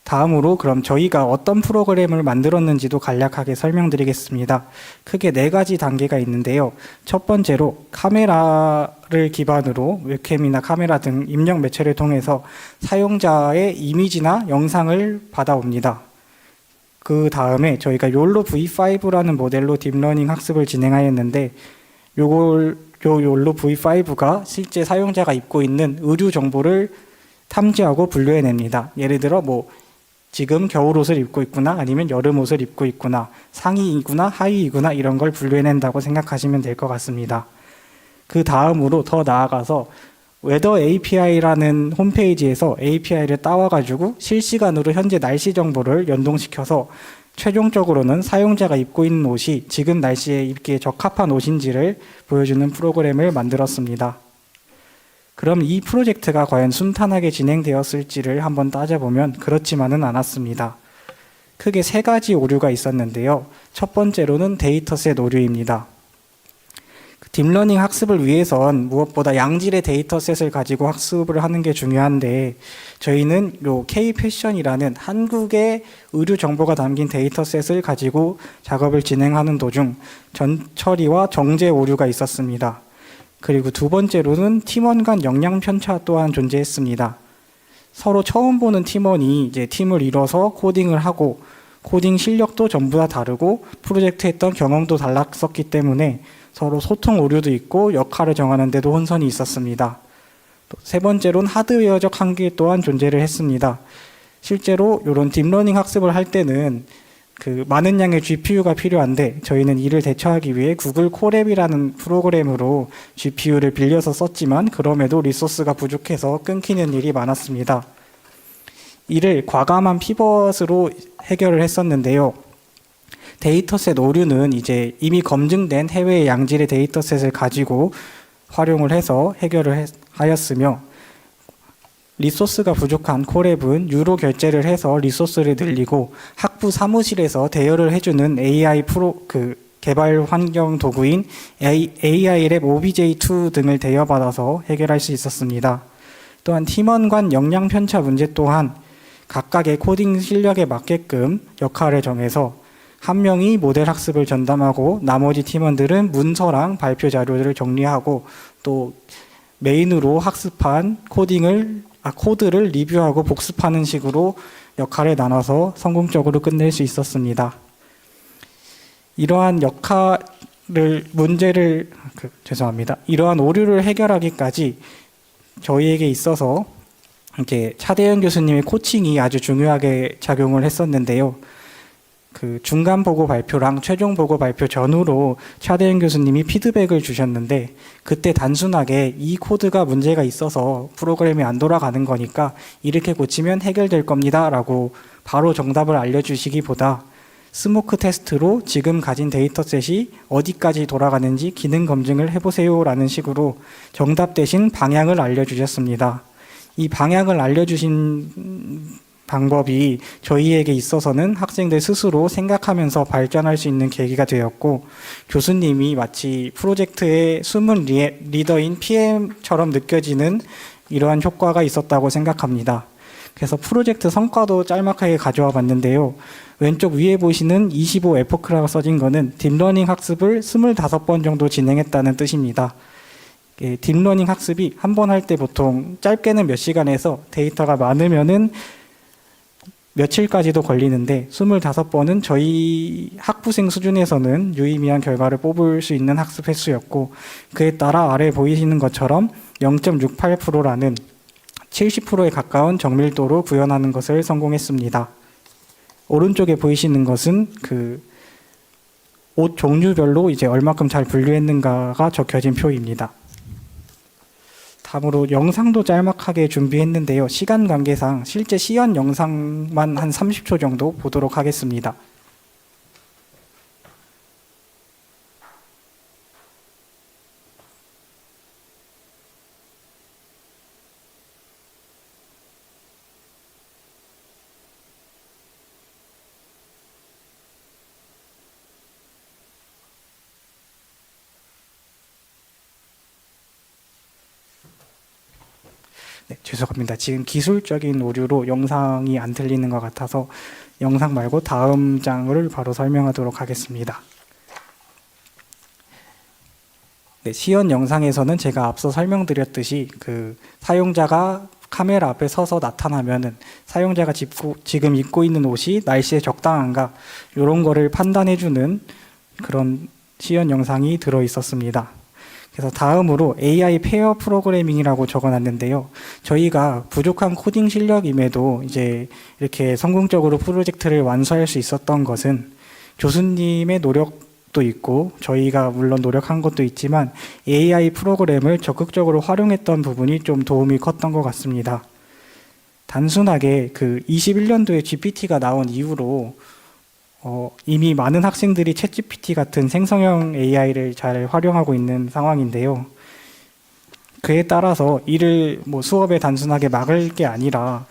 S7: 다음으로 그럼 저희가 어떤 프로그램을 만들었는지도 간략하게 설명드리겠습니다. 크게 4가지 단계가 있는데요. 첫 번째로 카메라를 기반으로 웹캠이나 카메라 등 입력 매체를 통해서 사용자의 이미지나 영상을 받아옵니다. 그 다음에 저희가 욜로 V5라는 모델로 딥러닝 학습을 진행하였는데 요 욜로 V5가 실제 사용자가 입고 있는 의류 정보를 탐지하고 분류해냅니다. 예를 들어 지금 겨울옷을 입고 있구나 아니면 여름옷을 입고 있구나 상의이구나 하의이구나 이런 걸 분류해낸다고 생각하시면 될 것 같습니다. 그 다음으로 더 나아가서 웨더 API라는 홈페이지에서 API를 따와가지고 실시간으로 현재 날씨 정보를 연동시켜서 최종적으로는 사용자가 입고 있는 옷이 지금 날씨에 입기에 적합한 옷인지를 보여주는 프로그램을 만들었습니다. 그럼 이 프로젝트가 과연 순탄하게 진행되었을지를 한번 따져보면 그렇지만은 않았습니다. 크게 3가지 오류가 있었는데요. 첫 번째로는 데이터셋 오류입니다. 딥러닝 학습을 위해선 무엇보다 양질의 데이터셋을 가지고 학습을 하는 게 중요한데 저희는 요 K패션이라는 한국의 의류 정보가 담긴 데이터셋을 가지고 작업을 진행하는 도중 전처리와 정제 오류가 있었습니다. 그리고 두 번째로는 팀원 간 역량 편차 또한 존재했습니다. 서로 처음 보는 팀원이 이제 팀을 이뤄서 코딩을 하고 코딩 실력도 전부 다 다르고 프로젝트 했던 경험도 달랐었기 때문에 서로 소통 오류도 있고 역할을 정하는 데도 혼선이 있었습니다. 세 번째로는 하드웨어적 한계 또한 존재를 했습니다. 실제로 이런 딥러닝 학습을 할 때는 많은 양의 GPU가 필요한데 저희는 이를 대처하기 위해 구글 콜앱이라는 프로그램으로 GPU를 빌려서 썼지만 그럼에도 리소스가 부족해서 끊기는 일이 많았습니다. 이를 과감한 피벗으로 해결을 했었는데요. 데이터셋 오류는 이제 이미 검증된 해외 양질의 데이터셋을 가지고 활용을 해서 해결을 하였으며, 리소스가 부족한 콜앱은 유로 결제를 해서 리소스를 늘리고 학부 사무실에서 대여를 해주는 AI 개발 환경 도구인 AI랩 OBJ2 등을 대여받아서 해결할 수 있었습니다. 또한 팀원 간 역량 편차 문제 또한 각각의 코딩 실력에 맞게끔 역할을 정해서 한 명이 모델 학습을 전담하고 나머지 팀원들은 문서랑 발표 자료를 정리하고 또 메인으로 학습한 코드를 리뷰하고 복습하는 식으로 역할을 나눠서 성공적으로 끝낼 수 있었습니다. 이러한 이러한 오류를 해결하기까지 저희에게 있어서 이렇게 차대현 교수님의 코칭이 아주 중요하게 작용을 했었는데요. 그 중간 보고 발표랑 최종 보고 발표 전후로 차대현 교수님이 피드백을 주셨는데, 그때 단순하게 이 코드가 문제가 있어서 프로그램이 안 돌아가는 거니까 이렇게 고치면 해결될 겁니다 라고 바로 정답을 알려주시기보다 스모크 테스트로 지금 가진 데이터셋이 어디까지 돌아가는지 기능 검증을 해보세요 라는 식으로 정답 대신 방향을 알려주셨습니다. 이 방향을 알려주신 방법이 저희에게 있어서는 학생들 스스로 생각하면서 발전할 수 있는 계기가 되었고, 교수님이 마치 프로젝트의 숨은 리더인 PM처럼 느껴지는 이러한 효과가 있었다고 생각합니다. 그래서 프로젝트 성과도 짤막하게 가져와 봤는데요. 왼쪽 위에 보시는 25에포크라고 써진 거는 딥러닝 학습을 25번 정도 진행했다는 뜻입니다. 딥러닝 학습이 한 번 할 때 보통 짧게는 몇 시간에서 데이터가 많으면은 며칠까지도 걸리는데 25번은 저희 학부생 수준에서는 유의미한 결과를 뽑을 수 있는 학습 횟수였고, 그에 따라 아래 보이시는 것처럼 0.68%라는 70%에 가까운 정밀도로 구현하는 것을 성공했습니다. 오른쪽에 보이시는 것은 그 옷 종류별로 이제 얼마큼 잘 분류했는가가 적혀진 표입니다. 다음으로 영상도 짤막하게 준비했는데요. 시간 관계상 실제 시연 영상만 한 30초 정도 보도록 하겠습니다. 네, 죄송합니다. 지금 기술적인 오류로 영상이 안 들리는 것 같아서 영상 말고 다음 장을 바로 설명하도록 하겠습니다. 네, 시연 영상에서는 제가 앞서 설명드렸듯이 그 사용자가 카메라 앞에 서서 나타나면은 사용자가 지금 입고 있는 옷이 날씨에 적당한가 이런 거를 판단해주는 그런 시연 영상이 들어 있었습니다. 그래서 다음으로 AI 페어 프로그래밍이라고 적어놨는데요. 저희가 부족한 코딩 실력임에도 이제 이렇게 성공적으로 프로젝트를 완수할 수 있었던 것은 교수님의 노력도 있고 저희가 물론 노력한 것도 있지만 AI 프로그램을 적극적으로 활용했던 부분이 좀 도움이 컸던 것 같습니다. 단순하게 그 21년도에 GPT가 나온 이후로 이미 많은 학생들이 챗GPT 같은 생성형 AI를 잘 활용하고 있는 상황인데요. 그에 따라서 이를 수업에 단순하게 막을 게 아니라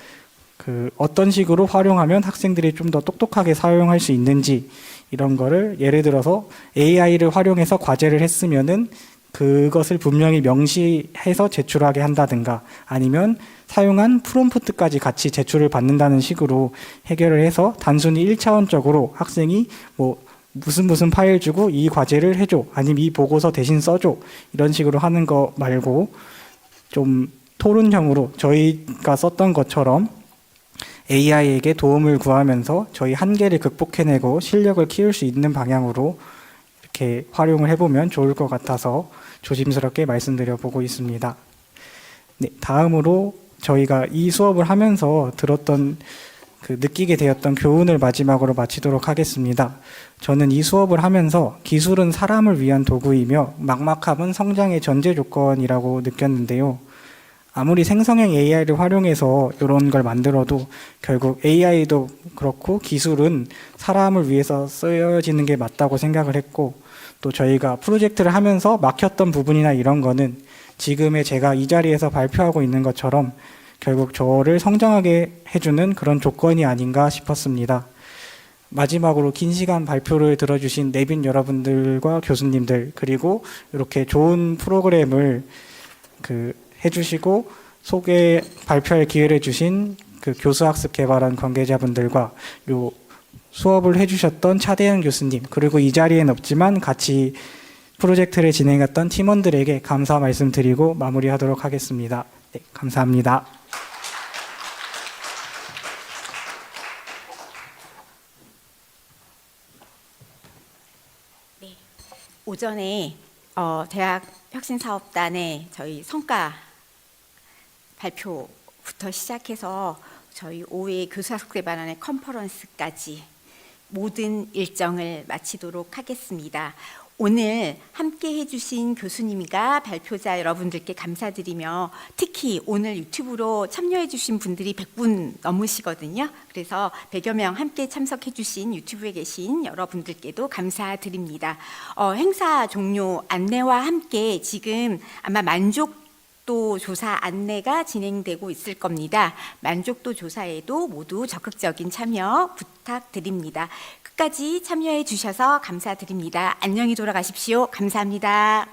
S7: 그 어떤 식으로 활용하면 학생들이 좀 더 똑똑하게 사용할 수 있는지 이런 거를 예를 들어서 AI를 활용해서 과제를 했으면은 그것을 분명히 명시해서 제출하게 한다든가 아니면 사용한 프롬프트까지 같이 제출을 받는다는 식으로 해결을 해서 단순히 1차원적으로 학생이 무슨 파일 주고 이 과제를 해줘 아니면 이 보고서 대신 써줘 이런 식으로 하는 거 말고 좀 토론형으로 저희가 썼던 것처럼 AI에게 도움을 구하면서 저희 한계를 극복해내고 실력을 키울 수 있는 방향으로 이렇게 활용을 해보면 좋을 것 같아서 조심스럽게 말씀드려보고 있습니다. 네, 다음으로 저희가 이 수업을 하면서 들었던 느끼게 되었던 교훈을 마지막으로 마치도록 하겠습니다. 저는 이 수업을 하면서 기술은 사람을 위한 도구이며 막막함은 성장의 전제 조건이라고 느꼈는데요. 아무리 생성형 AI를 활용해서 이런 걸 만들어도 결국 AI도 그렇고 기술은 사람을 위해서 쓰여지는 게 맞다고 생각을 했고, 또 저희가 프로젝트를 하면서 막혔던 부분이나 이런 거는 지금의 제가 이 자리에서 발표하고 있는 것처럼 결국 저를 성장하게 해주는 그런 조건이 아닌가 싶었습니다. 마지막으로 긴 시간 발표를 들어주신 내빈 여러분들과 교수님들, 그리고 이렇게 좋은 프로그램을 해주시고 발표할 기회를 주신 교수학습 개발원 관계자분들과 요 수업을 해주셨던 차대현 교수님, 그리고 이 자리엔 없지만 같이 프로젝트를 진행했던 팀원들에게 감사 말씀드리고 마무리하도록 하겠습니다. 네, 감사합니다.
S1: 오전에 대학 혁신사업단의 저희 성과 발표부터 시작해서 저희 오후에 교수학습 개발원의 컨퍼런스까지 모든 일정을 마치도록 하겠습니다. 오늘 함께 해주신 교수님과 발표자 여러분들께 감사드리며, 특히 오늘 유튜브로 참여해주신 분들이 100분 넘으시거든요. 그래서 100여 명 함께 참석해주신 유튜브에 계신 여러분들께도 감사드립니다. 행사 종료 안내와 함께 지금 아마 만족도 조사 안내가 진행되고 있을 겁니다. 만족도 조사에도 모두 적극적인 참여 부탁드립니다. 끝까지 참여해 주셔서 감사드립니다. 안녕히 돌아가십시오. 감사합니다.